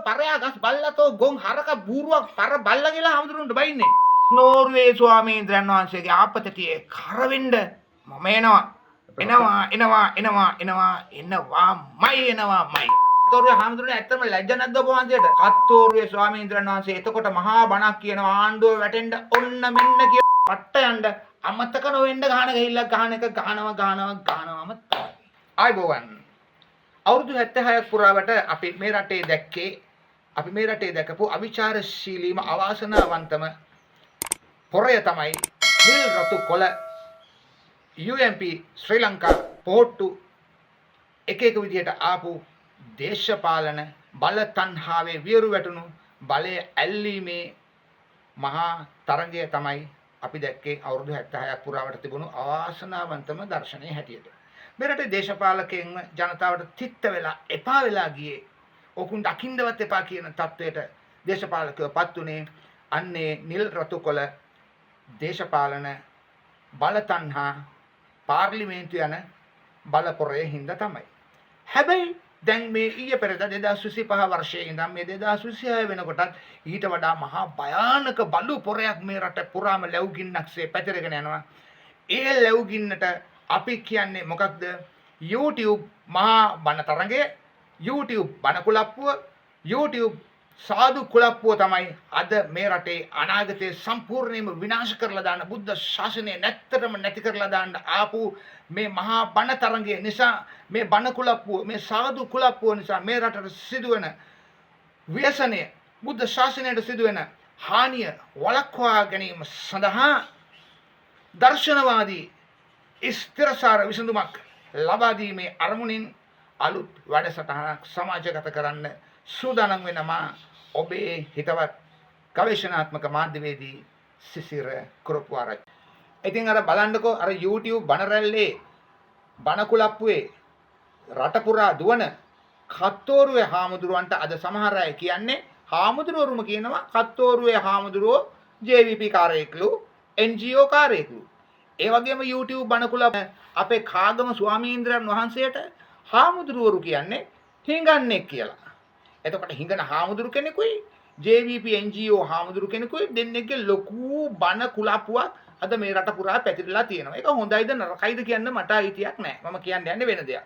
පරයා ගස් බල්ලතෝ ගොන් හරක බූරුවක් පර බල්ලා කියලා හාමුදුරුවන්ට බයින්නේ. නෝර්වේ ස්වාමීන්ද්‍රයන් වහන්සේගේ ආපතටියේ කරවෙන්න මම එනවාමයි. කත්තෝරුවේ හාමුදුරුවනේ ඇත්තම ලැජ්ජ නැද්ද ඔබ වහන්සේට? කත්තෝරුවේ ස්වාමීන්ද්‍රයන් වහන්සේ එතකොට මහා බණක් කියනවා ආණ්ඩුව වැටෙන්න ඔන්න මෙන්න කිය පට්ට යන්න අමතක නොවෙන්න ගහන ගහිල්ලක් ගහන එක ගහනවම තමයි. ආයිබෝවන්. අවුරුදු 76ක් පුරාවට අපි මේ රටේ දැකපු අවිචාරශීලීම අවාසනාවන්තම පොරය තමයි නිල් රතු කොළ UMP ශ්‍රී ලංකා පොහොට්ටු එක විදිහට ආපු දේශපාලන බල තණ්හාවේ වියරු වැටුණු බලය ඇල්ලීමේ මහා තරංගය තමයි අපි දැක්කේ අවුරුදු 76ක් පුරාවට තිබුණු අවාසනාවන්තම දර්ශනය හැටියට. මේ රටේ දේශපාලකයන්ම ජනතාවට තිත්ත වෙලා එපා වෙලා ගියේ ඔකුන් දකින්නවත් එපා කියන තත්වයට දේශපාලකයෝ පත් උනේ අන්නේ නිල් රතු කොළ දේශපාලන බල තණ්හා පාර්ලිමේන්තු යන බලපොරේ හින්දා තමයි. හැබැයි දැන් මේ ඊයේ පෙරේද 2025 වර්ෂයේ ඉඳන් මේ 2026 වෙනකොටත් ඊට වඩා මහා භයානක බලු පොරයක් මේ රට පුරාම ලැබුගින්නක්සේ පැතිරගෙන යනවා. ඒ ලැබුගින්නට අපි කියන්නේ මොකක්ද? YouTube මහා බණ තරඟය, YouTube බණ කුලප්පුව, YouTube සාදු කුලප්පුව තමයි අද මේ රටේ අනාගතයේ සම්පූර්ණයෙන්ම විනාශ කරලා දාන බුද්ධ ශාසනය නැත්තරම නැති කරලා දාන්න ආපු මේ මහා බණ තරඟය නිසා මේ බණ කුලප්පුව මේ සාදු කුලප්පුව නිසා මේ රටට සිදුවෙන ව්‍යසනය බුද්ධ ශාසනයට සිදුවෙන හානිය වළක්වා ගැනීම සඳහා දර්ශනවාදී ස්ථිරසාර විසඳුමක් ලබා දීමේ අරමුණින් අලුත් වැඩසටහනක් සමාජගත කරන්න සූදානම් වෙනවා ඔබේ හිතවත් ගවේෂණාත්මක මාධ්‍යවේදී සිසිර කුරුප්වාරච්චි. ඉතින් අර බලන්නකෝ අර YouTube බණ රැල්ලේ බණ කුලප්පුවේ රට පුරා දුවන කත්තෝරුවේ හාමුදුරුවන්ට අද සමහර අය කියන්නේ හාමුදුරුවරුම කියනවා කත්තෝරුවේ හාමුදුරුවෝ JVP කාර්යයකලු NGO කාර්යයකලු. ඒ වගේම YouTube බණ කුලප්පු අපේ කාගම ස්වාමීන්ද්‍රයන් වහන්සේට හාමුදුරුවරු කියන්නේ හිඟන්නේ කියලා. එතකොට හිඟන හාමුදුරු කෙනෙකුයි JVP NGO හාමුදුරු කෙනෙකුයි දෙන්නෙක්ගේ ලොකු බණ කුලප්පුවක් අද මේ රට පුරා පැතිරලා තියෙනවා. ඒක හොඳයිද නරකයිද කියන්න මට අයිතියක් නැහැ. මම කියන්න යන්නේ වෙන දෙයක්.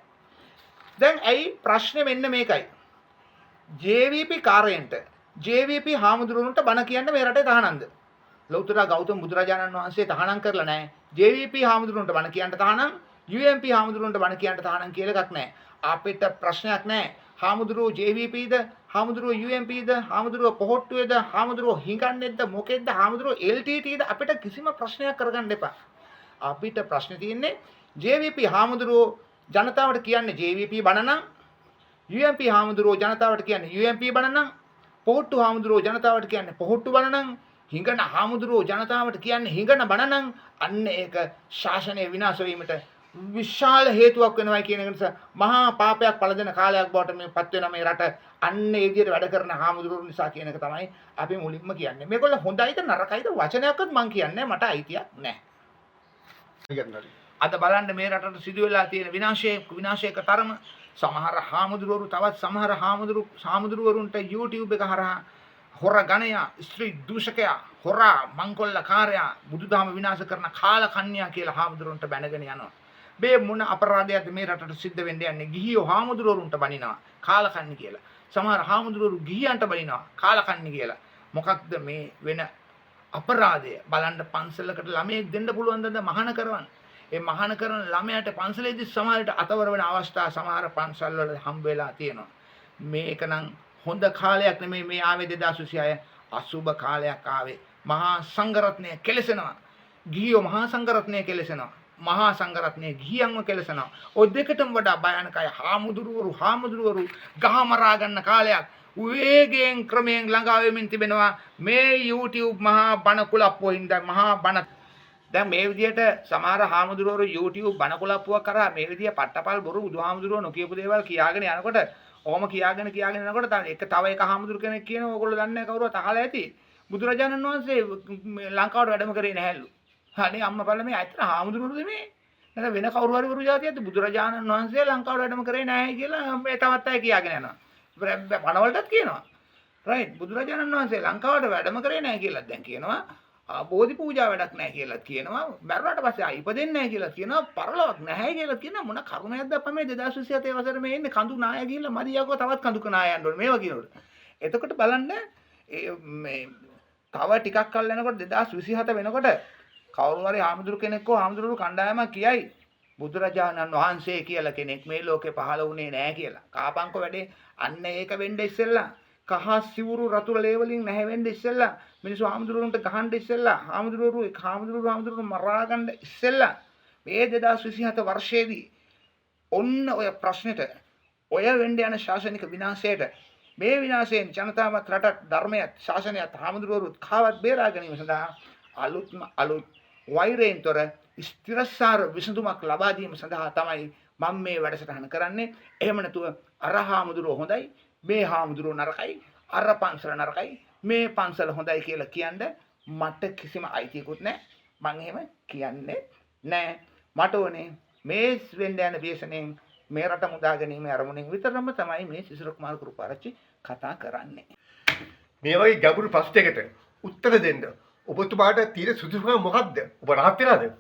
දැන් ඇයි ප්‍රශ්නේ මෙන්න මේකයි. JVP කාර්යයන්ට JVP හාමුදුරුවන්ට බණ කියන්න මේ රටේ තහනම්ද? ලෞතර ගෞතම බුදුරජාණන් වහන්සේ තහනම් කරලා නැහැ. JVP හාමුදුරුවන්ට බණ කියන්න තහනම්, UMP හාමුදුරුවන්ට බණ කියන්න තහනම් කියලා එකක් නැහැ. අපිට ප්‍රශ්නයක් නැහැ. හාමුදුරුවෝ JVPද, හාමුදුරුවෝ UMPද, හාමුදුරුවෝ පොහොට්ටුවේද, හාමුදුරුවෝ හිඟන්නේද, මොකෙද්ද, හාමුදුරුවෝ LTTද අපිට කිසිම ප්‍රශ්නයක් කරගන්න එපා. අපිට ප්‍රශ්නේ තියෙන්නේ JVP හාමුදුරුවෝ ජනතාවට කියන්නේ JVP බණ නම්, UMP හාමුදුරුවෝ ජනතාවට කියන්නේ UMP බණ නම්, පොහොට්ටු හාමුදුරුවෝ ජනතාවට කියන්නේ පොහොට්ටු බණ නම්, හිඟන හාමුදුරුවෝ ජනතාවට කියන්නේ හිඟන බණ නම් අන්න ඒක ශාසනය විනාශ වීමට විශාල හේතුවක් වෙනවා කියන එක නිසා මහා පාපයක් පළදෙන කාලයක් බවට මේපත් වෙන මේ රට අන්න ඒ විදිහට වැඩ කරන හාමුදුරුවෝ නිසා කියන එක තමයි අපි මුලින්ම කියන්නේ. මේගොල්ලෝ හොඳයිද නරකයිද වචනයක්වත් මං කියන්නේ මට අයිතියක් නැහැ. අද බලන්න මේ රටට සිදු වෙලා තියෙන විනාශයක තරම සමහර හාමුදුරුවරු තවත් සමහර හාමුදුරුවරුන්ට YouTube එක හරහා හොර ගණයා, ස්ත්‍රී දූෂකයා, හොරා මංකොල්ලකාරයා, බුදුදහම විනාශ කරන කාලකන්‍යා කියලා හාමුදුරුවන්ට බැනගෙන යනවා. මේ මොන අපරාධයක්ද මේ රටට සිද්ධ වෙන්න යන්නේ? ගිහියෝ හාමුදුරුවරුන්ට බනිනවා කාලකන්ණි කියලා. සමහර හාමුදුරුවරු ගිහියන්ට බනිනවා කාලකන්ණි කියලා. මොකක්ද මේ වෙන අපරාධය? බලන්න පන්සලකට ළමයෙක් දෙන්න පුළුවන්ද මහාන කරවන්න? ඒ මහාන කරන ළමයාට පන්සලේදී සමහරට අතවර වෙන අවස්ථා සමහර පන්සල් වල හම්බ වෙලා තියෙනවා. මේක නම් හොඳ කාලයක් නෙමෙයි මේ ආවේ 2026 අසුබ කාලයක් ආවේ. මහා සංඝරත්නය කෙලසෙනවා. ගිහියෝ මහා සංඝරත්නය කෙලසෙනවා. මහා සංඝරත්නය ගිහියන්ව කෙලසෙනවා. ඔය දෙකටම වඩා භයානකයි හාමුදුරුවරු ගහමරා ගන්න කාලයක් වේගයෙන් ක්‍රමයෙන් ළඟා වෙමින් තිබෙනවා මේ YouTube මහා බණ කුලප්පුව හින්දා මහා බණ. දැන් මේ විදිහට සමහර හාමුදුරුවරු YouTube බණ කුලප්පුවක් කරා මේ විදිහ පට්ටපල් බොරු බුදුහාමුදුරුවෝ නොකියපු දේවල් කියාගෙන යනකොට ඔහොම කියාගෙන යනකොට තව එක හාමුදුරු කෙනෙක් කියනවා ඕගොල්ලෝ දන්නේ නැහැ කවුරුවත් අහලා ඇති බුදුරජාණන් වහන්සේ ලංකාවට වැඩම කරේ නැහැලු. අනේ අම්මා බලන්න මේ ඇත්තට හාමුදුරුවෝද මේ? නැත්නම් වෙන කවුරු හරි වරු જાතියක්ද? බුදුරජාණන් වහන්සේ ලංකාවට වැඩම කරේ නැහැ කියලා මේ තවත් අය කියාගෙන යනවා. බණවලටත් කියනවා. රයිට් බුදුරජාණන් වහන්සේ ලංකාවට වැඩම කරේ නැහැ කියලා දැන් කියනවා. බෝධි පූජා වැඩක් නැහැ කියලා කියනවා. මරුණාට පස්සේ ඉපදෙන්නේ නැහැ කියලා කියනවා. පරලොවක් නැහැ කියලා කියනවා. මොන කරුණයක්ද අප්පා මේ 2027 වසරේ මේ එන්නේ කඳු නාය ගිහිල්ලා මරියාකෝ තවත් කඳුක නාය යන්න ඕනේ මේවා කියනකොට. එතකොට බලන්න මේ තව ටිකක් කල් යනකොට 2027 වෙනකොට කවුරු හරි ආමඳුරු කෙනෙක් හෝ ආමඳුරු කණ්ඩායමක් කියයි බුදුරජාණන් වහන්සේ කියලා කෙනෙක් මේ ලෝකේ පහළ වුණේ නැහැ කියලා. කාපංක වැඩේ අන්න ඒක වෙන්න ඉස්සෙල්ලා කහ සිවුරු රතුර ලේවලින් නැහැ වෙන්න ඉස්සෙල්ලා මිනිස්සු ආමඳුරුන්ට ගහන්න ඉස්සෙල්ලා ආමඳුරු මරා ගන්න ඉස්සෙල්ලා මේ 2027 වර්ෂයේදී ඔන්න ඔය ප්‍රශ්නෙට ඔය වෙන්න යන ශාසනික විනාශයට මේ විනාශයෙන් ජනතාවත් රටත් ධර්මයත් ශාසනයත් ආමඳුරුවරුත් කාවත් බේරා ගැනීම සඳහා අලුත් වෛරයෙන්තර ස්ථිරසාර විසඳුමක් ලබා දීම සඳහා තමයි මම මේ වැඩසටහන කරන්නේ. එහෙම නැතුව අර හාමුදුරුවෝ හොඳයි මේ හාමුදුරුවෝ නරකයි අර පන්සල නරකයි මේ පන්සල හොඳයි කියලා කියන්නේ මට කිසිම අයිතියකුත් නැහැ. මම එහෙම කියන්නේ නැහැ. මට ඕනේ මේ වෙන්න යන ව්‍යසනයෙන් මේ රට මුදා ගැනීම අරමුණෙන් විතරම තමයි මේ සිසිර කුමාර කුරුපාරච්චි කතා කරන්නේ. මේ වගේ ගැඹුරු ප්‍රශ්නයකට උත්තර දෙන්න ඔබතුමාට තියෙන සුදුසුකම මොකක්ද? ඔබ rahat වෙලාද?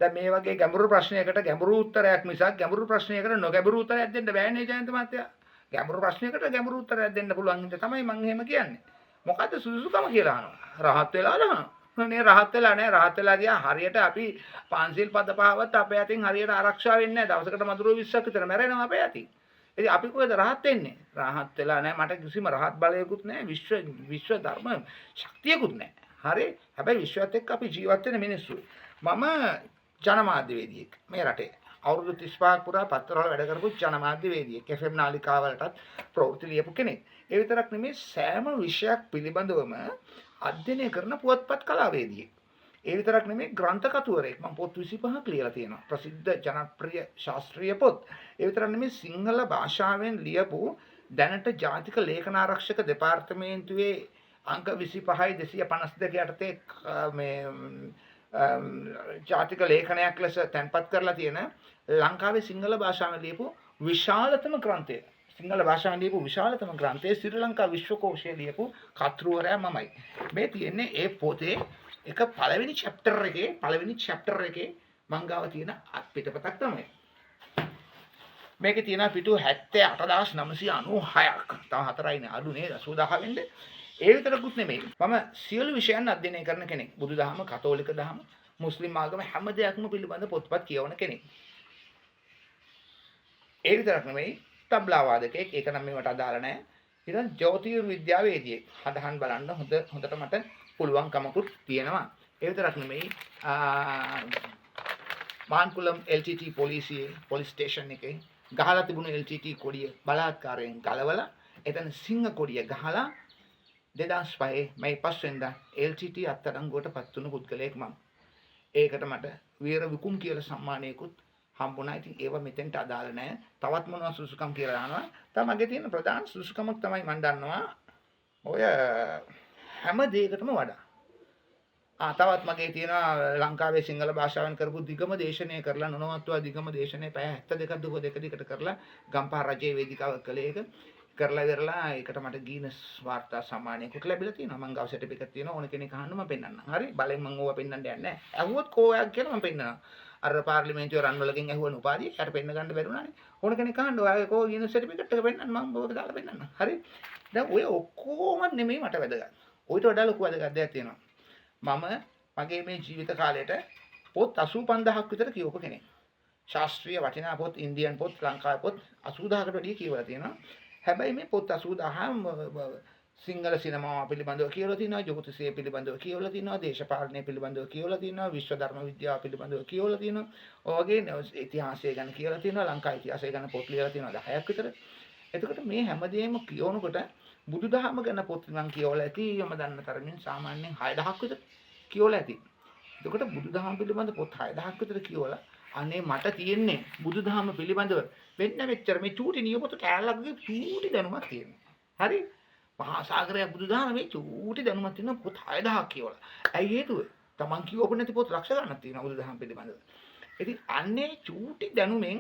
දැන් මේ වගේ ගැඹුරු ප්‍රශ්නයකට ගැඹුරු උත්තරයක් මිසක් ගැඹුරු ප්‍රශ්නයකට නොගැඹුරු උත්තරයක් දෙන්න බෑනේ ජයන්ත මහත්තයා. ගැඹුරු ප්‍රශ්නයකට ගැඹුරු උත්තරයක් දෙන්න පුළුවන් හින්දා තමයි මම එහෙම කියන්නේ. මොකද්ද සුදුසුකම කියලා අහනවා. rahat වෙලාද අහනවා. නේ rahat වෙලා නැහැ. rahat වෙලා ගියා හරියට අපි පන්සිල් පද පහවත් අපේ අතින් හරියට ආරක්ෂා වෙන්නේ නැහැ. දවසකට මදුරුව 20ක් විතර මැරෙනවා අපේ අතින්. ඉතින් අපි කොහෙද rahat වෙන්නේ? rahat වෙලා නැහැ. මට කිසිම rahat බලයකුත් නැහැ. විශ්ව ධර්ම ශක්තියකුත් නැහැ. හරි? හැබැයි විශ්වත් එක්ක අපි ජීවත් වෙන මිනිස්සු. මම ජනමාධ්‍යවේදියෙක් මේ රටේ. අවුරුදු 35ක් පුරා පත්තරවල වැඩ කරපු ජනමාධ්‍යවේදියෙක්. FM නාලිකාවලටත් ප්‍රවෘත්ති ලියපු කෙනෙක්. ඒ විතරක් නෙමෙයි සෑම විෂයක් පිළිබඳවම අධ්‍යයනය කරන පුවත්පත් කලාවේදියෙක්. ඒ විතරක් නෙමෙයි ග්‍රන්ථ කතුවරයෙක්. මම පොත් 25ක් ලියලා තියෙනවා. ප්‍රසිද්ධ ජනප්‍රිය ශාස්ත්‍රීය පොත්. ඒ විතරක් නෙමෙයි සිංහල භාෂාවෙන් ලියපු දැනට ජාතික ලේඛනාරක්ෂක දෙපාර්තමේන්තුවේ අංක 25යි 252 යටතේ මේ ජාතික ලේඛනයක් ලෙස තැන්පත් කරලා තියෙන ලංකාවේ සිංහල භාෂාවෙන් ලියපු විශාලතම ග්‍රන්ථය. සිංහල භාෂාවෙන් ලියපු විශාලතම ග්‍රන්ථය ශ්‍රී ලංකා විශ්වකෝෂයේ ලියපු කතුරුවරයා මමයි. මේ තියෙන්නේ ඒ පොතේ එක පළවෙනි chapter එකේ මං ගාව තියෙන පිටපතක් තමයි. මේකේ තියෙන පිටු 78996ක්. තව 4යිනේ අඩු නේද 80000 වෙන්නේ. ඒ විතරකුත් නෙමෙයි. මම සියලු විෂයන් අධ්‍යයනය කරන කෙනෙක්. බුදුදහම, කතෝලික දහම, මුස්ලිම් ආගම හැම දෙයක්ම පිළිබඳ පොත්පත් කියවන කෙනෙක්. ඒ විතරක් නෙමෙයි තබ්ලා වාදකයෙක්. ඒක නම් මේවට අදාළ නැහැ. ඊළඟ ජ්‍යොතිර්විද්‍යාවේදියෙක්. හදහන් බලන්න හොඳට මට පුළුවන්කමකුත් තියෙනවා. ඒ විතරක් නෙමෙයි මාන්කුලම් LTT පොලිසියේ පොලිස් ස්ටේෂන් එකේ ගහලා තිබුණු LTT කොඩිය බලාත්කාරයෙන් ගලවලා එතන සිංහ කොඩිය ගහලා 2005 මේ 5 වෙනිදා LTT අත්අඩංගුවට පත් වුණු පුද්ගලයෙක් මම. ඒකට මට වීර විකුම් කියලා සම්මානයකුත් හම්බුණා. ඉතින් ඒව මෙතෙන්ට අදාළ නැහැ. තවත් මොනවා සුසුකම් කියලා දානවා. තමයි මගේ තියෙන ප්‍රධාන සුසුකමක් තමයි මම දන්නවා. ඔය හැම දෙයකටම වඩා. තවත් මගේ තියෙනවා ලංකාවේ සිංහල භාෂාවෙන් කරපු දිගම දේශනය කරලා නොනවත්වා දිගම දේශනය පැය 72ක් දුක දෙක දිගට කරලා ගම්පහ රජයේ වේදිකාවක් කළේ ඒක. කරලා ඉවරලා ඒකට මට ගීනස් වාර්තා සම්මානයකුත් ලැබිලා තියෙනවා. මං ගාව සර්ටිෆිකේට් තියෙනවා. ඕන කෙනෙක් අහන්න මම පෙන්නන්නම්. හරි? බලෙන් මං ඕවා පෙන්නන්න යන්නේ නැහැ. ඇහුවොත් කෝයක් කියලා මම පෙන්නනවා. අර පාර්ලිමේන්තුවේ රන්වලකින් ඇහුවන උපාධිය යට පෙන්න ගන්න බැරුණානේ. ඕන කෙනෙක් අහන්න ඔයාගේ කෝ ගීනස් සර්ටිෆිකේට් එක පෙන්නන්න මම ඔබට දාලා පෙන්නන්නම්. හරි? දැන් ඔය ඔක්කොම නෙමෙයි මට වැදගත්. ඔයිට වඩා ලොකු වැදගත් දෙයක් තියෙනවා. මම මගේ මේ ජීවිත කාලයට පොත් 85000ක් විතර කියවපු කෙනෙක්. ශාස්ත්‍රීය වටිනා පොත්, ඉන්දියන් පොත්, ලංකාවේ පොත් 80000කට වැඩිය කියවලා තියෙනවා. හැබැයි මේ පොත් 80000 සිංහල සිනමාව පිළිබඳව කියවලා තියෙනවා, ජෝතිෂය පිළිබඳව කියවලා තියෙනවා, දේශපාලනය පිළිබඳව කියවලා තියෙනවා, විශ්ව ධර්ම විද්‍යාව පිළිබඳව කියවලා තියෙනවා. ඔය වගේ ඉතිහාසය ගැන කියවලා තියෙනවා, ලංකා ඉතිහාසය ගැන පොත් ලියලා තියෙනවා 10ක් විතර. එතකොට මේ හැමදේම කියවනකොට බුදුදහම ගැන පොත් නම් කියවලා ඇති මම දන්න තරමින් සාමාන්‍යයෙන් 6000ක් විතර කියවලා ඇති. එතකොට බුදුදහම පිළිබඳ පොත් 6000ක් විතර කියවලා අනේ මට තියෙන්නේ බුදුදහම පිළිබඳව වෙන්න මෙච්චර මේ චූටි නියපොත කෑල්ලක්ගේ චූටි දැනුමක් තියෙනවා. හරි? මහා සාගරය බුදුදහම මේ චූටි දැනුමක් තියෙන පොත් 6000ක් කියවලා. ඇයි හේතුව? Taman කියවපු නැති පොත් ලක්ෂ ගණනක් තියෙනවා බුදුදහම පිළිබඳව. ඉතින් අන්නේ චූටි දැනුමෙන්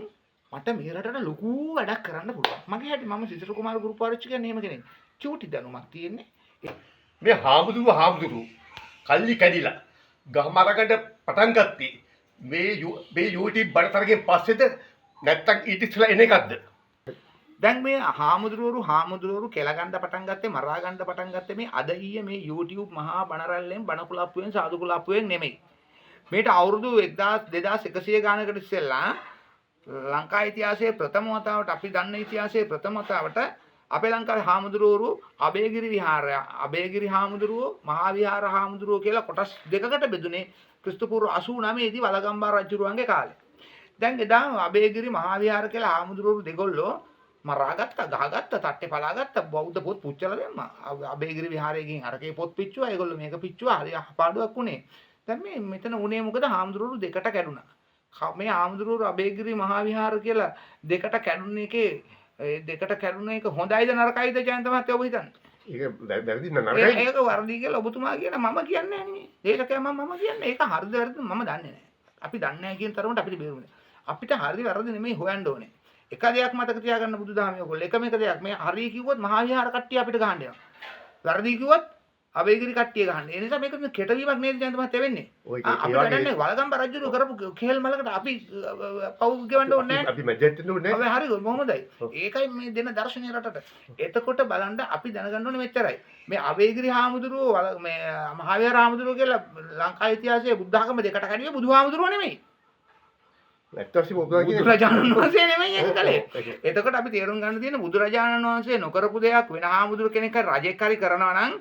මට මේ රටට ලොකු වැඩක් කරන්න පුළුවන්. මගේ හැටි මම සිසිර කුමාර ගුරුපාරච්චි කියන්නේ එහෙම කෙනෙක්. චූටි දැනුමක් තියෙන්නේ. මේ හාමුදුරුවෝ කල්ලි කැඩිලා ගහමරකට පටන් ගත්තේ මේ YouTube බඩතරගෙන් පස්සේද නැත්තම් ඊට ඉස්සෙල්ලා එන එකක්ද? දැන් මේ හාමුදුරුවරු කෙල ගන්න පටන් ගත්තේ මරා ගන්න පටන් ගත්තේ මේ අද ඊයේ මේ YouTube මහා බණරැල්ලෙන් බණ කුලප්පුවෙන් සාදු කුලප්පුවෙන් නෙමෙයි. මේට අවුරුදු 2100 ගානකට ඉස්සෙල්ලා ලංකා ඉතිහාසයේ ප්‍රථම වතාවට අපි දන්න ඉතිහාසයේ ප්‍රථම වතාවට අපේ ලංකාවේ හාමුදුරුවෝ අබේගිරි හාමුදුරුවෝ මහා විහාර හාමුදුරුවෝ කියලා කොටස් දෙකකට බෙදුනේ ක්‍රිස්තුපූර්ව 89 දී වලගම්බා රජුරුවන්ගේ කාලේ. දැන් එදා අබේගිරි මහා විහාර කියලා හාමුදුරුවෝ දෙගොල්ලෝ මරාගත්තා, ගහගත්තා, තට්ටේ පලාගත්තා, බෞද්ධ පොත් පුච්චලා දැම්මා. අබේගිරි විහාරයේ ගිහින් අරකේ පොත් පිච්චුවා. ඒගොල්ලෝ මේක පිච්චුවා. හරි පාඩුවක් උනේ. දැන් මේ මෙතන උනේ මොකද? හාමුදුරුවෝ දෙකට කැඩුනා. මේ හාමුදුරුවෝ අබේගිරි මහා විහාර කියලා දෙකට කැඩුන එකේ දෙකට කැඩුන එක හොඳයිද නරකයිද ජයන්ත මහත්තයා ඔබ හිතන්නේ? ඒක වැරදි නරකයි. ඒක වරදි කියලා ඔබතුමා කියන මම කියන්නේ නැහැ නේ. දේශකයා මම කියන්නේ ඒක හරිද වැරදිද මම දන්නේ නැහැ. අපි දන්නේ නැහැ කියන තරමට අපිට බේරුනේ. අපිට හරිද වැරදිද නෙමෙයි හොයන්න ඕනේ. එක දෙයක් මතක තියාගන්න බුදුදහමේ ඔයගොල්ලෝ එකම එක දෙයක් මේ හරි කිව්වොත් මහා විහාර කට්ටිය අපිට ගහන්න යනවා. වැරදි කිව්වොත් අබේගිරි කට්ටිය ගහන්න. ඒ නිසා මේක කෙටවීමක් නේද ජයන්ත මහත්තයා වෙන්නේ. අපි වැඩන්නේ වලගම්බ රජුරු කරපු කේල් මලකට අපි පව් ගෙවන්න ඕනේ නැහැ. අපි මැජෙන්ට් නුනේ. අපි හරි මොහොමදයි. ඒකයි මේ දෙන දර්ශනීය රටට. එතකොට බලන්න අපි දැනගන්න ඕනේ මෙච්චරයි. මේ අබේගිරි හාමුදුරුවෝ මේ මහා විහාර හාමුදුරුවෝ කියලා ලංකා ඉතිහාසයේ බුද්ධ ආගම දෙකට කඩියේ බුදුහාමුදුරුවෝ නෙමෙයි. බුදුරජාණන් වහන්සේ නෙමෙයි ඒක කලේ. එතකොට අපි තේරුම් ගන්න තියෙන බුදුරජාණන් වහන්සේ නොකරපු දෙයක් වෙන හාමුදුරු කෙනෙක් හරි රජෙක් හරි කරනවා නම්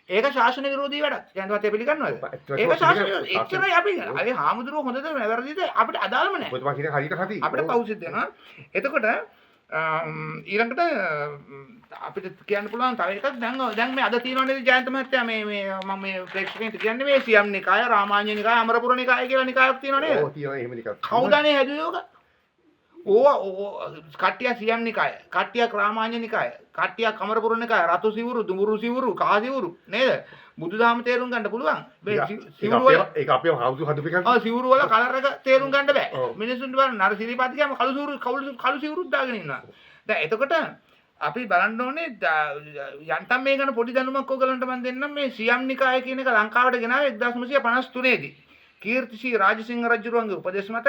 ඒක ශාසන විරෝධී වැඩක්. ජයන්ත මහත්තයා පිළිගන්නවද? ඒක ශාසන විරෝධී. එච්චරයි අපි කරන්නේ. අය හාමුදුරුවෝ හොඳද වැරදිද අපිට අදාළම නැහැ. ඔබතුමා කියන හරියට හරි. අපිට පෞසිද්ධ වෙනවා. එතකොට ඊළඟට අපිට කියන්න පුළුවන් තව එකක් දැන් මේ අද තියෙනවා නේද ජයන්ත මහත්තයා මේ මම මේ ප්‍රේක්ෂකයන්ට කියන්නේ මේ සියම් නිකාය, රාමාඤ්ඤ නිකාය, අමරපුර නිකාය කියලා නිකායක් තියෙනවා නේද? ඔව් තියෙනවා එහෙම නිකායක්. කවුදනේ හැදුවේ ඕක? ඕවා කට්ටිය සියම් නිකාය, කට්ටියක් රාමාඤ්ඤ නිකාය, කට්ටියක් අමරපුර නිකාය, රතු සිවුරු, දුඹුරු සිවුරු, කහ සිවුරු නේද? බුදුදහම තේරුම් ගන්න පුළුවන්. මේ සිවුරු වල ඒක අපේ හවුදු හදපු එකක්. සිවුරු වල කලර් එක තේරුම් ගන්න බෑ. මිනිස්සුන්ට බලන්න අර සිරිපාති කියම කළු සිවුරුත් දාගෙන ඉන්නවා. දැන් එතකොට අපි බලන්න ඕනේ යන්තම් මේ ගැන පොඩි දැනුමක් ඔයගලන්ට මම දෙන්නම්. මේ සියම් නිකාය කියන එක ලංකාවට ගෙනාවේ 1953 දී. කීර්තිශ්‍රී රාජසිංහ රජුරුවන්ගේ උපදේශ මත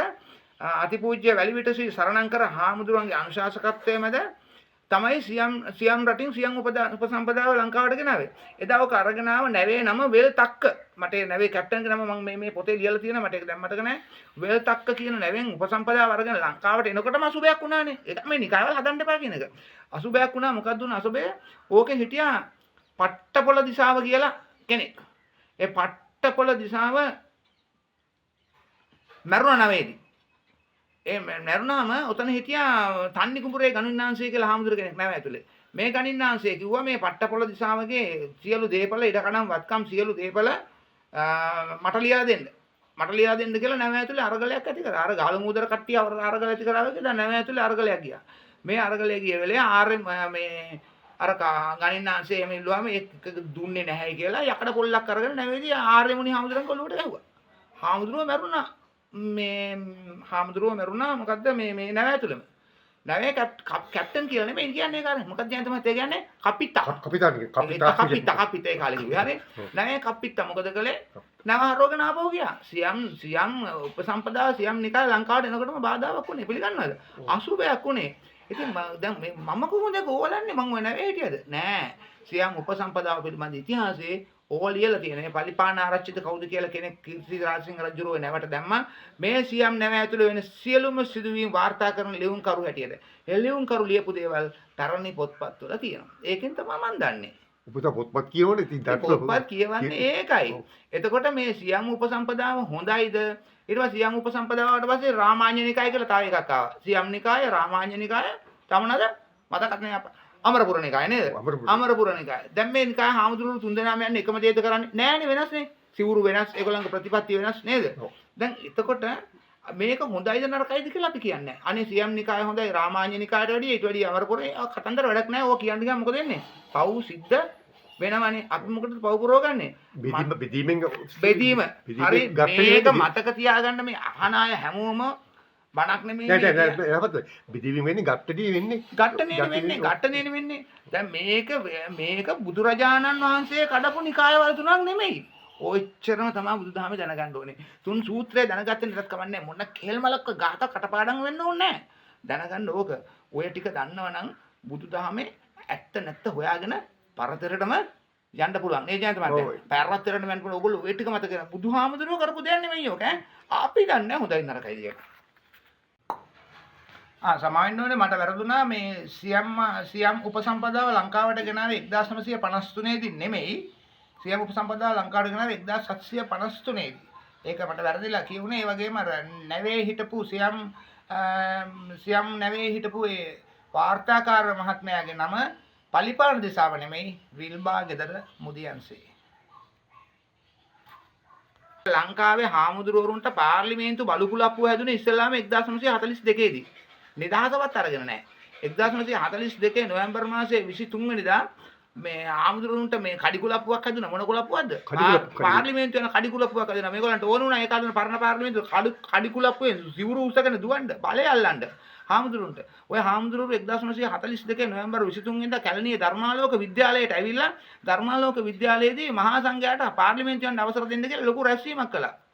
අතිපූජ්‍ය වැලිවිට ශ්‍රී සරණංකර හාමුදුරුවන්ගේ අනුශාසකත්වයේ මැද තමයි සියම් රටින් සියම් උපසම්පදාව ලංකාවට ගෙනාවේ. එදා ඔක අරගෙන ආව නැවේ නම වෙල්තක්ක. මට ඒ නැවේ කැප්ටන්ගේ නම මම මේ පොතේ ලියලා තියෙනවා. මට ඒක දැන් මතක නැහැ. වෙල්තක්ක කියන නැවෙන් උපසම්පදාව අරගෙන ලංකාවට එනකොටම අසුබයක් වුණානේ. ඒක මේ නිකායවල හදන්න එපා කියන එක. අසුබයක් වුණා. මොකක්ද උන අසුබය? ඕකේ හිටියා පට්ටපොළ දිසාව කියලා කෙනෙක්. ඒ පට්ටපොළ දිසාව මරුණා නැවේදී. ඒ මරුණාම ඔතන හිටියා තන්නි කුඹුරේ ගණින්නාංශය කියලා හාමුදුර කෙනෙක් නැව ඇතුලේ. මේ ගණින්නාංශය කිව්වා මේ පට්ටපොළ දිසාවගේ සියලු දේපල ඉඩකඩම් වත්කම් සියලු දේපල මට ලියා දෙන්න. මට ලියා දෙන්න කියලා නැව ඇතුලේ අරගලයක් ඇති කරා. අර ගාලු මූදර කට්ටිය අරගල ඇති කරා වගේ දැන් නැව ඇතුලේ අරගලයක් ගියා. මේ අරගලේ ගිය වෙලේ මේ අර ගණින්නාංශය එහෙම ඉල්ලුවාම ඒක දුන්නේ නැහැ කියලා යකඩ පොල්ලක් අරගෙන නැවේදී ආර්ය මුනි හාමුදුරන් කොල්ලුවට ගැහුවා. හාමුදුරුවෝ මැරුණා. මේ හාමුදුරුවෝ මැරුණා. මොකද්ද මේ නැව ඇතුළෙම. නැවේ කැප්ටන් කියලා නෙමෙයි කියන්නේ ඒක අර. මොකක්ද ජයන්ත මහත්තයා කියන්නේ? කපිතා ඒ කාලේ කිව්වේ. හරි. නැවේ කපිතා මොකද කළේ? නැව හරවගෙන ආපහු ගියා. සියම් උපසම්පදාව සියම් නිකාය ලංකාවට එනකොටම බාධාවක් වුණේ. පිළිගන්නවද? අසුබයක් වුණේ. ඉතින් දැන් මම කොහොමද ඕලන්නේ මං ඔය නැවේ හිටියද? නෑ. සියම් උපසම්පදාව පිළිබඳ ඉතිහාසයේ ඕවා ලියලා තියෙන. මේ පලිපාන ආරච්චිද කවුද කියලා කෙනෙක් කීර්ති රාජසිංහ රජුරෝ නැවට දැම්මා. මේ සියම් නැව ඇතුළේ වෙන සියලුම සිදුවීම් වාර්තා කරන ලියුම් කරු හැටියට. ඒ ලියුම් කරු ලියපු දේවල් තරණි පොත්පත් වල තියෙනවා. ඒකෙන් තමයි මම දන්නේ. උපත පොත්පත් කියවනේ ඉතින් පොත්පත් කියවන්නේ ඒකයි. එතකොට මේ සියම් උපසම්පදාව හොඳයිද? ඊට පස්සේ සියම් උපසම්පදාවට පස්සේ රාමාඤ්ඤ නිකාය කියලා තව එකක් ආවා. සියම් නිකාය, රාමාඤ්ඤ නිකාය, තමනද මතකත් නෑ අප. අමරපුර නිකාය නේද? අමරපුර නිකාය. දැන් මේ නිකාය හාමුදුරුවෝ තුන්දෙනාම යන්නේ එකම දේද කරන්නේ නෑනේ වෙනස්නේ. සිවුරු වෙනස්, ඒගොල්ලන්ගේ ප්‍රතිපත්තිය වෙනස් නේද? දැන් එතකොට මේක හොඳයිද නරකයිද කියලා අපි කියන්නේ. අනේ සියම් නිකාය හොඳයි, රාමාඤ්ඤ නිකායට වැඩිය ඊට වැඩිය අමරපුරේ කතන්දර වැඩක් නෑ. ඕක කියන්න ගියාම මොකද වෙන්නේ? පව් සිද්ධ වෙනවනේ. අපි මොකටද පව් පුරව ගන්නෙ? බෙදීම. හරි මේක මතක තියාගන්න මේ අහන අය හැමෝම බණක් නෙමෙයි නෑ මේ නෑ කියන්නේ. නෑ රහපත බෙදීම වෙන්නේ ගට්ටදී වෙන්නේ. ඝට්ටනේන වෙන්නේ ඝට්ටනේන වෙන්නේ. දැන් මේක බුදුරජාණන් වහන්සේ කඩපු නිකායවල තුනක් නෙමෙයි. ඔච්චරම තමයි බුදුදහමේ දැනගන්න ඕනේ. තුන් සූත්‍රය දැනගත්තේ නැත්නම් කමන්නේ මොන කෙල්මලක්ක ගාත කටපාඩම් වෙන්න ඕනේ නැහැ. දැනගන්න ඕක. ඔය ටික දන්නවනම් බුදුදහමේ ඇත්ත නැත්ත හොයාගෙන පරතරටම යන්න පුළුවන්. ඒ ජයන්ත මහත්තයා. පරතරටම යන්න පුළුවන්. ඕගොල්ලෝ ඔය ටික මතක කරගන්න. බුදුහාමුදුරුවෝ කරපු දෙයක් නෙමෙයි ඕක ඈ. අපි දන්නේ හොඳයි නරකයි කියලා. සමාවෙන්න ඕනේ මට වැරදුනා මේ සියම් උපසම්පදාව ලංකාවට ගෙනාවේ 1953 දී නෙමෙයි සියම් උපසම්පදාව ලංකාවට ගෙනාවේ 1753 දී. ඒක මට වැරදිලා කියුනේ. ඒ වගේම අර නැවේ හිටපු සියම් නැවේ හිටපු ඒ වාර්තාකාර මහත්මයාගේ නම පලිපාන දිසාව නෙමෙයි විල්බා ගෙදර මුදියන්සේ. ලංකාවේ හාමුදුරුවරුන්ට පාර්ලිමේන්තු බලුකුලප්පුව හැදුනේ ඉස්සෙල්ලාම 1942 දී. නිදහසවත් අරගෙන නැහැ. 1942 නොවැම්බර් මාසයේ 23 වෙනිදා මේ ආමුදුරුන්ට මේ කඩිකුලප්පුවක් හැදුනා. මොන කුලප්පුවක්ද? පාර්ලිමේන්තුව යන කඩිකුලප්පුවක් හැදුනා. මේගොල්ලන්ට ඕන වුණා ඒ කාලේ පරණ පාර්ලිමේන්තුව කඩිකුලප්පුවේ සිවුරු උසගෙන දුවන්න බලය අල්ලන්න හාමුදුරුන්ට. ඔය හාමුදුරුවෝ 1942 නොවැම්බර් 23 වෙනිදා කැලණියේ ධර්මාලෝක විද්‍යාලයට ඇවිල්ලා ධර්මාලෝක විද්‍යාලයේදී මහා සංඝයාට පාර්ලිමේන්තුව යන්න අවසර දෙන්න කියලා ලොකු රැස්වීමක් කළා.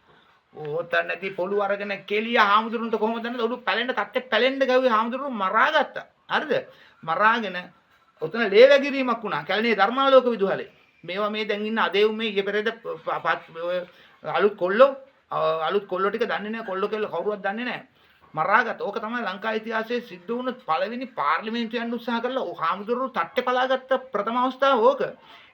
ඕතනදී පොළු අරගෙන කෙලිය හාමුදුරුන්ට කොහොමද දන්නද? උඩු පැලෙන්න තට්ටේ පැලෙන්න ගාවේ හාමුදුරුවෝ මරාගත්තා. හරිද? මරාගෙන ඔතන ලේ වැගිරීමක් වුණා කැලණියේ ධර්මාලෝක විදුහලේ. මේවා මේ දැන් ඉන්න අදේව් මේ ඊයේ පෙරේද අලුත් කොල්ලෝ ටික දන්නේ නැහැ. කොල්ලෝ කෙල්ල කවුරුවත් දන්නේ නැහැ. මරාගත්තා. ඕක තමයි ලංකා ඉතිහාසයේ සිද්ධ වුණු පළවෙනි පාර්ලිමේන්තුව යන්න උත්සාහ කළා. ඔය හාමුදුරුවෝ තට්ටේ පලාගත්ත ප්‍රථම අවස්ථාව ඕක.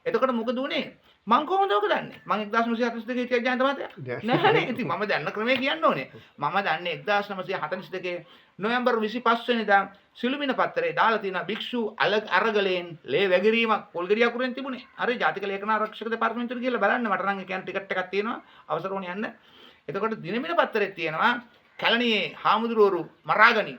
එතකොට මොකද උනේ? මං කොහොමද ඔක දන්නේ? මං 1942 හිටිය ජයන්ත මහත්තයා. නැහැ ඉතින් මම දන්න ක්‍රමය කියන්න ඕනේ. මම දන්නේ 1942 නොවැම්බර් 25 වෙනිදා සිළුමිණ පත්‍රයේ දාලා තියෙන භික්ෂු අරගලයෙන් ලේ වැගිරීමක් පොල්ගිරිය අකුරෙන් තිබුණේ. හරි ජාතික ලේඛන ආරක්ෂක දෙපාර්තමේන්තුවට ගිහලා බලන්න. මට නම් ඒ කියන්නේ ටිකට් එකක් තියෙනවා. අවසර වුණ යන්න. එතකොට දිනමිණ පත්‍රයේ තියෙනවා කැලණියේ හාමුදුරුවරු මරාගනි.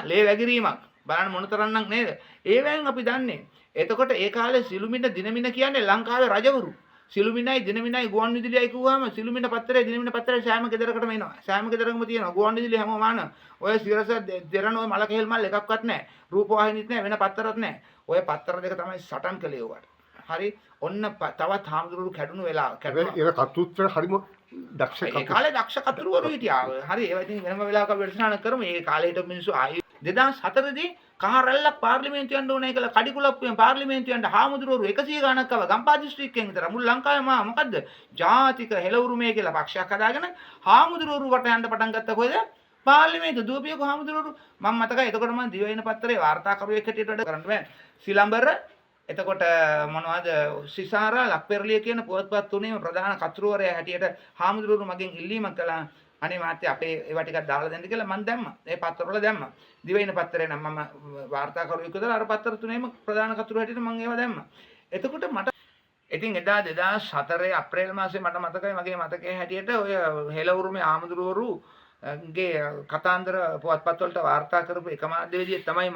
ලේ වැගිරීමක්. බලන්න මොනතරම්නම් නේද? ඒවෙන් අපි දන්නේ. එතකොට ඒ කාලේ සිළුමිණ දිනමිණ කියන්නේ ලංකාවේ රජවරු. සිළුමිණයි දිනමිණයි ගුවන් විදුලියයි කිව්වම සිළුමිණ පත්‍රය දිනමිණ පත්‍රය සෑම ගෙදරකටම එනවා. සෑම ගෙදරකම තියෙනවා. ගුවන් විදුලිය හැමෝම ආන. ඔය සිරස දෙරණ ඔය මල කෙහෙල් මල් එකක්වත් නැහැ. රූපවාහිනිත් නැහැ. වෙන පත්තරත් නැහැ. ඔය පත්තර දෙක තමයි සටන් කළේ උවට. හරි. ඔන්න තවත් හාමුදුරුවෝ කැඩුණු වෙලාව. ඒක කතුත්‍ර හරිම දක්ෂ ඒ කාලේ දක්ෂ කතුරුවරු හිටියා. හරි. ඒවා ඉතින් වෙනම වෙලාවක වැඩසටහන කරමු. ඒ කාලේ හිටපු මිනිස්සු ආයි 2004 දී කහරැල්ලක් පාර්ලිමේන්තුව යන්න ඕනේ කියලා කඩිකුලප්පුවෙන් පාර්ලිමේන්තුව යන්න හාමුදුරුවෝ 100 ගණක් ආව ගම්පහ දිස්ත්‍රික්කයෙන් විතර මුළු ලංකාවේම මොකද්ද ජාතික හෙළවුරුමේ කියලා පක්ෂයක් හදාගෙන හාමුදුරුවෝ වට යන්න පටන් ගත්තා කොහෙද පාර්ලිමේන්තුව දුවපියක හාමුදුරුවෝ මම මතකයි එතකොට මම දිවයින පත්‍රයේ වාර්තාකරුවෙක් හැටියට වැඩ කරන්න බෑ සිලම්බර එතකොට මොනවද සිසාරා ලක්පෙරළිය කියන පුවත්පත් තුනේම ප්‍රධාන කතුරුවරයා හැටියට හාමුදුරුවෝ මගෙන් ඉල්ලීමක් කළා අනේ මාත්‍ය අපේ ඒවා ටිකක් දාලා දෙන්න කියලා මම දැම්මා. ඒ පත්තරවල දැම්මා. දිවයින පත්‍රේ නම් මම වාර්තාකරුවෙක් විතර අර පත්තර තුනේම ප්‍රධාන කතුරු හැටියට මම ඒවා දැම්මා. එතකොට මට ඉතින් එදා 2004 අප්‍රේල් මාසේ මට මතකයි මගේ මතකයේ හැටියට ඔය හෙළවුරුමේ ආමුදුරුවරුගේ කතාන්දර පුවත්පත් වලට වාර්තා කරපු එක මාධ්‍යවේදියෙක් තමයි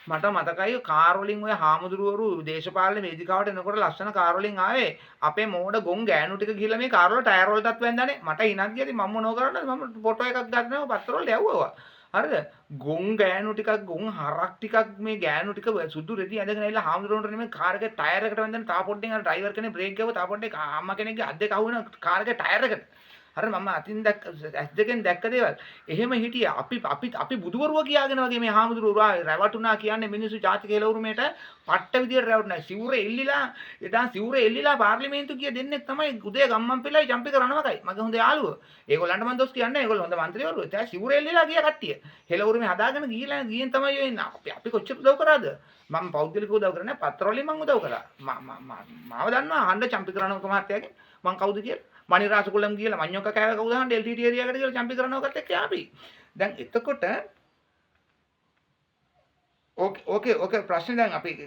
මට මතකයි කාර් වලින් ඔය හාමුදුරුවරු දේශපාලන වේදිකාවට එනකොට ලස්සන කාර් වලින් ආවේ අපේ මෝඩ ගොන් ගෑනු ටික ගිහලා මේ කාර් වල ටයර් වලටත් වැන්දානේ මට ඉනත් ගියදී මම මොනව කරන්නද මම ෆොටෝ එකක් ගන්නවා පත්තර වලට යවුවා හරිද ගොන් ගෑනු ටිකක් ගොන් හරක් ටිකක් මේ ගෑනු ටික සුදු රෙදි ඇඳගෙන ඇවිල්ලා හාමුදුරුවන්ට නෙමෙයි කාර් එකේ ටයර් එකට වැන්දානේ තා පොඩ්ඩෙන් අර ඩ්‍රයිවර් කෙනෙක් බ්‍රේක් ගාව තා පොඩ්ඩේ අම්මා කෙනෙක්ගේ අත් දෙක අහුවෙන කාර් එකේ ටයර් එකට හරි මම අතින් දැක්ක ඇස් දෙකෙන් දැක්ක දේවල් එහෙම හිටියා අපි බුදුවරුව කියාගෙන වගේ මේ හාමුදුරුවෝ රැවටුණා කියන්නේ මිනිස්සු ජාතික හෙළවුරුමේට පට්ට විදියට රැවටුණා සිවුරේ එල්ලිලා පාර්ලිමේන්තු කිය දෙන්නේ තමයි උදේ ගම්මන් පිළයි චම්පික රණවකයි මගේ හොඳ යාළුවෝ ඒගොල්ලන්ට මම දොස් කියන්නේ ඒගොල්ලෝ හොඳ മന്ത്രിවරු ඒ සිවුරේ එල්ලිලා ගිය කට්ටිය හෙළවුරුමේ හදාගෙන ගියෙන් තමයි ඔය ඉන්නේ අපි කොච්චර උදව් කරාද මම පෞද්ගලිකව උදව් කරන්නේ පත්‍ර වලින් මම උදව් කළා මාව දන්නවා හන්ද චම්පික රණවක මහත්තයාගෙන් මම කවුද කියලා මණිරාසකුලම් කියලා මඤ්ඤොක්ක කෑව කවුද හන්ද LTT ඒරියාකට කියලා චම්පි කරනවකට එක්ක අපි දැන් එතකොට ඕකේ ප්‍රශ්නේ දැන් අපි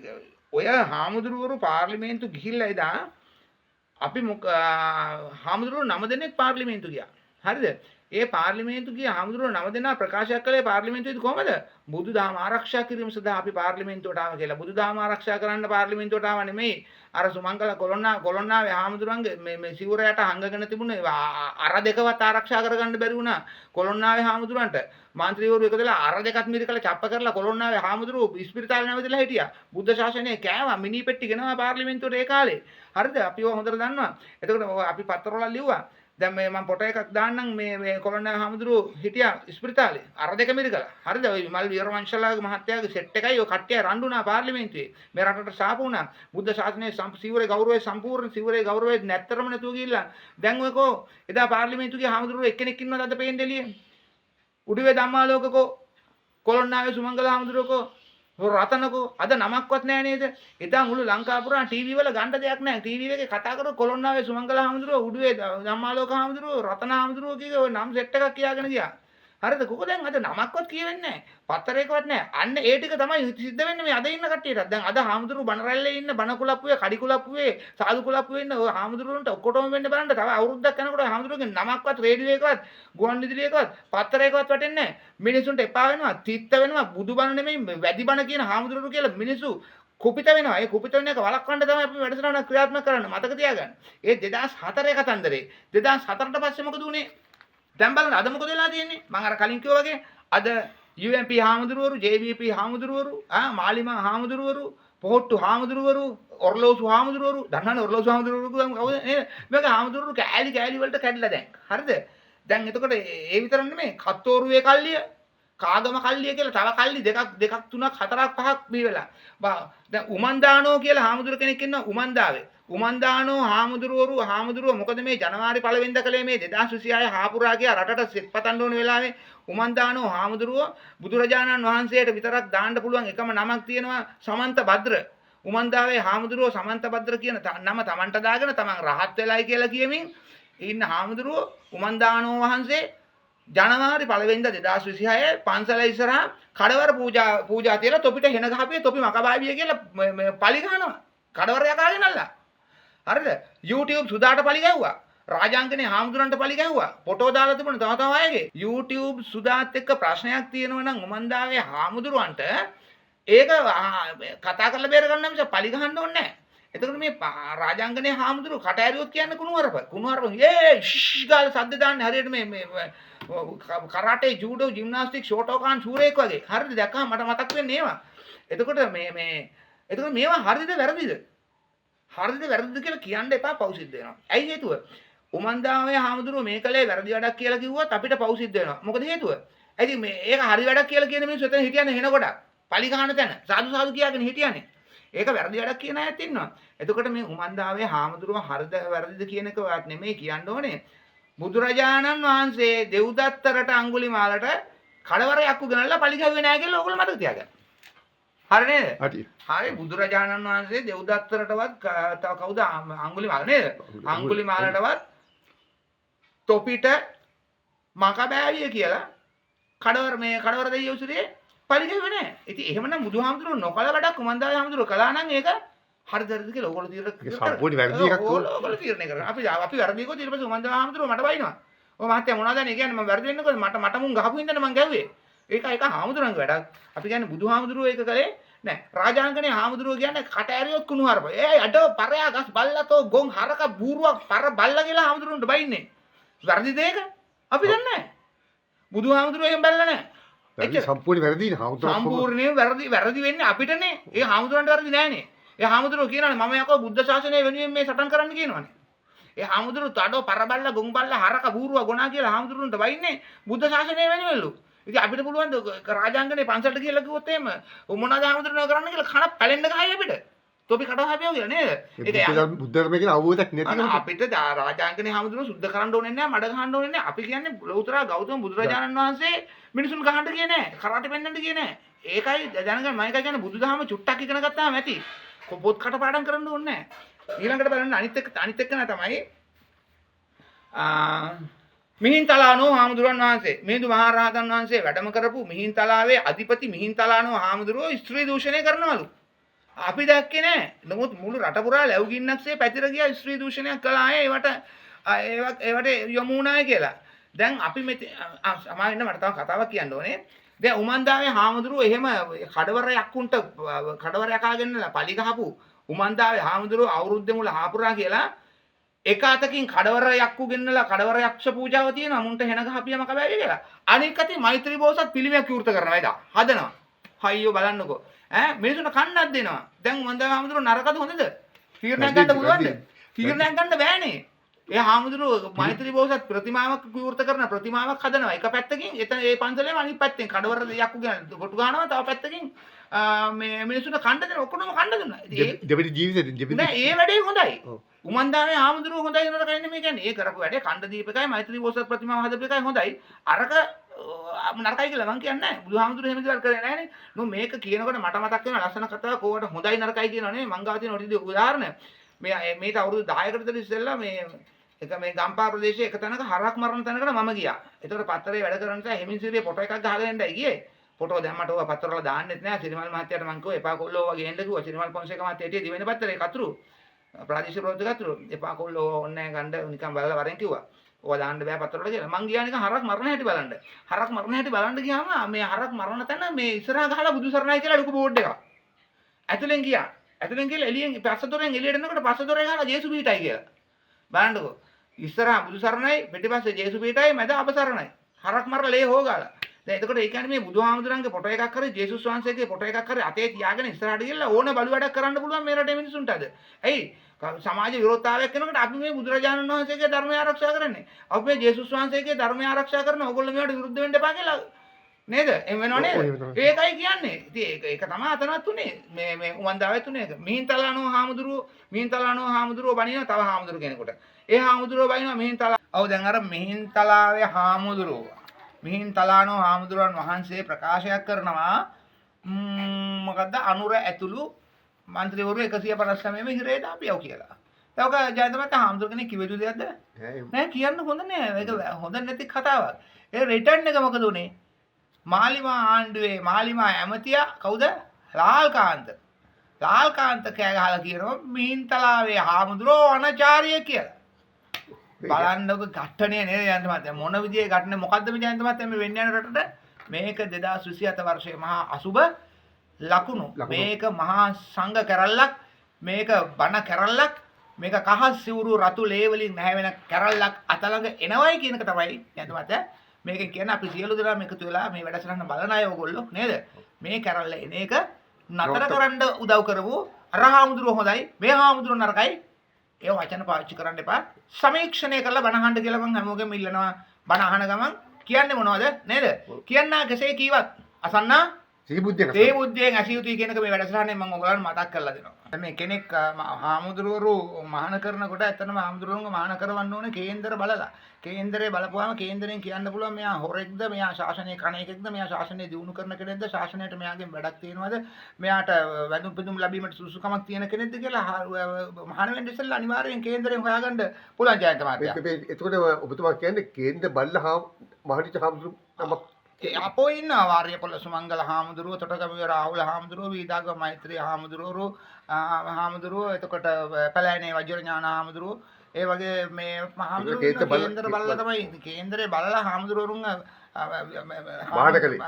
ඔය හාමුදුරුවරු පාර්ලිමේන්තු ගිහිල්ලා එදා අපි හාමුදුරුවරු 9 දෙනෙක් පාර්ලිමේන්තු ගියා හරිද ඒ පාර්ලිමේන්තුවේ හාමුදුරුවෝ 9 දෙනා ප්‍රකාශ කළේ පාර්ලිමේන්තුවේදී කොහමද? බුදුදහම ආරක්ෂා කිරීම සඳහා අපි පාර්ලිමේන්තුවට ආවා කියලා. බුදුදහම ආරක්ෂා කරන්න පාර්ලිමේන්තුවට ආව නෙමෙයි. අර සුමංගල කොළොන්නාවේ හාමුදුරුවන්ගේ මේ සිවුරයට හංගගෙන තිබුණේ අර දෙකවත් ආරක්ෂා කරගන්න බැරි වුණා. කොළොන්නාවේ හාමුදුරුවන්ට මන්ත්‍රීවරු එකදලා අර දෙකත් මිරිකලා චප්ප කරලා කොළොන්නාවේ හාමුදුරුවෝ ඉස්පිරිතාලේ නැවතිලා හිටියා. බුද්ධ ශාසනය කෑවා මිනි පෙට්ටි ගෙනවා පාර්ලිමේන්තුවට ඒ කාලේ. හරිද? අපිව හොඳට දන්නවා. එතකොට අපි පත්තරවල ලිව්වා. දැන් මේ මම ෆොටෝ එකක් දාන්නම් මේ කොළොන්නාවේ හාමුදුරුවෝ හිටියා ඉස්පිරිතාලේ. අර දෙක මිරිකලා. හරිද? ඔය විමල් වීරවංශලාගේ මහත්තයාගේ සෙට් එකයි ඔය කට්ටිය රණ්ඩුනා පාර්ලිමේන්තුවේ. මේ රටට සාප වුණා. බුද්ධ ශාසනයේ සිවුරේ ගෞරවය සම්පූර්ණ සිවුරේ ගෞරවය නැත්තරම නැතුව ගිහිල්ලා. දැන් ඔයකෝ එදා පාර්ලිමේන්තුවේ හාමුදුරුවෝ එක්කෙනෙක් ඉන්නවද අද පේන්න එළියේ? උඩුවේ ධම්මාලෝකකෝ කොළොන්නාවේ සුමංගල හාමුදුරුවෝ රතනකෝ අද නමක්වත් නැහැ නේද? එදා මුළු ලංකාව පුරා ටීවී වල ගන්න දෙයක් නැහැ. ටීවී එකේ කතා කරලා කොළොන්නාවේ සුමංගල හාමුදුරුවෝ උඩුවේ ධම්මාලෝක හාමුදුරුවෝ රතන හාමුදුරුවෝ කිය ඔය නම් සෙට් එකක් කියාගෙන ගියා. හරිද? කොහොද දැන් අද නමක්වත් කියවෙන්නේ නැහැ. පත්තරයකවත් නැහැ. අන්න ඒ ටික තමයි සිද්ධ වෙන්නේ මේ අද ඉන්න කට්ටියට. දැන් අද හාමුදුරුවෝ බණ රැල්ලේ ඉන්න බණ කුලප්පුවේ කඩි කුලප්පුවේ සාදු කුලප්පුවේ ඉන්න ඔය හාමුදුරුවන්ට ඔක්කොටම වෙන්න බලන්න. තව අවුරුද්දක් යනකොට හාමුදුරුවෝගේ නමක්වත් රේඩියෝ එකවත් ගුවන් විදුලියකවත් පත්තරයකවත් වැටෙන්නේ නැහැ. මිනිසුන්ට එපා වෙනවා, තිත්ත වෙනවා, බුදුබණ නෙමෙයි වැඩි බණ කියන හාමුදුරුවෝ කියලා මිනිසු කුපිත වෙනවා. ඒ කුපිත වෙන එක වළක්වන්න තමයි අපි වැඩසටහන ක්‍රියාත්මක කරන්න. මතක තියාගන්න. ඒ 2004 කතන්දරේ 2004ට පස්සේ මොකද උනේ? දැන් බලන්න අද මොකද වෙලා තියෙන්නේ? මම අර කලින් කිව්වා වගේ අද UMP හාමුදුරුවරු, JVP හාමුදුරුවරු, මාලිමා හාමුදුරුවරු, පොහොට්ටු හාමුදුරුවරු, ඔර්ලෝසු හාමුදුරුවරු, දන්නවනේ ඔර්ලෝසු හාමුදුරුවරු කවුද නේද? මේක හාමුදුරුවරු කෑලි වලට කැඩලා දැන්. හරිද? දැන් එතකොට ඒ විතර නෙමෙයි කත්තෝරුවේ කල්ලිය, කාගම කල්ලිය කියලා තව කල්ලි දෙකක් තුනක් හතරක් පහක් බී වෙලා. දැන් උමන්දානෝ කියලා හාමුදුරුව කෙනෙක් ඉන්නවා උමන්දාවේ. උමන්දානෝ හාමුදුරුවෝ මොකද මේ ජනවාරි 1 වෙනිදා කලේ මේ 2026 හාපුරා ගියා රටට සෙත් පතන්න ඕන වෙලාවේ උමන්දානෝ හාමුදුරුවෝ බුදුරජාණන් වහන්සේට විතරක් දාන්න පුළුවන් එකම නමක් තියෙනවා සමන්ත භද්‍ර. උමන්දාවේ හාමුදුරුවෝ සමන්ත භද්‍ර කියන නම Tamanට දාගෙන Taman රහත් වෙලයි කියලා කියමින් ඉන්න හාමුදුරුවෝ උමන්දානෝ වහන්සේ ජනවාරි 1 වෙනිදා 2026 පන්සල ඉස්සරහා කඩවර පූජා තියලා තොපිට හෙන ගහපියේ තොපි මකබාවිය කියලා පලි ගහනවා. කඩවර යකාගෙන අල්ලා. හරිද? YouTube සුදාට පලි ගැහුවා. රාජාංගනේ හාමුදුරන්ට පලි ගැහුවා. ෆොටෝ දාලා තිබුණ තව අයගේ. YouTube සුදාත් එක්ක ප්‍රශ්නයක් තියෙනවා නම් උමන්දාවේ හාමුදුරන්ට ඒක කතා කරලා බේර ගන්න මිස පලි ගහන්න ඕනේ නැහැ. එතකොට මේ රාජාංගනේ හාමුදුරුවෝ කට ඇරියොත් කියන්නේ කුණුවරප ෂිෂ් ගාලා සද්ද දාන්නේ හරියට මේ කරාටේ ජූඩෝ ජිම්නාස්ටික් ෂෝටෝකාන් ෂූරේක් වගේ. හරිද? දැක්කම මට මතක් වෙන්නේ ඒවා. එතකොට එතකොට මේවා හරිද වැරදිද? හරිද වැරදිද කියලා කියන්න එපා පව් සිද්ධ වෙනවා. ඇයි හේතුව? උමන්දාවේ හාමුදුරුවෝ මේ කලේ වැරදි වැඩක් කියලා කිව්වොත් අපිට පව් සිද්ධ වෙනවා. මොකද හේතුව? ඇයි මේ ඒක හරි වැඩක් කියලා කියන මිනිස්සු එතන හිටියන්නේ හෙන කොට. පලි ගහන තැන සාදු කියාගෙන හිටියන්නේ. ඒක වැරදි වැඩක් කියන අයත් ඉන්නවා. එතකොට මේ උමන්දාවේ හාමුදුරුවෝ හරිද වැරදිද කියන එකවත් නෙමෙයි කියන්න ඕනේ. බුදුරජාණන් වහන්සේ දෙව්දත්තරට අඟුලිමාලට කඩවරයක් උගනලා පලි ගහුවේ නැහැ කියලා ඕගොල්ලෝ මතක තියාගන්න. හරි නේද? හරි බුදුරජාණන් වහන්සේ දෙව්දත්තරටවත් තව කවුද අඟුලිමාල නේද? අඟුලිමාලටවත් තොපිට මකබෑවිය කියලා කඩවර දෙයියෝ සුරේ පලි ගහුවේ නැහැ. ඉතින් එහෙමනම් බුදුහාමුදුරුවෝ නොකල වැඩක් උමන්දාවේ හාමුදුරුවෝ කළා නම් ඒක හරිද කියලා ඕගොල්ලෝ සම්පූර්ණ වැරදි එකක් ඕගොල්ලෝ තීරණය කරනවා. අපි වැරදි කිව්වොත් ඊට පස්සේ උමන්දාවේ හාමුදුරුවෝ මට බයිනවා. ඔය මහත්තයා මොනවද නේ කියන්නේ මම වැරදි වෙන්නකො මට මුන් ගහපු හින්දානේ මං ගැව්වේ. ඒක හාමුදුරන්ගේ වැඩක්. අපි කියන්නේ බුදුහාමුදුරුවෝ ඒක කලේ නෑ. රාජාංගනේ හාමුදුරුවෝ කියන්නේ කට ඇරියොත් කුණු හරප. ඒ අඩ පරයා ගස් බල්ලතෝ ගොන් හරක බූරුවක් පර බල්ල කියලා හාමුදුරුවන්ට බයින්නේ. වැරදිද ඒක? අපි දන්නේ නෑ. බුදුහාමුදුරුවෝ එහෙම බැලලා නෑ. ඒක සම්පූර්ණ වැරදි නේ හාමුදුරුවෝ. සම්පූර්ණයෙන් වැරදි වෙන්නේ අපිටනේ. ඒ හාමුදුරන්ට වැරදි නෑනේ. ඒ හාමුදුරුවෝ කියනවානේ මම යකෝ බුද්ධ ශාසනය වෙනුවෙන් මේ සටන් කරන්න කියනවානේ. ඒ හාමුදුරුවෝ තඩෝ පරබල්ල ගොන් බල්ල හරක බූරුව ගොනා කියලා හාමුදුරුවන්ට වයින්නේ බුද්ධ ශාසනය වෙනුවෙන්ලු. ඉතින් අපිට පුළුවන් රාජාංගනේ පන්සලට කියලා කිව්වොත් එහෙම මොනවාද හාමුදුරුවෝ කරන්න කියලා කන පැලෙන්න ගහයි අපිට. තොපි කඩව හැපියෝ කියලා නේද? ඒක බුද්ධ ධර්මයේ කියන අවබෝධයක් නැති කෙනා අපිට රාජාංගනේ හාමුදුරුවෝ සුද්ධ කරන්න ඕනේ නැහැ, මඩ ගහන්න ඕනේ නැහැ. අපි කියන්නේ ලෞතර ගෞතම බුදුරජාණන් වහන්සේ මිනිසුන් ගහන්න කියේ නැහැ, කරාට පෙන්වන්න කියේ නැහැ. ඒකයි දැනගන්න මම එකයි කියන්නේ බුදුදහම චුට්ටක් ඉගෙන ගත්තාම ඇති. පොත් කටපාඩම් කරන්න ඕනේ නැහැ. ඊළඟට බලන්න අනිත් එක තමයි මිහින්තලානෝ හාමුදුරන් වහන්සේ මිහිඳු මහරහතන් වහන්සේ වැඩම කරපු මිහින්තලාවේ අධිපති මිහින්තලානෝ හාමුදුරුවෝ ස්ත්‍රී දූෂණය කරනවලු. අපි දැක්කේ නැහැ. නමුත් මුළු රට පුරා ලැබුගින්නක්සේ පැතිර ගියා ස්ත්‍රී දූෂණයක් කළා ඒවට යමු නැහැ කියලා. දැන් අපි මෙතන සමාවෙන්න මට තව කතාවක් කියන්න ඕනේ. දැන් උමන්දාවේ හාමුදුරුවෝ එහෙම කඩවරයක් උන්ට කඩවරයක් ආගෙනලා පලි ගහපු උමන්දාවේ හාමුදුරුවෝ අවුරුද්දේ මුල හාපුරා කියලා එක අතකින් කඩවර යක්කු ගෙන්නලා කඩවර යක්ෂ පූජාව තියෙනවා මුන්ට හෙන ගහපියම කබෑවේ කියලා. අනික අතින් මෛත්‍රී බෝසත් පිළිමයක් විවෘත කරනවා එදා. හදනවා. අයියෝ බලන්නකෝ. මිනිසුන්ට කන්නක් දෙනවා. දැන් උමන්දාවේ හාමුදුරුවෝ නරකද හොඳද? තීරණයක් ගන්න පුළුවන්ද? තීරණයක් ගන්න බෑනේ. ඒ හාමුදුරුවෝ මෛත්‍රී බෝසත් ප්‍රතිමාවක් විවෘත කරන ප්‍රතිමාවක් හදනවා. එක පැත්තකින් එතන ඒ පන්සලේම අනිත් පැත්තෙන් කඩවර යක්කු ගෙන කොටු ගන්නවා. තව පැත්තකින් මේ මිනිසුන්ට කන්න දෙන ඔක්කොම කන්න දුන්නා. දෙවිද ජීවිතේ නෑ ඒ වැඩේ හොඳයි. උමන්දාවේ හාමුදුරුවෝ හොඳයි නේද කියන්නේ මේ කියන්නේ. ඒ කරපු වැඩේ කණ්ඩ දීපකයි මෛත්‍රී බෝසත් ප්‍රතිමාව හදපු එකයි හොඳයි. අරක නරකයි කියලා මං කියන්නේ නැහැ. බුදුහාමුදුරුවෝ එහෙම දේවල් කරේ නැහැනේ. නෝ මේක කියනකොට මට මතක් වෙන ලස්සන කතාවක් ඕකට හොඳයි නරකයි කියනවා නේ. මං ගාව තියෙන ඔටිදී උදාහරණ. මේට අවුරුදු 10කට විතර ඉස්සෙල්ලා මේ ගම්පා ප්‍රදේශයේ එක තැනක හරක් මරන තැනකට මම ගියා. ඒතකොට පත්තරේ වැඩ කරන නිසා හෙමින්සිරියේ ෆොටෝ එකක් ගහගෙන යන්නයි ගියේ. ෆොටෝ දැම්මට ඕවා පත්තරවල දාන්නෙත් නෑ. සිරිමල් මහත්තයාට මං කිව්වා එපා කොල්ලෝ වගේ එන්න කිව්වා. සිරිමල් පොන්සේක මහත්තයා හිටියේ දිවෙන පත්තරේ කතුරු. ප්‍රාදේශීය ප්‍රවෘත්ති කතුරු. එපා කොල්ලෝ ඕන්නේ නෑ ගන්න නිකන් බලලා වරෙන් කිව්වා. ඕවා දාන්න බෑ පත්තරවල කියලා. මං ගියා නිකන් හරක් මරන හැටි බලන්න. හරක් මරන හැටි බලන්න ගියාම මේ හරක් මරන තැන මේ ඉස්සරහා ගහලා බුදු සරණයි කියලා ලොකු බෝඩ් එකක්. ඇතුලෙන් ගියා. ඇතුලෙන් ගිහලා එළියෙන් පස්සදොරෙන් එළියට එනකොට පස්සදොරේ ගහලා ජේසු පීඨයි කියලා. බලන්නකෝ. ඉස්සරහා බුදු සරණයි පිටිපස්සේ ජේසු පීඨයි මැද අපසරණයි. හරක් මරලා ලේ හොගාලා. දැන් එතකොට ඒ කියන්නේ මේ බුදුහාමුදුරන්ගේ ෆොටෝ එකක් කරේ ජේසුස් වහන්සේගේ ෆොටෝ එකක් කරේ අතේ තියාගෙන ඉස්සරහට ගිහලා ඕන බලු වැඩක් කරන්න පුළුවන් මේ රටේ මිනිසුන්ට අද. ඇයි? සමාජ විරෝධතාවයක් වෙනකොට අපි මේ බුදුරජාණන් වහන්සේගේ ධර්මය ආරක්ෂා කරන්නේ. අපි මේ ජේසුස් වහන්සේගේ ධර්මය ආරක්ෂා කරන ඕගොල්ලෝ මේවට විරුද්ධ වෙන්න එපා කියලා නේද? එහෙම වෙනව නේද? ඒකයි කියන්නේ. ඉතින් ඒක තමයි අතනත් උනේ. මේ උමන්දාවේ තුනේ. මිහින්තලානෝ හාමුදුරුවෝ බණිනවා තව හාමුදුරුවෝ කෙනෙකුට. ඒ හාමුදුරුවෝ බණිනවා මිහින්තලා. ඔව් දැන් අර මිහින්තලාවේ හාමුදුරුවෝ මිහින්තලානෝ හාමුදුරුවන් වහන්සේ ප්‍රකාශයක් කරනවා මොකද්ද අනුර ඇතුළු മന്ത്രിවරු 159ම හිරේ දාපියව කියලා. ඒක ජයන්තමත් හාමුදුරුවෝ කෙනෙක් කිව්ව දෙයක්ද? නෑ කියන්න හොඳ නෑ. ඒක හොඳ නැති කතාවක්. ඒ රිටර්න් එක මොකද උනේ? මාලිමා ආණ්ඩුවේ මාලිමා ඇමතියා කවුද? ලාල්කාන්ත. ලාල්කාන්ත කෑ ගහලා කියනවා මිහින්තලාවේ හාමුදුරුවෝ අනචාරිය කියලා. බලන්නකො ඝට්ටනේ නේද ජයන්ත මහත්තයා මොන විදිහේ ඝට්ටනේ මොකද්ද මේ ජයන්ත මහත්තයා මේ වෙන්න යන රටට මේක 2027 වර්ෂයේ මහා අසුබ ලකුණු මේක මහා සංඝ කැරල්ලක් මේක බණ කැරල්ලක් මේක කහ සිවුරු රතු ලේ වලින් නැහැවෙන කැරල්ලක් අතලඟ එනවයි කියන එක තමයි ජයන්ත මහත්තයා මේකෙන් කියන්නේ අපි සියලු දෙනාම එකතු වෙලා මේ වැඩසටහන බලන අය ඕගොල්ලෝ නේද මේ කැරල්ල එන එක නතර කරන්න උදව් කරපු අර හාමුදුරුවෝ හොඳයි මේ හාමුදුරුවෝ නරකයි ඒ වචන පාවිච්චි කරන්න එපා. සමීක්ෂණය කරලා බණ අහන්න කියලා මම හැමෝගෙම ඉල්ලනවා. බණ අහන ගමන් කියන්නේ මොනවද? නේද? කියන්නා කෙසේ කීවත් අසන්නා තේ බුද්ධියෙන් ඇසිය යුතුයි කියන එක මේ වැඩසටහනේ මම ඔයගලන්ට මතක් කරලා දෙනවා. මේ කෙනෙක් හාමුදුරුවෝ මහාන කරනකොට ඇත්තටම හාමුදුරුවෝන්ව මහාන කරවන්න ඕනේ කේන්දර බලලා. කේන්දරේ බලපුවාම කේන්දරෙන් කියන්න පුළුවන් මෙයා හොරෙක්ද, මෙයා ශාසනය කණ එකෙක්ද, මෙයා ශාසනය දියුණු කරන කෙනෙක්ද, ශාසනයට මෙයාගෙන් වැඩක් තියෙනවද, මෙයාට වැඳුම් පිදුම් ලැබීමට සුසුකමක් තියෙන කෙනෙක්ද කියලා මහාන වෙන්න ඉස්සෙල්ලා අනිවාර්යෙන් කේන්දරෙන් හොයාගන්න පුළුවන් ජයන්ත මහත්තයා. එතකොට ඔබතුමා කියන්නේ කේන්ද්‍ර බල්ලා මහනිච හාමුදුරුවෝ අපෝ ඉන්නවා වාර්යපොළ සුමංගල හාමුදුරුවෝ, තොටගම රාහුල හාමුදුරුවෝ, වීදාගම මෛත්‍රී හාමුදුරුවෝ, එතකොට පැලෑනේ වජිර ඥාන හාමුදුරුවෝ, ඒ වගේ මේ හාමුදුරුවෝ කේන්දර බලලා තමයි කේන්දරේ බලලා හාමුදුරුවරුන්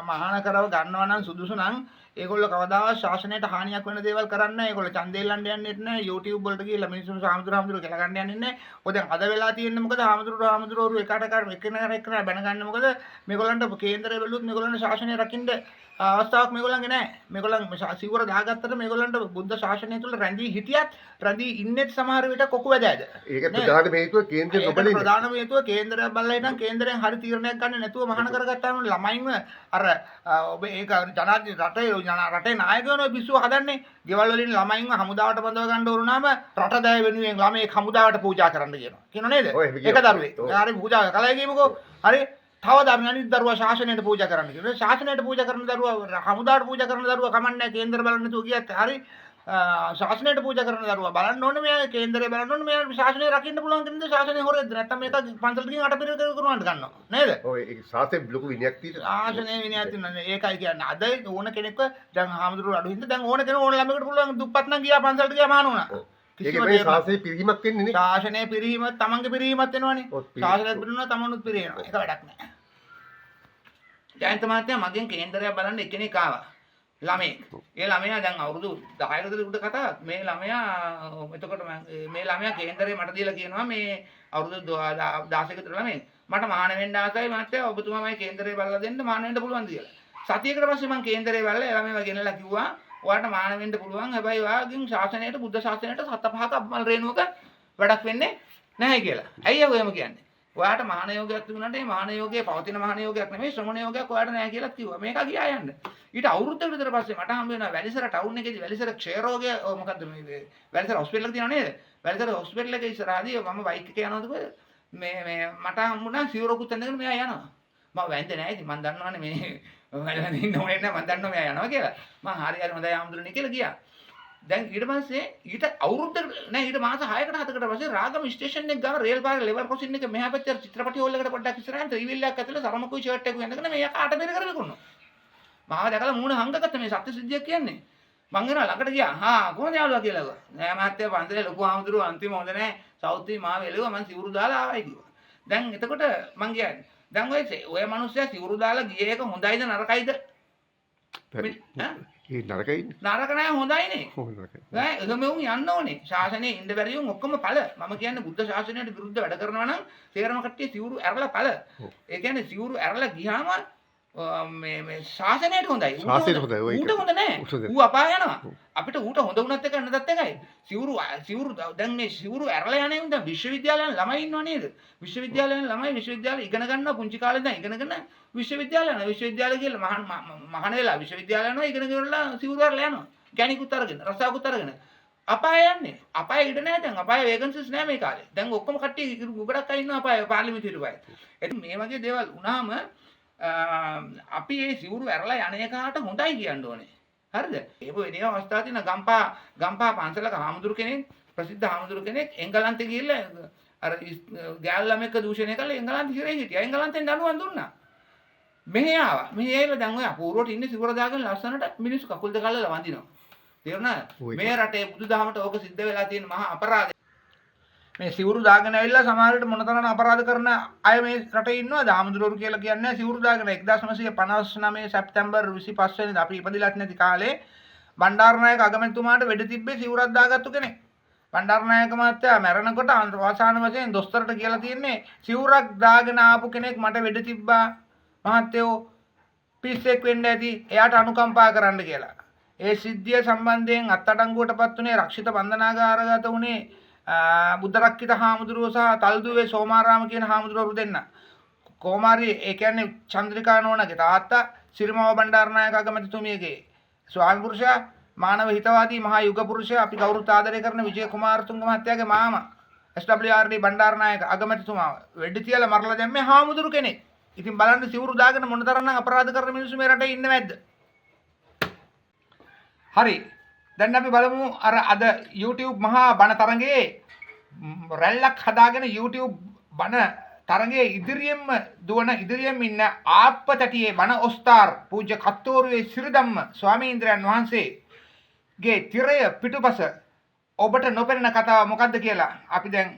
මහාන කරව ගන්නවා නම් සුදුසු නම් ඒගොල්ලෝ කවදාවත් ශාසනයට හානියක් වෙන දේවල් කරන්නේ නැහැ. ඒගොල්ලෝ ඡන්දේ එල්ලන්න යන්නෙත් නැහැ. YouTube වලට ගිහලා මිනිස්සුන් හාමුදුරුවෝ කියලා ගන්න යන්නේ නැහැ. ඔය දැන් අද වෙලා තියෙන්නේ මොකද? හාමුදුරුවෝ එකට බැන ගන්න මොකද? මේගොල්ලන්ට කේන්දරේ බැලුවොත් මේගොල්ලන්ට ශාසනය රකින්න අවස්ථාවක් මේගොල්ලන්ගේ නැහැ. මේගොල්ලන් සිවුර දාගත්තට මේගොල්ලන්ට බුද්ධ ශාසනය තුල රැඳී හිටියත් රැඳී ඉන්නෙත් සමහර විට කොකු වැදෑද. ඒක ප්‍රධාන හේතුව කේන්දරේ නොබලින්. ප්‍රධාන හේතුව කේන්දරය බලලා ඉතින් කේන්දරයෙන් හරි තීරණයක් ගන්න නැතුව මහාන කරගත්තාම ළමයින්ව අර ඔබ ඒක රටේ නායකයෝ පිස්සුව හදන්නේ. ගෙවල් වලින් ළමයින්ව හමුදාවට බඳව ගන්න උරුනාම රට දැය වෙනුවෙන් ළමයි හමුදාවට පූජා කරන්න කියනවා. කියනෝ නේද? ඒක දරුවේ. හරි පූජා කලයි කියමුකෝ. හරි තව අනිත් දරුවා ශාසනයට පූජා කරන්න කියනවා. ශාසනයට පූජා කරන දරුවා හමුදාවට පූජා කරන දරුවා කමන්නේ කේන්දර බලන්න නැතුව ගියත් හරි ශාසනයට පූජා කරන දරුවා බලන්න ඕනේ මෙයා කේන්දරේ බලන්න ඕනේ මෙයා ශාසනය රකින්න පුළුවන් කෙනෙක්ද ශාසනය හොරෙද්ද නැත්නම් මේක පන්සලට ගිහින් අටපිරිකර කරනවට ගන්නවා නේද? ඔය ඒක ශාසනයේ ලොකු විනයක් තියෙනවා. ශාසනයේ විනයක් තියෙනවා. ඒකයි කියන්නේ අද ඕන කෙනෙක්ව දැන් හාමුදුරුවෝ අඩු හින්දා දැන් ඕන කෙනෙක් ඕන ළමයකට පුළුවන් දුප්පත් නම් ගියා පන්සලට ගියා මහාන වුණා. කිසිම මේ දෙයක් ශාසනය පිරිහීමක් වෙන්නේ නේ. ශාසනය පිරීම තමන්ගේ පිරීමත් වෙනවනේ. ඔව්, ශාසනය පිරුණා තමනුත් පිරිනනවා. ඒක වැඩක් නැහැ. ජයන්ත මහත්තයා මගෙන් කේන්දරයක් බලන්න එක්කෙනෙක් ආවා. ළමෙක්. ඒ ළමයා දැන් අවුරුදු 10කට විතර කතාවක්. මේ ළමයා එතකොට මේ ළමයා කේන්දරේ මට දීලා කියනවා මේ අවුරුදු 16ක විතර ළමෙක්. මට මහාන වෙන්න ආසයි මහත්තයා ඔබතුමාමයි කේන්දරේ බලලා දෙන්න මහාන වෙන්න පුළුවන්ද කියලා. සතියකට පස්සේ මම කේන්දරේ බලලා ඒ ළමයා ගෙනලා කිව්වා ඔයාලට මහාන වෙන්න පුළුවන්. හැබැයි ඔයාගෙන් ශාසනයට බුද්ධ ශාසනයට 7-5ක අබ්මල් රේණුවක වැඩක් වෙන්නේ නැහැ කියලා. ඇයි ඔයම කියන්නේ? ඔයාට මහාන යෝගයක් තිබුණාට මේ මහාන යෝගයේ පවතින මහාන යෝගයක් නෙමෙයි ශ්‍රමණ යෝගයක් ඔයාට නැහැ කියලා කිව්වා. මේක ගියා යන්න. ඊට අවුරුද්දකට විතර පස්සේ මට හම්බ වෙනවා වැලිසර ටවුන් එකේදී වැලිසර ක්ෂය රෝගය මොකද්ද මේ වැලිසර හොස්පිටල් එක තියෙනව නේද? වැලිසර හොස්පිටල් එකේ ඉස්සරහදී මම බයික් එකේ යනවාද මේ මට හම්බුණා සිවුරකුත් ඇඳගෙන මෙයා යනවා. මම වැන්දේ නැහැ ඉතින් මම දන්නවනේ මේ වැලඳ ඉන්න ඕනේ නැහැ මම දන්නවා මෙයා යනවා කියලා. මම හරි හොඳයි ආම්දුරනේ කියලා ගියා. දැන් ඊට පස්සේ ඊට අවුරුද්දකට නෑ ඊට මාස 6කට 7කට පස්සේ රාගම ස්ටේෂන් එක ගාව රේල් පාරේ ලෙවල් ක්‍රොසින් එක මෙහා පැත්තේ චිත්‍රපටි හෝල් එකට පොඩ්ඩක් ඉස්සරහින් ත්‍රිවිල් එකක් ඇතුලේ සරමකුයි ෂර්ට් එකක් වෙනකන් මෙයා කාට බෙර කර විකුණනවා. මාව දැකලා මූණ හංගගත්ත මේ සත්‍ය සිද්ධියක් කියන්නේ. මං එනවා ළඟට ගියා. හා කොහොමද යාළුවා කියලා කිව්වා. නෑ මහත්තයා පන්සලේ ලොකු ආම්දුරු අන්තිම හොඳ නෑ. සෞත්වි මාව එළුවා මං සිවුරු දාලා ආවයි කිව්වා. දැන් එතකොට මං කියන්නේ දැන් ඔය මිනිස්සයා සිවුරු දාලා ගියේ එක හොඳයිද නරකයිද? ඒ නරකයිනේ. නරක නෑ හොඳයිනේ. කොහොමද නරකයි? නෑ එහෙම වුන් යන්න ඕනේ. ශාසනයේ ඉන්න බැරි වුන් ඔක්කොම ඵල. මම කියන්නේ බුද්ධ ශාසනයට විරුද්ධ වැඩ කරනවා නම් තේරම කට්ටිය සිවුරු ඇරලා ඵල. ඒ කියන්නේ සිවුරු ඇරලා ගියාම මේ ශාසනයට හොඳයි. ශාසනයට හොඳයි. ඌට හොඳ නෑ. ඌ අපාය යනවා. අපිට ඌට හොඳ වුණත් එක නැත්ත් එකයි. සිවුරු දැන් මේ සිවුරු ඇරලා යන්නේ උන් දැන් විශ්වවිද්‍යාලයන් ළමයි ඉන්නව නේද? විශ්වවිද්‍යාලයන් ළමයි විශ්වවිද්‍යාලේ ඉගෙන ගන්නවා පුංචි කාලේ ඉඳන් ඉගෙනගෙන විශ්වවිද්‍යාලය යනවා. විශ්වවිද්‍යාලය කියලා මහාන වෙලා විශ්වවිද්‍යාලය යනවා ඉගෙන ගෙවලා සිවුරු ඇරලා යනවා. ගණිකුත් අරගෙන රසාවකුත් අරගෙන අපාය යන්නේ. අපාය ඉඩ නැහැ දැන්. අපාය වේකන්සිස් නැහැ මේ කාලේ. දැන් ඔක්කොම කට්ටිය ගොඩක් අය ඉන්නවා අපාය පාර්ලිමේන්තුවේ පාය. ඉතින් මේ වගේ දේවල් වුණාම අපි මේ සිවුරු ඇරලා යන එකට හොඳයි කියන්න ඕනේ. හරිද? ඒ වෙලේ අවස්ථාව තියෙන ගම්පා පන්සලක හාමුදුරු කෙනෙක් ප්‍රසිද්ධ හාමුදුරු කෙනෙක් එංගලන්තේ ගිහිල්ලා අර ගෑල් ළමෙක්ව දූෂණය කළා එංගලන්තේ හිරේ හිටියා. එංගලන්තෙන් දඬුවම් දුන්නා. මෙහෙ ආවා. මෙහෙ ඇවිල්ලා දැන් ඔය අපූර්වට ඉන්නේ සිවුර දාගෙන ලස්සනට මිනිස්සු කකුල් දෙක අල්ලලා වඳිනවා. තේරුණාද? මේ රටේ බුදුදහමට ඕක සිද්ධ වෙලා තියෙන මහා අපරාධය. මේ සිවුරු දාගෙන ඇවිල්ලා සමහර විට මොනතරම් අපරාධ කරන අය මේ රටේ ඉන්නවද? ආමුදුරෝරු කියලා කියන්නේ සිවුරු දාගෙන 1959 සැප්තැම්බර් 25 වෙනිදා අපි ඉපදිලත් නැති කාලේ බණ්ඩාරනායක අගමැතිතුමාට වෙඩ තිබ්බේ සිවුරක් දාගත්තු කෙනෙක්. බණ්ඩාරනායක මහත්තයා මැරෙනකොට අවසාන වශයෙන් දොස්තරට කියලා තියෙන්නේ සිවුරක් දාගෙන ආපු කෙනෙක් මට වෙඩ තිබ්බා මහත්තයෝ පිස්සෙක් වෙන්න ඇති එයාට අනුකම්පා කරන්න කියලා. ඒ සිද්ධිය සම්බන්ධයෙන් අත්අඩංගුවටපත් උනේ රක්ෂිත බන්ධනාගාරගත උනේ බුද්ධරක්කිත හාමුදුරුවෝ සහ තල්දුවේ සෝමාරාම කියන හාමුදුරුවෝ දෙන්න. කොමාරි ඒ කියන්නේ චන්ද්‍රිකා නෝනාගේ තාත්තා සිරිමව බණ්ඩාරනායක අගමැතිතුමියගේ ස්වාමි පුරුෂයා මානව හිතවාදී මහා යුග පුරුෂයා අපි ගෞරව ආදරය කරන විජය කුමාරතුංග මහත්තයාගේ මාමා SWRD බණ්ඩාරනායක අගමැතිතුමා වෙඩි තියලා මරලා දැම්මේ හාමුදුරු කෙනෙක්. ඉතින් බලන්න සිවුරු දාගෙන මොනතරම් අපරාධ කරන මිනිස්සු මේ රටේ ඉන්නේ නැද්ද? හරි. දැන් අපි බලමු අර අද YouTube මහා බණ තරඟයේ රැල්ලක් හදාගෙන YouTube බණ තරඟයේ ඉදිරියෙන් ඉන්න ආප්පතටියේ බණ ඔස්තාර් පූජ්‍ය කත්තෝරුවේ සිරිධම්ම ස්වාමීන්ද්‍රයන් වහන්සේගේ තිරය පිටුපස ඔබට නොපෙනෙන කතාව මොකද්ද කියලා අපි දැන්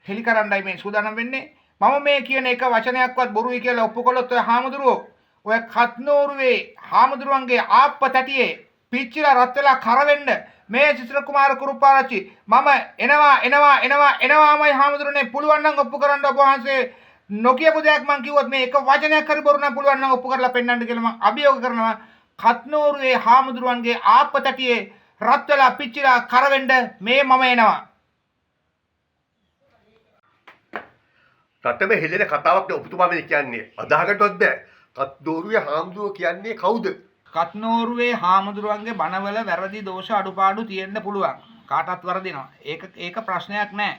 හෙලි කරන්නයි මේ සූදානම් වෙන්නේ. මම මේ කියන එක වචනයක්වත් බොරුයි කියලා ඔප්පු කළොත් ඔය හාමුදුරුවෝ ඔය කත්නෝරුවේ හාමුදුරුවන්ගේ ආප්පතටියේ පිච්චිලා රත් වෙලා කරවෙන්න මේ සිසිර කුමාර කුරුපාරච්චි මම එනවාමයි හාමුදුරනේ පුළුවන් නම් ඔප්පු කරන්න ඔබ වහන්සේ නොකියපු දෙයක් මං කිව්වොත් මේ එක වචනයක් හරි බොරු නම් පුළුවන් නම් ඔප්පු කරලා පෙන්නන්න කියලා මං අභියෝග කරනවා. කත්නෝරුවේ හාමුදුරුවන්ගේ ආප්පතටියේ රත් වෙලා පිච්චිලා කරවෙන්න මේ මම එනවා. රටම හෙලෙන කතාවක් නේ ඔබතුමා මේ කියන්නේ. අදාහකටවත් බෑ. කත්දෝරුවේ හාමුදුරුවෝ කියන්නේ කවුද? කත්නෝරුවේ හාමුදුරුවන්ගේ බණවල වැරදි දෝෂ අඩුපාඩු තියෙන්න පුළුවන්. කාටවත් වරදිනවා. ඒක ප්‍රශ්නයක් නෑ.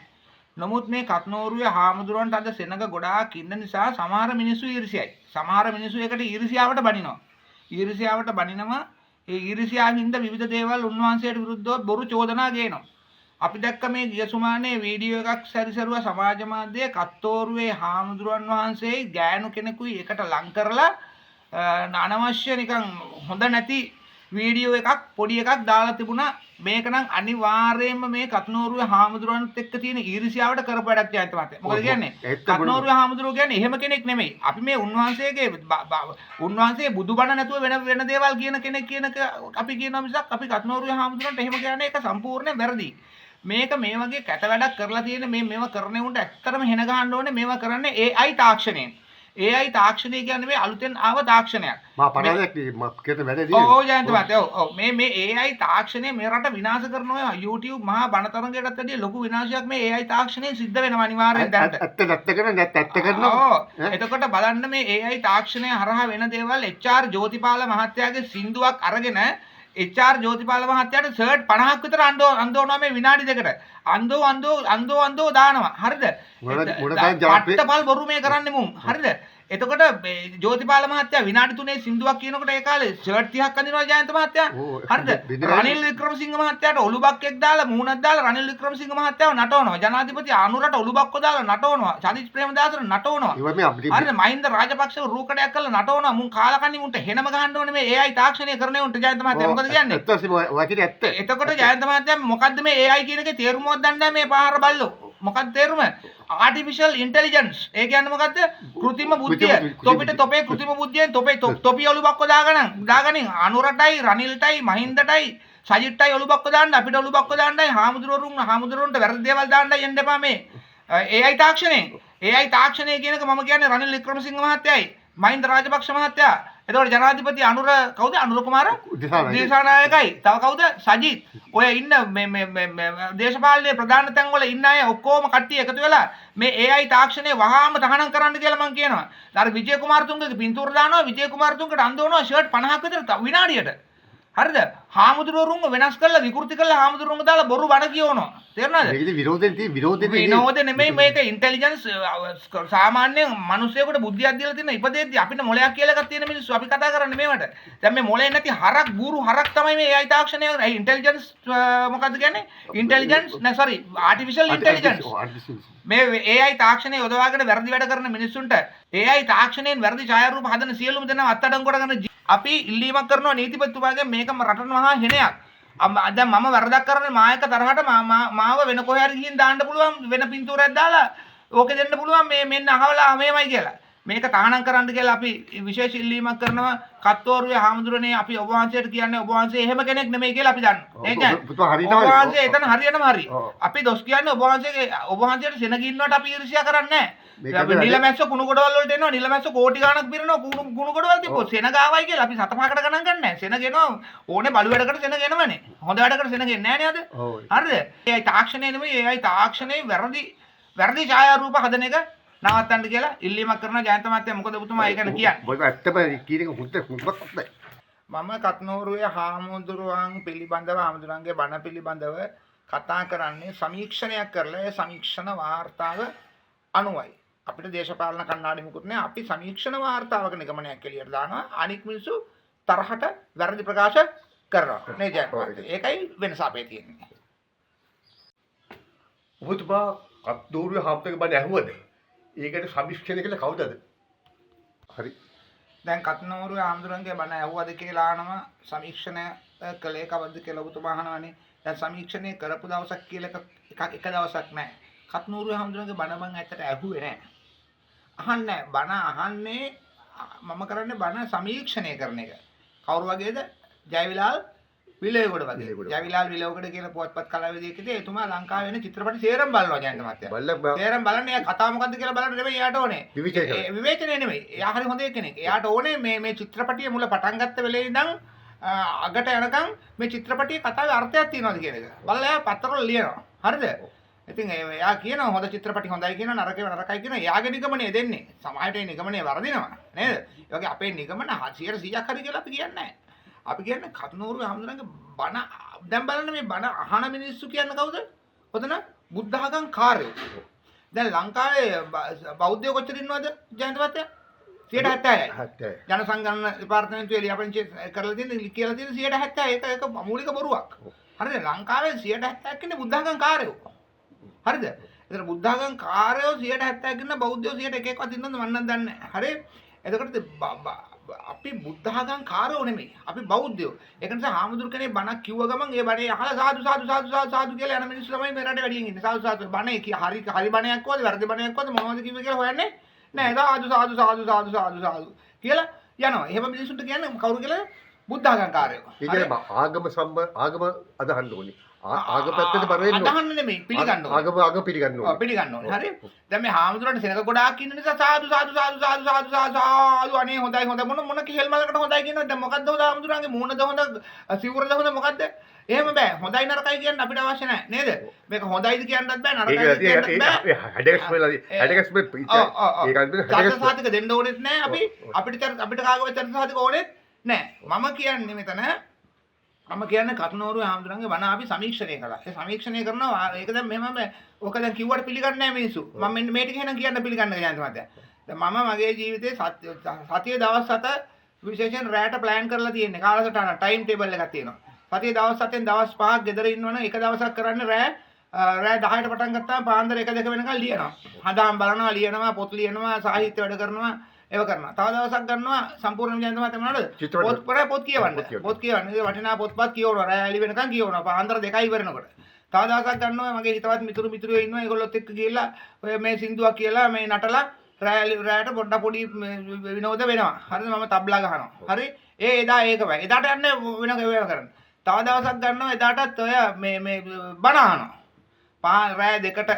නමුත් මේ කත්නෝරුවේ හාමුදුරුවන්ට අද සෙනඟ ගොඩාක් ඉන්න නිසා සමහර මිනිස්සු ඊර්ෂ්‍යයි. සමහර මිනිස්සු ඒකට ඊර්ෂ්‍යාවට බනිනවා. ඊර්ෂ්‍යාවට බනිනවා. ඒ ඊර්ෂ්‍යාවින්ද විවිධ දේවල් උන්වහන්සේට විරුද්ධව බොරු චෝදනා ගේනවා. අපි දැක්ක මේ ගිය සුමානේ වීඩියෝ එකක් සැරිසරුවා සමාජ මාධ්‍යයේ කත්තෝරුවේ හාමුදුරුවන් වහන්සේ ගෑනු කෙනෙකුයි එකට ලං කරලා අනවශ්‍ය නිකන් හොඳ නැති වීඩියෝ එකක් පොඩි එකක් දාලා තිබුණා. මේක නම් අනිවාර්යයෙන්ම මේ කත්නෝරුවේ හාමුදුරුවන්ත් එක්ක තියෙන ඊර්ෂ්‍යාවට කරපු වැඩක් ජයන්ත මහත්තයා. මොකද කියන්නේ? කත්නෝරුවේ හාමුදුරුවෝ කියන්නේ එහෙම කෙනෙක් නෙමෙයි. අපි මේ උන්වහන්සේ බුදුබණ නැතුව වෙන දේවල් කියන කෙනෙක් කියනක අපි කියනවා මිසක් අපි කත්නෝරුවේ හාමුදුරුවන්ට එහෙම කියන්නේ ඒක සම්පූර්ණයෙන් වැරදි. මේක මේ වගේ කැත වැඩක් කරලා තියෙන මේවා කරන්නේ උන්ට ඇත්තටම හෙන ගහන්න ඕනේ. මේවා කරන්නේ AI තාක්ෂණයෙන්. AI තාක්ෂණය කියන්නේ මේ අලුතෙන් ආව තාක්ෂණයක්. මා පරාදයක් කියන වැඩේ ඔව් ජයන්ත මහත්තයා ඔව් මේ AI තාක්ෂණය මේ රට විනාශ කරනවා. YouTube මහා බණතරංගයටත් වැඩිය ලොකු විනාශයක් මේ AI තාක්ෂණයෙන් සිද්ධ වෙනවා අනිවාර්යෙන් දැනට. ඇත්ත කරනවා. එතකොට බලන්න මේ AI තාක්ෂණය හරහා වෙන දේවල් HR ජෝතිපාල මහත්තයාගේ සින්දුවක් අරගෙන HR ජෝතිපාල මහත්තයාට සර්ට් 50ක් විතර අන්දෝනවා මේ විනාඩි දෙකට. අන්දෝ දානවා. හරිද? පට්ටපල් බොරු මේ කරන්නේ මුන්. හරිද? එතකොට ජෝතිපාල මහත්තයා විනාඩි 3 සින්දුවක් කියනකොට ඒ කාලේ ෂර්ට් 30ක් අඳිනවා ජයන්ත මහත්තයා. හරිද? රනිල් වික්‍රමසිංහ මහත්තයාට ඔලුබක්ෙක් දාලා මූණක් දාලා රනිල් වික්‍රමසිංහ මහත්තයාව නටවනවා. ජනාධිපති අනුරට ඔලුබක්ක දාලා නටවනවා. සජිත් ප්‍රේමදාසට නටවනවා. හරිද? මහින්ද රාජපක්ෂව රූකඩයක් කරලා නටවනවා. මුන් කාලකන්ණි මුන්ට හෙනම ගහන්න ඕනේ මේ AI තාක්ෂණය කරන්නේ උන්ට ජයන්ත මහත්තයා. මොකද කියන්නේ? එතකොට ජයන්ත මහත්තයා මොකද්ද මේ AI කියන එකේ තේරුමවත් දන්නේ නැහැ මේ පාහර බල්ලෝ. මොකක්ද තේරුම? Artificial intelligence. ඒ කියන්නේ මොකද්ද? කෘත්‍රිම බුද්ධිය. තොපිට තොපේ කෘත්‍රිම බුද්ධියෙන් තොපි ඔලුබක්ක දාගනින් අනුරටයි රනිල්ටයි මහින්දටයි සජිත්ටයි ඔලුබක්ක දාන්න අපිට ඔලුබක්ක දාන්නයි හාමුදුරුවන්ට වැරදි දේවල් දාන්නයි එන්න එපා මේ AI තාක්ෂණයෙන්. AI තාක්ෂණය කියන එක මම කියන්නේ රනිල් වික්‍රමසිංහ මහත්තයයි මහින්ද රාජපක්ෂ මහත්තයා. එතකොට ජනාධිපති අනුර කවුද? අනුර කුමාර දිසානායකයි. තව කවුද? සජිත්. ඔය ඉන්න මේ දේශපාලනයේ ප්‍රධාන තැන් වල ඉන්න අය ඔක්කොම කට්ටිය එකතු වෙලා මේ AI තාක්ෂණය වහාම තහනම් කරන්න කියලා මම කියනවා. අර විජේ කුමාරතුංගගේ පින්තූර දානවා. විජේ කුමාරතුංගට අඳවනවා ෂර්ට් 50ක් විතර විනාඩියට. හරිද? හාමුදුරුවරුන්ව වෙනස් කරලා විකෘති කරලා හාමුදුරුවන්ව දාලා බොරු බණ කියවනවා. තේරුණාද? මේකේ විරෝධයෙන් විනෝද නෙමෙයි මේක ඉන්ටෙලිජන්ස් සාමාන්‍යයෙන් මිනිස්සුයෙකුට බුද්ධියක් දීලා තියෙන ඉපදෙද්දී අපිට මොලයක් කියලා එකක් තියෙන මිනිස්සු අපි කතා කරන්නේ මේවට. දැන් මේ මොලේ නැති හරක් බූරු හරක් තමයි මේ AI තාක්ෂණය. ඉන්ටෙලිජන්ස් මොකද්ද කියන්නේ? Artificial intelligence. මේ AI තාක්ෂණය යොදවාගෙන වැරදි වැඩ කරන මිනිස්සුන්ට AI තාක්ෂණයෙන් වැරදි ඡායාරූප හදන සියලුම දෙනා අත්අඩංගුවට ගන්න අපි ඉල්ලීමක් කරනවා නීතිපතිතුමාගෙන්. මේකම රටට මහා හෙනයක්. දැන් මම වරදක් කරන්නේ මායක තරහට මාව වෙන කොහේ හරි ගිහින් දාන්න පුළුවන් වෙන පින්තූරයක් දාලා ඕකේ දෙන්න පුළුවන් මේ මෙන්න අහවලා මේමයි කියලා. මේක තහනම් කරන්න කියලා අපි විශේෂ ඉල්ලීමක් කරනවා. කත්තෝරුවේ හාමුදුරනේ අපි ඔබ වහන්සේට කියන්නේ ඔබ වහන්සේ එහෙම කෙනෙක් නෙමෙයි කියලා අපි දන්නවා. ඒ කියන්නේ ඔබ වහන්සේ එතන හරියටම හරි. අපි දොස් කියන්නේ ඔබ වහන්සේට සෙනග ඉන්නවට අපි ඊර්ෂ්‍යා කරන්නේ නැහැ. නිලමැස්ස කුණු ගොඩවල් වලට එනවා. නිලමැස්ස කෝටි ගණක් පිරෙනවා කුණු ගොඩවල් තිබ්බොත් සෙනග ආවයි කියලා අපි සතපහකට ගණන් ගන්නෑ නැහැ. සෙනග එනවා ඕනේ බලු වැඩකට සෙනග එනවනේ. හොඳ වැඩකට සෙනග එන්නේ නැහැ නේද? හරිද? AI තාක්ෂණය නෙමෙයි AI තාක්ෂණේ වැරදි ඡායාරූප හදන එක නවත්තන්න කියලා ඉල්ලීමක් කරන ජයන්ත මහත්තයා. මොකද ඔබතුමා ඒක කියන්නේ? මොකද ඇත්තම කියන එක හුත්තක් නැහැ. මම කත්නෝරුවේ හාමුදුරුවන් පිළිබඳව හාමුදුරන්ගේ බණ පිළිබඳව කතා කරන්නේ සමීක්ෂණයක් කරලා ඒ සමීක්ෂණ වාර්තාව අනුවයි. අපිට දේශපාලන කණ්ණාඩි මුකුත් නැහැ. අපි සමීක්ෂණ වාර්තාවක නිගමනයක් එළියට දානවා. අනික් මිනිස්සු තරහට වැරදි ප්‍රකාශ කරනවා. නේ ජයන්ත මහත්තයා. ඒකයි වෙනස අපේ තියෙන්නේ. ඔබතුමා කත්දෝරුවේ හාමුදුරුවෝ බණ ඇහුවද? ඒකට සමීක්ෂණය කළේ කවුදද? හරි. දැන් කත්නෝරුවේ හාමුදුරන්ගේ බණ ඇහුවද කියලා අහනවා. සමීක්ෂණය කළේ කවද්ද කියලා ඔබතුමා අහනවානේ. දැන් සමීක්ෂණය කරපු දවසක් කියලා එක දවසක් නැහැ. කත්නෝරුවේ හාමුදුරන්ගේ බණ මං ඇත්තට ඇහුවේ නැහැ. අහන්නේ බණ අහන්නේ මම කරන්නේ බණ සමීක්ෂණය කරන එක. කවුරු වගේද? ජයවිලාල් විලයගොඩ වගේ. ජයවිලාල් විලයගොඩ කියන පුවත්පත් කලාවේදියෙක්දී එතුමා ලංකාවේ වෙන චිත්‍රපට සේරම බලනවා ජයන්ත මහත්තයා. සේරම බලන්නේ එයා කතාව මොකද්ද කියලා බලන්න නෙමෙයි එයාට ඕනේ. විවේචනය නෙමෙයි. එයා හරි හොඳ කෙනෙක්. එයාට ඕනේ මේ චිත්‍රපටියේ මුල පටන් ගත්ත වෙලේ ඉඳන් අගට යනකම් මේ චිත්‍රපටියේ කතාවේ අර්ථයක් තියෙනවද කියන එක. බලලා එයා පත්තරවල ලියනවා. හරිද? ඉතින් එයා කියනවා හොඳ චිත්‍රපටි හොඳයි කියනවා නරකයි කියනවා. එයාගේ නිගමනය දෙන්නේ. සමාජයට ඒ නිගමනය වරදිනවා. නේද? ඒ වගේ අපේ නිගමන 100%ක් හරි කියලා අපි කියන්නේ නැහැ. අපි කියන්නේ කත්නෝරුවේ හාමුදුරන්ගේ බණ දැන් බලන්න මේ බණ අහන මිනිස්සු කියන්නේ කවුද? ඔතන බුද්ධ ආගම් කාර්යෝ. දැන් ලංකාවේ බෞද්ධයෝ කොච්චර ඉන්නවද ජයන්ත මහත්තයා? 70%යි. ජනසංගණන දෙපාර්තමේන්තුවේ ලියාපදිංචි කරලා තියෙන කියලා තියෙන 70%. ඒක මූලික බොරුවක්. හරිද? ලංකාවේ 70%ක් ඉන්නේ බුද්ධ ආගම් කාර්යෝ. හරිද? ඒතර බුද්ධ ආගම් කාර්යෝ 70%ක් ඉන්න බෞද්ධයෝ 1%ක්වත් ඉන්නවද මම නම් දන්නේ නැහැ. හරි? එතකොට අපි බුද්ධඝම් කාරෝ නෙමෙයි. අපි බෞද්ධයෝ. ඒක නිසා හාමුදුරු කෙනෙක් බණක් කිව්ව ගමන් ඒ බණේ අහලා සාදු සාදු සාදු සාදු සාදු කියලා යන මිනිස්සු තමයි මේ රටේ වැඩියෙන් ඉන්නේ. සාදු සාදු බණේ හරි බණයක් කොහොමද වැරදි බණයක් කොහොමද මොනවද කිව්වේ කියලා හොයන්නේ නෑ. සාදු සාදු සාදු සාදු සාදු සාදු කියලා යනවා. එහෙම මිනිස්සුන්ට කියන්නේ කවුරු කියලා බුද්ධඝම් කාරයෝ. ඒ කියන්නේ ආගම අදහන්න ඕනේ. ආගම පැත්තට බර වෙන්න ඕනේ. අදහන්න නෙමෙයි පිළිගන්න ඕනේ. ආගම පිළිගන්න ඕනේ. පිළිගන්න ඕනේ. හරි. දැන් මේ හාමුදුරන්ට සෙනඟ ගොඩාක් ඉන්න නිසා සාදු සාදු සාදු සාදු සාදු සාදු අනේ හොඳයි හොඳයි මොන කිහෙල් මලකට හොඳයි කියනවද? දැන් මොකද්ද හොඳ හාමුදුරන්ගේ මූණද හොඳ සිවුරද හොඳ මොකද්ද? එහෙම බෑ. හොඳයි නරකයි කියන්න අපිට අවශ්‍ය නැහැ නේද? මේක හොඳයිද කියන්නත් බෑ නරකයිද කියන්නත් බෑ. චරිත සාධක දෙන්න ඕනෙත් නැහැ අපි. අපිට කාගවත් චරිත සාධක ඕනෙත් නැහැ. මම කියන්නේ මෙතන මම කියන්නේ කතුනෝරුවේ හාමුදුරන්ගේ බණ අපි සමීක්ෂණය කළා. ඒ සමීක්ෂණය කරනවා ඒක දැන් මෙහෙම ඔක දැන් කිව්වට පිළිගන්නේ නැහැ මිනිස්සු. මම මෙන්න මේ ටික එහෙනම් කියන්න පිළිගන්නේ නැහැ මහත්තයා. දැන් මම මගේ ජීවිතේ සතියේ දවස් 7 විශේෂයෙන් රැට ප්ලෑන් කරලා තියෙන්නේ. කාලසටහන ටයිම් ටේබල් එකක් තියෙනවා. සතියේ දවස් 7න් දවස් 5ක් ගෙදර ඉන්නවනම් එක දවසක් කරන්නේ රෑ 10ට පටන් ගත්තාම පාන්දර 1 2 වෙනකන් ලියනවා. හදාම් බලනවා, ලියනවා, පොත් ලියනවා, සාහිත්‍ය වැඩ කරනවා. ඒව කරනවා. තව දවසක් ගන්නවා සම්පූර්ණ විද්‍යාන්ත මත මොනවද? පොත් කියවන්න. පොත් කියවන්න. ඒ වටිනා පොත්පත් කියවනවා. රෑ ඇලි වෙනකන් කියවනවා. පාන්දර 2යි ඉවරනකොට. තව දවසක් ගන්නවා මගේ හිතවත් මිතුරියෝ ඉන්නවා. ඒගොල්ලොත් එක්ක ගිහලා ඔය මේ සින්දුවක් කියලා මේ නටලා රෑට පොඩි විනෝද වෙනවා. හරිද? මම තබ්ලා ගහනවා. හරි? එදා ඒකමයි. එදාට යන්නේ වෙන කරන්න. තව දවසක් ගන්නවා එදාටත් ඔය මේ බණ අහනවා. රෑ 2ට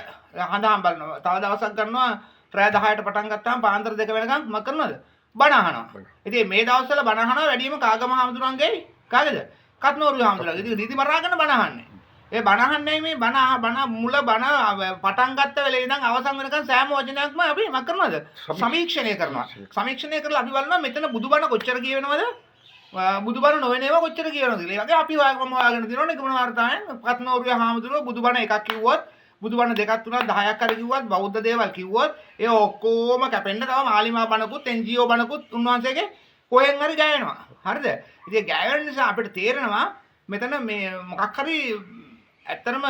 හඳාම් බලනවා. තව දවසක් ගන්නවා රෑ 10ට පටන් ගත්තාම පාන්දර 2 වෙනකන් මොකක් කරනවද? බණ අහනවා. ඉතින් මේ දවස්වල බණ අහනවා වැඩිම කාගම හාමුදුරන්ගේ කාගේද? කත්නෝරු හාමුදුරන්ගේ. ඉතින් රීති මරාගෙන බණ අහන්නේ. ඒ බණ අහන්නේ මේ බණ මුල බණ පටන් ගත්ත වෙලේ ඉඳන් අවසන් වෙනකන් සෑම වචනයක්ම අපි මොකක් කරනවද? සමීක්ෂණය කරනවා. සමීක්ෂණය කරලා අපි බලනවා මෙතන බුදුබණ කොච්චර කියවෙනවද? බුදුබණ නොවන ඒවා කොච්චර කියවෙනවද කියලා. ඒ වගේ අපි වාගෙන දිනවනේ ගමන වර්තාවෙන් කත්නෝරුවේ හාමුදුරුවෝ බුදුබණ එකක් කිව්වොත් බුදුබණ දෙකක් තුනක් 10ක් හරි කිව්වත් බෞද්ධ දේවල් කිව්වොත් ඒ ඔක්කොම කැපෙන්න තව මාලිමා බණකුත් NGO බණකුත් උන්වහන්සේගේ කොහෙන් හරි ගෑවෙනවා. හරිද? ඉතින් ගෑවෙන නිසා අපිට තේරෙනවා මෙතන මේ මොකක් හරි ඇත්තටම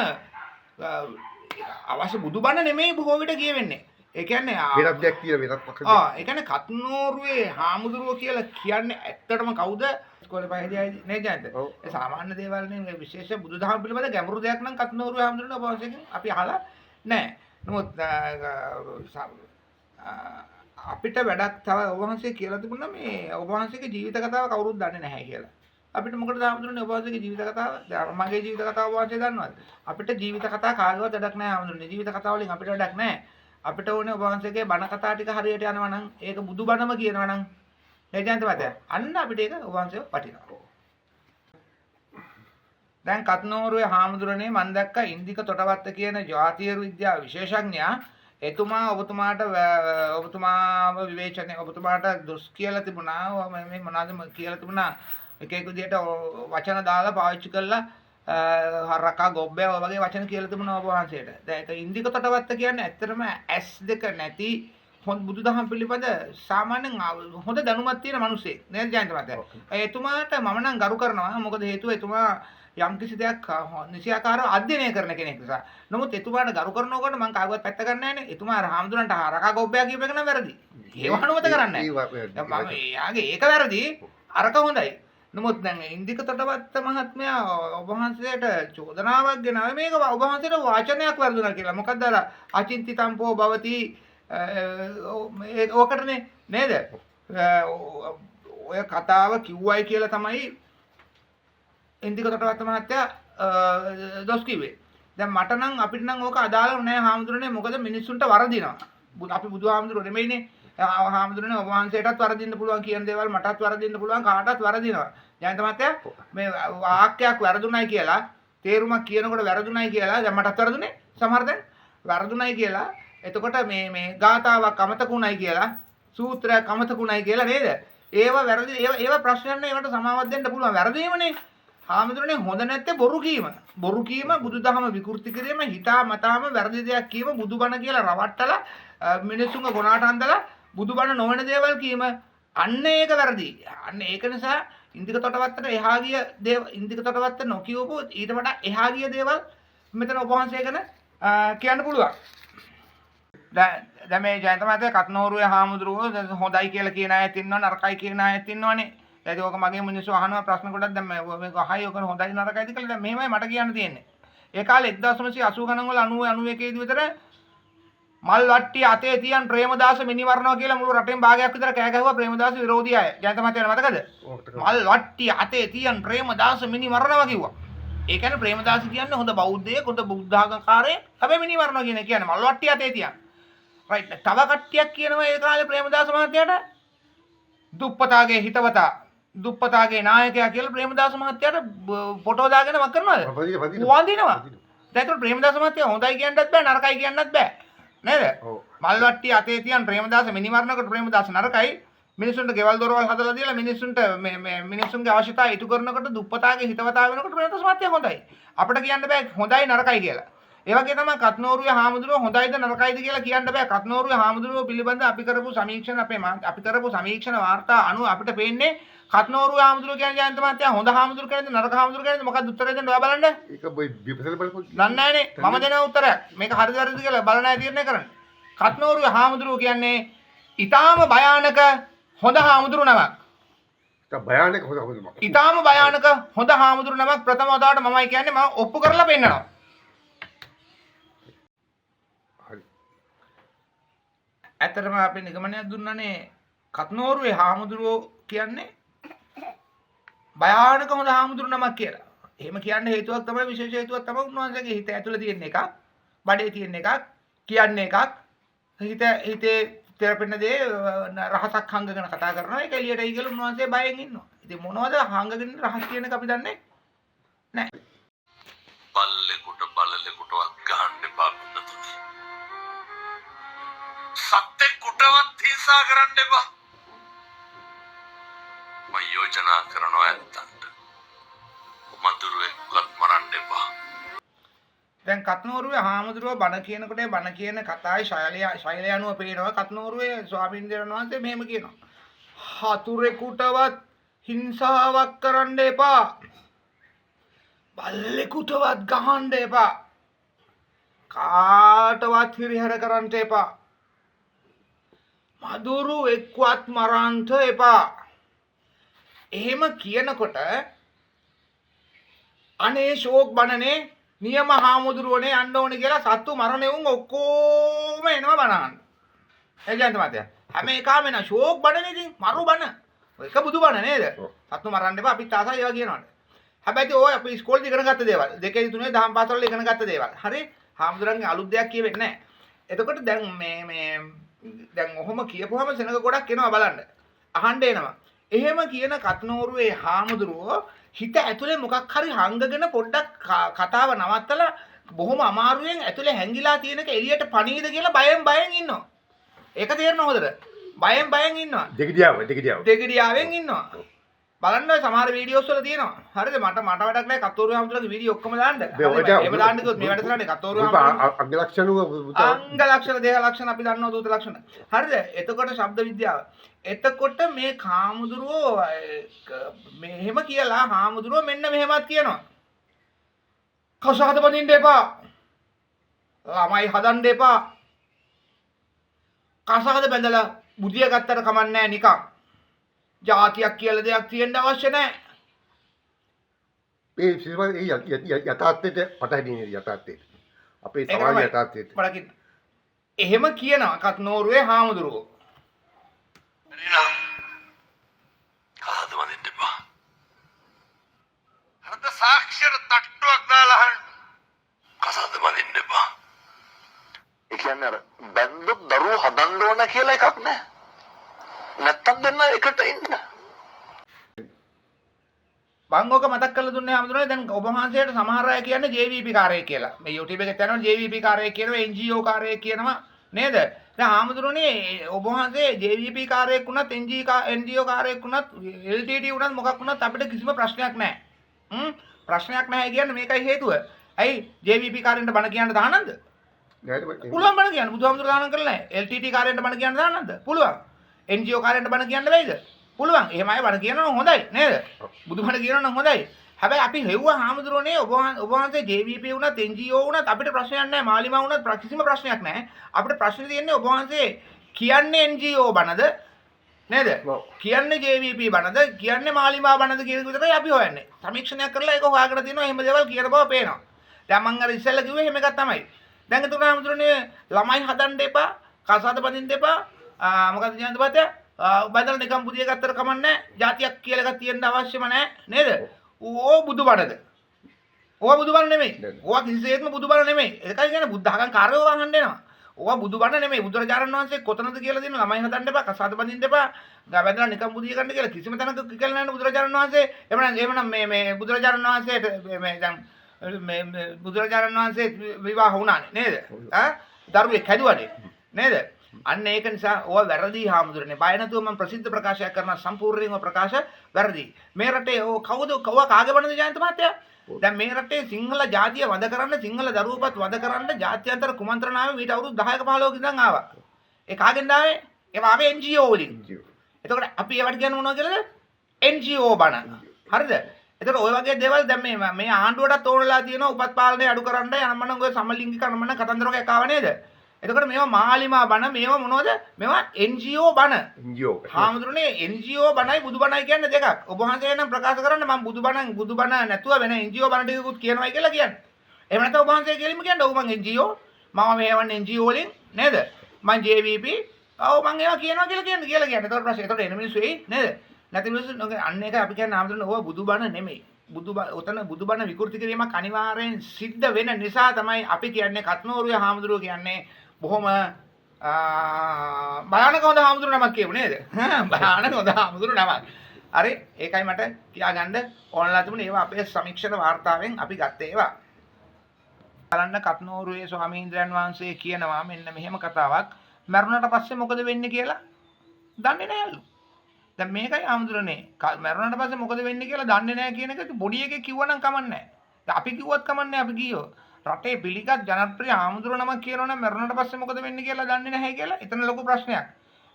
අවශ්‍ය බුදුබණ නෙමෙයි බොහෝ විට කියවෙන්නේ. ඒ කියන්නේ වෙනත් දෙයක් කියලා වෙනත් මොකක්ද? ඒ කියන්නේ කත්නෝරුවේ හාමුදුරුවෝ කියලා කියන්නේ ඇත්තටම කවුද? ඉස්කෝලේ පහේදී නේද ජයන්ත? ඒ සාමාන්‍ය දේවල් නේ විශේෂ බුදුදහම පිළිබඳ ගැඹුරු දෙයක් නම් කත්නෝරුවේ හාමුදුරුවෝ ඔබවහන්සේගෙන් අපි අහලා නැහැ. නමුත් අපිට වැඩක් තව ඔබවහන්සේ කියලා තිබුණා මේ ඔබවහන්සේගේ ජීවිත කතාව කවුරුත් දන්නේ නැහැ කියලා. අපිට මොකටද හාමුදුරනේ ඔබවහන්සේගේ ජීවිත කතාව? මගේ ජීවිත කතාව ඔබවහන්සේ දන්නවද? අපිට ජීවිත කතා කාගේවත් වැඩක් නැහැ හාමුදුරනේ. ජීවිත කතාව වලින් අපිට වැඩක් නැහැ. අපිට ඕනේ ඔබවහන්සේගේ බණ කතා ටික හරියට යනවා නම් ඒක බුදුබණම කියනවා නම් නේද මතය? අන්න අපිට ඒක ඔබවහන්සේව වටිනවා. දැන් කත්නෝරුවේ හාමුදුරනේ මම දැක්කා ඉන්දික තොටවත්ත කියන ජාතිය විද්‍යා විශේෂඥයා එතුමා ඔබතුමාව විවේචනය ඔබතුමාට දොස් කියලා තිබුණා මේ මොනවාද කියලා තිබුණා එක එක විදිහට වචන දාලා පාවිච්චි කළා හරකා ගොබ්බෑ වගේ වචන කියලා තිබුණා ඔබ වහන්සේට. දැන් ඒක ඉන්දික තොටවත්ත කියන්නේ ඇත්තටම S2 නැති හොඳ බුදුදහම පිළිබඳ සාමාන්‍යයෙන් හොඳ දැනුමක් තියෙන මිනිහෙක් නේද ජයන්ත මහත්තයා. එතුමාට මම නම් ගරු කරනවා. මොකද හේතුව එතුමා යම් කිසි දෙයක් නිසියාකාරව අධ්‍යයනය කරන කෙනෙක් නිසා. නමුත් එතුමාට ගරු කරනකොට මම කාගවත් පැත්ත ගන්න නැහැ නේ. එතුමා හාමුදුරන්ට හරකා ගොබ්බෑ කියප එක නම් වැරදි. ඒව අනුමත කරන්නේ නැහැ. මම යාගේ ඒක වැරදි. අරක හොඳයි. නමුත් දැන් ඉන්දික තොටවත්ත මහත්මයා ඔබ වහන්සේට චෝදනාවක් ගෙනාවේ මේක ඔබ වහන්සේට වාචනයක් වැරදුනා කියලා. මොකද්ද අර අචින්ති තම්පෝ භවති ඕකටනේ නේද? ඔය කතාව කිව්වයි කියලා තමයි ඉන්දික තොටවත්ත මහත්තයා දොස් කිව්වේ. දැන් මට නම් අපිට නම් ඕක අදාළ නැහැ හාමුදුරනේ. මොකද මිනිස්සුන්ට වරදිනවා. අපි බුදුහාමුදුරුවෝ නෙමෙයිනේ. හාමුදුරනේ ඔබ වහන්සේටත් වරදින්න පුළුවන් කියන දේවල් මටත් වරදින්න පුළුවන් කාටත් වරදිනවා. ජයන්ත මහත්තයා මේ වාක්‍යයක් වැරදුණයි කියලා තේරුමක් කියනකොට වැරදුණයි කියලා දැන් මටත් වැරදුනේ සමහර දැන් වැරදුණයි කියලා එතකොට මේ ගාතාවක් අමතකුණයි කියලා සූත්‍රයක් අමතකුණයි කියලා නේද? ඒව වැරදි ඒව ප්‍රශ්න නැහැ. ඒවට සමාවක් දෙන්න පුළුවන්. වැරදීමනේ. හාමුදුරනේ හොඳ නැත්තේ බොරු කීම. බොරු කීම බුදුදහම විකෘති කිරීම හිතා මතාම වැරදි දෙයක් කීම බුදුබණ කියලා රවට්ටලා මිනිස්සුන්ගේ ගොනාට හන්දලා බුදුබණ නොවන දේවල් කීම අන්න ඒක වැරදි. අන්න ඒක නිසා ඉන්දික තොටවත්තට එහා ගිය ඉන්දික තොටවත්ත නොකියවපු ඊට වඩා එහා ගිය දේවල් මෙතන ඔබ වහන්සේ ගැන කියන්න පුළුවන්. දැන් මේ ජයන්ත මහත්තයා කත්නෝරුවේ හාමුදුරුවෝ හොඳයි කියලා කියන අයත් ඉන්නවා නරකයි කියන අයත් ඉන්නවනේ. දැන් ඕක මගේ මිනිස්සු අහනවා ප්‍රශ්න ගොඩක් දැන් මේක අහයි ඔක හොඳයි නරකයිද කියලා දැන් මෙහෙමයි මට කියන්න තියෙන්නේ. ඒ කාලේ 1980 ගණන් වල 90 91 දී විතර මල් වට්ටි අතේ තියන් ප්‍රේමදාස මිනිවරනවා කියලා මුළු රටෙන් භාගයක් විතර කෑ ගැහුවා ප්‍රේමදාස විරෝධී අය. ජයන්ත මහත්තයා මතකද? මල් වට්ටි අතේ තියන් ප්‍රේමදාස මිනිවරනවා කිව්වා. ඒ කියන්නේ ප්‍රේමදාස කියන්නේ හොඳ බෞද්ධයෙක් හොඳ බුද්ධාගමකාරයෙක්. හැබැයි මිනිවරනවා කියන්නේ මල් වට්ටි අතේ තියන්. රයිට්. තව කට්ටියක් කියනවා ඒ කාලේ ප්‍රේමදාස මහත්තයාට දුප්පතාගේ හිතවතා දුප්පතාගේ නායකයා කියලා ප්‍රේමදාස මහත්තයාට ෆොටෝ දාගෙන වක් කරනවද? වඳිනවා. දැන් ඒක ප්‍රේමදාස මහත්තයා හොඳයි කියන්නත් බෑ නරකයි කියන්නත් බෑ. නේද? මල්වට්ටි අතේ තියන් ප්‍රේමදාස මිනිමරණකට ප්‍රේමදාස නරකයි. මිනිසුන්ට ගෙවල් දොරවල් හදලා දීලා මිනිසුන්ට මේ මිනිසුන්ගේ අවශ්‍යතාවය ඉටු කරනකොට දුප්පතාගේ හිතවතා වෙනකොට ප්‍රේමදාස මහත්තයා හොඳයි. අපිට කියන්න බෑ හොඳයි නරකයි කියලා. ඒ වගේ තමයි කත්නෝරුවේ හාමුදුරුවෝ හොඳයිද නරකයිද කියලා කියන්න බෑ. කත්නෝරුවේ හාමුදුරුවෝ පිළිබඳ අපි කරපු සමීක්ෂණ වාර්තා අනුව අපිට පේන්නේ කත්නෝරුවේ හාමුදුරුවෝ කියන්නේ ජයන්ත මහත්තයා හොඳ හාමුදුරුවෝ කියලාද නරක හාමුදුරුවෝ කියලාද මොකක්ද උත්තරේ දෙන්න ඔයා බලන්න. ඒක විපස්සල බලපොත්. නන්නෑනේ මම දෙන උත්තරයක්. මේක හරිද වැරදිද කියලා බලන්න ඇයි තීරණය කරන්නේ. කත්නෝරුවේ හාමුදුරුවෝ කියන්නේ ඊටාම භයානක හොඳ හාමුදුරුවෝ නමක්. ඒක භයානක හොඳ හාමුදුරුවෝ. ඊටාම භයානක හොඳ හාමුදුරුවෝ නමක් ප්‍රථම වතාවට මමයි කියන්නේ මම ඔප්පු කරලා පෙන්නනවා. ඇත්තටම අපි නිගමනයක් දුන්නනේ කත්නෝරුවේ හාමුදුරුවෝ කියන්නේ භයානක හොඳ හාමුදුරුවෝ නමක් කියලා. එහෙම කියන්න හේතුවක් තමයි විශේෂ හේතුවක් තමයි උන්වහන්සේගේ හිත ඇතුළේ තියෙන එකක්, බඩේ තියෙන එකක්, කියන්නේ එකක්. හිතේ තෙරපෙන්න දේ රහසක් හංගගෙන කතා කරනවා. ඒක එළියටයි කියලා උන්වහන්සේ බයෙන් ඉන්නවා. ඉතින් මොනවද හංගගෙන රහස් කියන එක අපි දන්නේ නැහැ. බලලෙකුටවත් ගහන්න එපා බඳතුනි. සත්‍යෙකුටවත් හිංසා කරන්න එපා. මම යෝජනා කරනවා ඇත්තන්ට. මధుරෙක්වත් මරන්න එපා. දැන් කත්නෝරුවේ හාමුදුරුවෝ බණ කියනකොට බණ කියන කතාවේ ශෛලය අනුව පේනවා කත්නෝරුවේ ස්වාමීන් වහන්සේ මෙහෙම කියනවා. හතුරෙකුටවත් හිංසාවක් කරන්න එපා. බල්ලෙකුටවත් ගහන්න එපා. කාටවත් හිරිහැර කරන්න එපා. මදුරු එක්වත් මරන්න එපා. එහෙම කියනකොට අනේ ෂෝක් බණනේ නියම හාමුදුරුවනේ යන්න ඕනේ කියලා සත්තු මරණේ උන් ඔක්කොම එනවා බණහන්. එජන්ත මතය. හැම එකම එන ෂෝක් බණනේ ඉතින් මරු බණ. ඒක බුදු බණ නේද? සත්තු මරන්න එපා අපිත් ආසයි ඒවා කියනවානේ. හැබැයි ඔය අපි ඉස්කෝලේ ඉගෙන ගත්ත දේවල්. දෙකේ තුනේ දහම් පාසල් වල ඉගෙන ගත්ත දේවල්. හරි? හාමුදුරන්ගේ අලුත් දෙයක් කියවෙන්නේ නැහැ. එතකොට දැන් දැන් ඔහොම කියපුවාම සෙනග ගොඩක් එනවා බලන්න. අහන්න එනවා. එහෙම කියන කත්නෝරුවේ හාමුදුරුවෝ හිත ඇතුලේ මොකක් හරි හංගගෙන පොඩ්ඩක් කතාව නවත්තලා බොහොම අමාරුවෙන් ඇතුලේ හැංගිලා තියෙන එක එළියට පණීද කියලා බයෙන් ඉන්නවා. ඒක තේරෙනවද හොඳට? බයෙන් ඉන්නවා. දෙගිඩියාවෙන් ඉන්නවා. බලන්න ඔය සමහර වීඩියෝස් වල තියෙනවා. හරිද? මට වැඩක් නැහැ කතෝරුවේ හාමුදුරුවෝගේ වීඩියෝ ඔක්කොම දාන්න. එහෙම දාන්න කිව්වොත් මේ වැඩසටහනේ කතෝරුවේ හාමුදුරුවෝ අංග ලක්ෂණ දේහ ලක්ෂණ අපි දන්නවා දූත ලක්ෂණ. හරිද? එතකොට ශබ්ද විද්‍යාව. එතකොට මේ හාමුදුරුවෝ මෙහෙම කියලා හාමුදුරුවෝ මෙන්න මෙහෙමත් කියනවා. කසාද බඳින්න එපා. ළමයි හදන්න එපා. කසාද බැඳලා බුදිය ගත්තට කමන්නේ නැහැ නිකන්. ජාතියක් කියලා දෙයක් තියෙන්න අවශ්‍ය නැහැ. ඒ සිල්වල් ඒ යථාර්ථයට පටහැදිනේ යථාර්ථයට. අපේ සමාජ යථාර්ථයට. බලකින් එහෙම කියනවා කත්නෝරුවේ හාමුදුරුවෝ. කසාද බඳින්න එපා. හරිද සාක්ෂර තට්ටුවක් දාලා අහන්න. කසාද බඳින්න එපා. ඒ කියන්නේ අර බැන්දොත් දරුවෝ හදන්න ඕන කියලා එකක් නැහැ. නැත්තම් දෙන්න එකට ඉන්න. මම ඔක මතක් කරලා දුන්නේ හැමදෙරේ දැන් ඔබ වහන්සේට සමහර අය කියන්නේ JVP කාර්යය කියලා. මේ YouTube එකේ යනවා JVP කාර්යය කියනවා NGO කාර්යය කියනවා නේද? දැන් හැමදෙරෝනේ ඔබ වහන්සේ JVP කාර්යයක් වුණත් NGO කාර්යයක් වුණත් LTT වුණත් මොකක් වුණත් අපිට කිසිම ප්‍රශ්නයක් නැහැ. ප්‍රශ්නයක් නැහැ කියන්නේ මේකයි හේතුව. ඇයි JVP කාර්යයට බණ කියන්න දානන්ද? පුළුවන් බණ කියන්න. බුදුහාමුදුරුවෝ දානන් කරලා නැහැ. LTT කාර්යයට බණ කියන්න දානන්ද? පුළුවන්. NGO කාර්යයට බණ කියන්න බැයිද? පුළුවන්. එහෙම අය බණ කියනවා නම් හොඳයි නේද? බුදුබණ කියනවා නම් හොඳයි. හැබැයි අපි හෙව්වා හාමුදුරනේ ඔබ වහන්සේ JVP වුණත් NGO වුණත් අපිට ප්‍රශ්නයක් නැහැ. මාලිමා වුණත් කිසිම ප්‍රශ්නයක් නැහැ. අපිට ප්‍රශ්නේ තියෙන්නේ ඔබ වහන්සේ කියන්නේ NGO බනද නේද? කියන්නේ JVP බනද කියන්නේ මාලිමා බනද කියන එක විතරයි අපි හොයන්නේ. සමීක්ෂණයක් කරලා ඒක හොයාගෙන තියෙනවා. එහෙම දේවල් කියන බව පේනවා. දැන් මම අර ඉස්සෙල්ලා කිව්වේ එහෙම එකක් තමයි. දැන් ඒතර හාමුදුරනේ ළමයි හදන්න එපා, කසාද බඳින්න එපා. මොකද කියන්නද බත? බදලා නිකන් බුදිය ගත්තට කමන්නේ නැහැ. જાතියක් කියලා එකක් තියෙන්න අවශ්‍යම නැහැ නේද? ඕ බුදුබණද? ඕවා බුදුබණ නෙමෙයි. ඕවා කිසිසේත්ම බුදුබණ නෙමෙයි. ඒකයි කියන්නේ බුද්ධ ආගම් කාර්යව වහන්න එනවා. ඕවා බුදුබණ නෙමෙයි. බුදුරජාණන් වහන්සේ කොතනද කියලා දෙන ළමයි හදන්න එපා, කසාද බඳින්න එපා, බැඳලා නිකන් බුදිය ගන්න කියලා කිසිම තැනක කියලා නැහැ බුදුරජාණන් වහන්සේ. එහෙමනම් මේ බුදුරජාණන් වහන්සේට මේ දැන් මේ බුදුරජාණන් වහන්සේ විවාහ වුණානේ නේද? දරුවෙක් හැදුවානේ නේද? අන්න ඒක නිසා ඕවා වැරදි හාමුදුරනේ. බය නැතුව මම ප්‍රසිද්ධ ප්‍රකාශයක් කරනවා සම්පූර්ණයෙන්ම ප්‍රකාශ වැරදි. මේ රටේ ඕ කවුද කාගේ බණද ජයන්ත මහත්තයා? දැන් මේ රටේ සිංහල ජාතිය වද කරන්න, සිංහල දරුවපත් වද කරන්න ජාත්‍යන්තර කුමන්ත්‍රණාවේ මීට අවුරුදු 10ක 15ක ඉඳන් ආවා. ඒ කාගෙන්ද ආවේ? ඒ ආවේ NGO වලින්. එතකොට අපි ඒවට කියන්නේ මොනවද කියලාද? NGO බණ. හරිද? එතකොට ওই වගේ දේවල් දැන් මේ ආණ්ඩුවටත් ඕනලා තියෙනවා උපත් පාලනය අඩු කරන්න යනමනම් ඔය සමලිංගික අනමන කතන්දරයක් ආව නේද? එතකොට මේවා මාලිමා බණ මේවා මොනවද? මේවා NGO බණ. NGO. හාමුදුරනේ NGO බණයි බුදු බණයි කියන්නේ දෙකක්. ඔබ වහන්සේ නම් ප්‍රකාශ කරන්න මම බුදු බණ නැතුව වෙන NGO බණ ටිකකුත් කියනවායි කියලා කියන්නේ. එහෙම නැත්නම් ඔබ වහන්සේ කෙලින්ම කියන්නේ ඔව් මං NGO මම මේවන්නේ NGO වලින් නේද? මං JVP ඔව් මං ඒවා කියනවා කියලා කියන්නේ. එතකොට ප්‍රශ්නේ එතකොට එන මිනිස්සු එයි නේද? නැති මිනිස්සු අන්න ඒක අපි කියන්නේ හාමුදුරනේ ඕවා බුදු බණ නෙමෙයි. ඔතන බුදු බණ විකෘති කිරීමක් අනිවාර්යෙන් සිද්ධ වෙන නිසා තමයි අපි කියන්නේ කත්නෝරුවේ හාමුදුරුවෝ කියන්නේ බොහොම භයානක හොඳ හාමුදුරු නමක් කියමු නේද? භයානක හොඳ හාමුදුරු නමක්. හරි ඒකයි මට කියාගන්න ඕනලා තිබුණේ ඒවා අපේ සමීක්ෂණ වාර්තාවෙන් අපි ගත්තේ ඒවා. බලන්න කත්නෝරුවේ ස්වාමීන්ද්‍රයන් වහන්සේ කියනවා මෙන්න මෙහෙම කතාවක්. මරුණට පස්සේ මොකද වෙන්නේ කියලා දන්නේ නැහැලු. දැන් මේකයි හාමුදුරනේ මරුණට පස්සේ මොකද වෙන්නේ කියලා දන්නේ නැහැ කියන එක පොඩි එකෙක් කිව්වනම් කමන්නේ නැහැ. අපි කිව්වත් කමන්නේ අපි කියෝ. රටේ පිළිගත් ජනප්‍රිය ආමුදුර නමක් කියනවනම් මරණයට පස්සේ මොකද වෙන්නේ කියලා දන්නේ නැහැ කියලා එතන ලොකු ප්‍රශ්නයක්.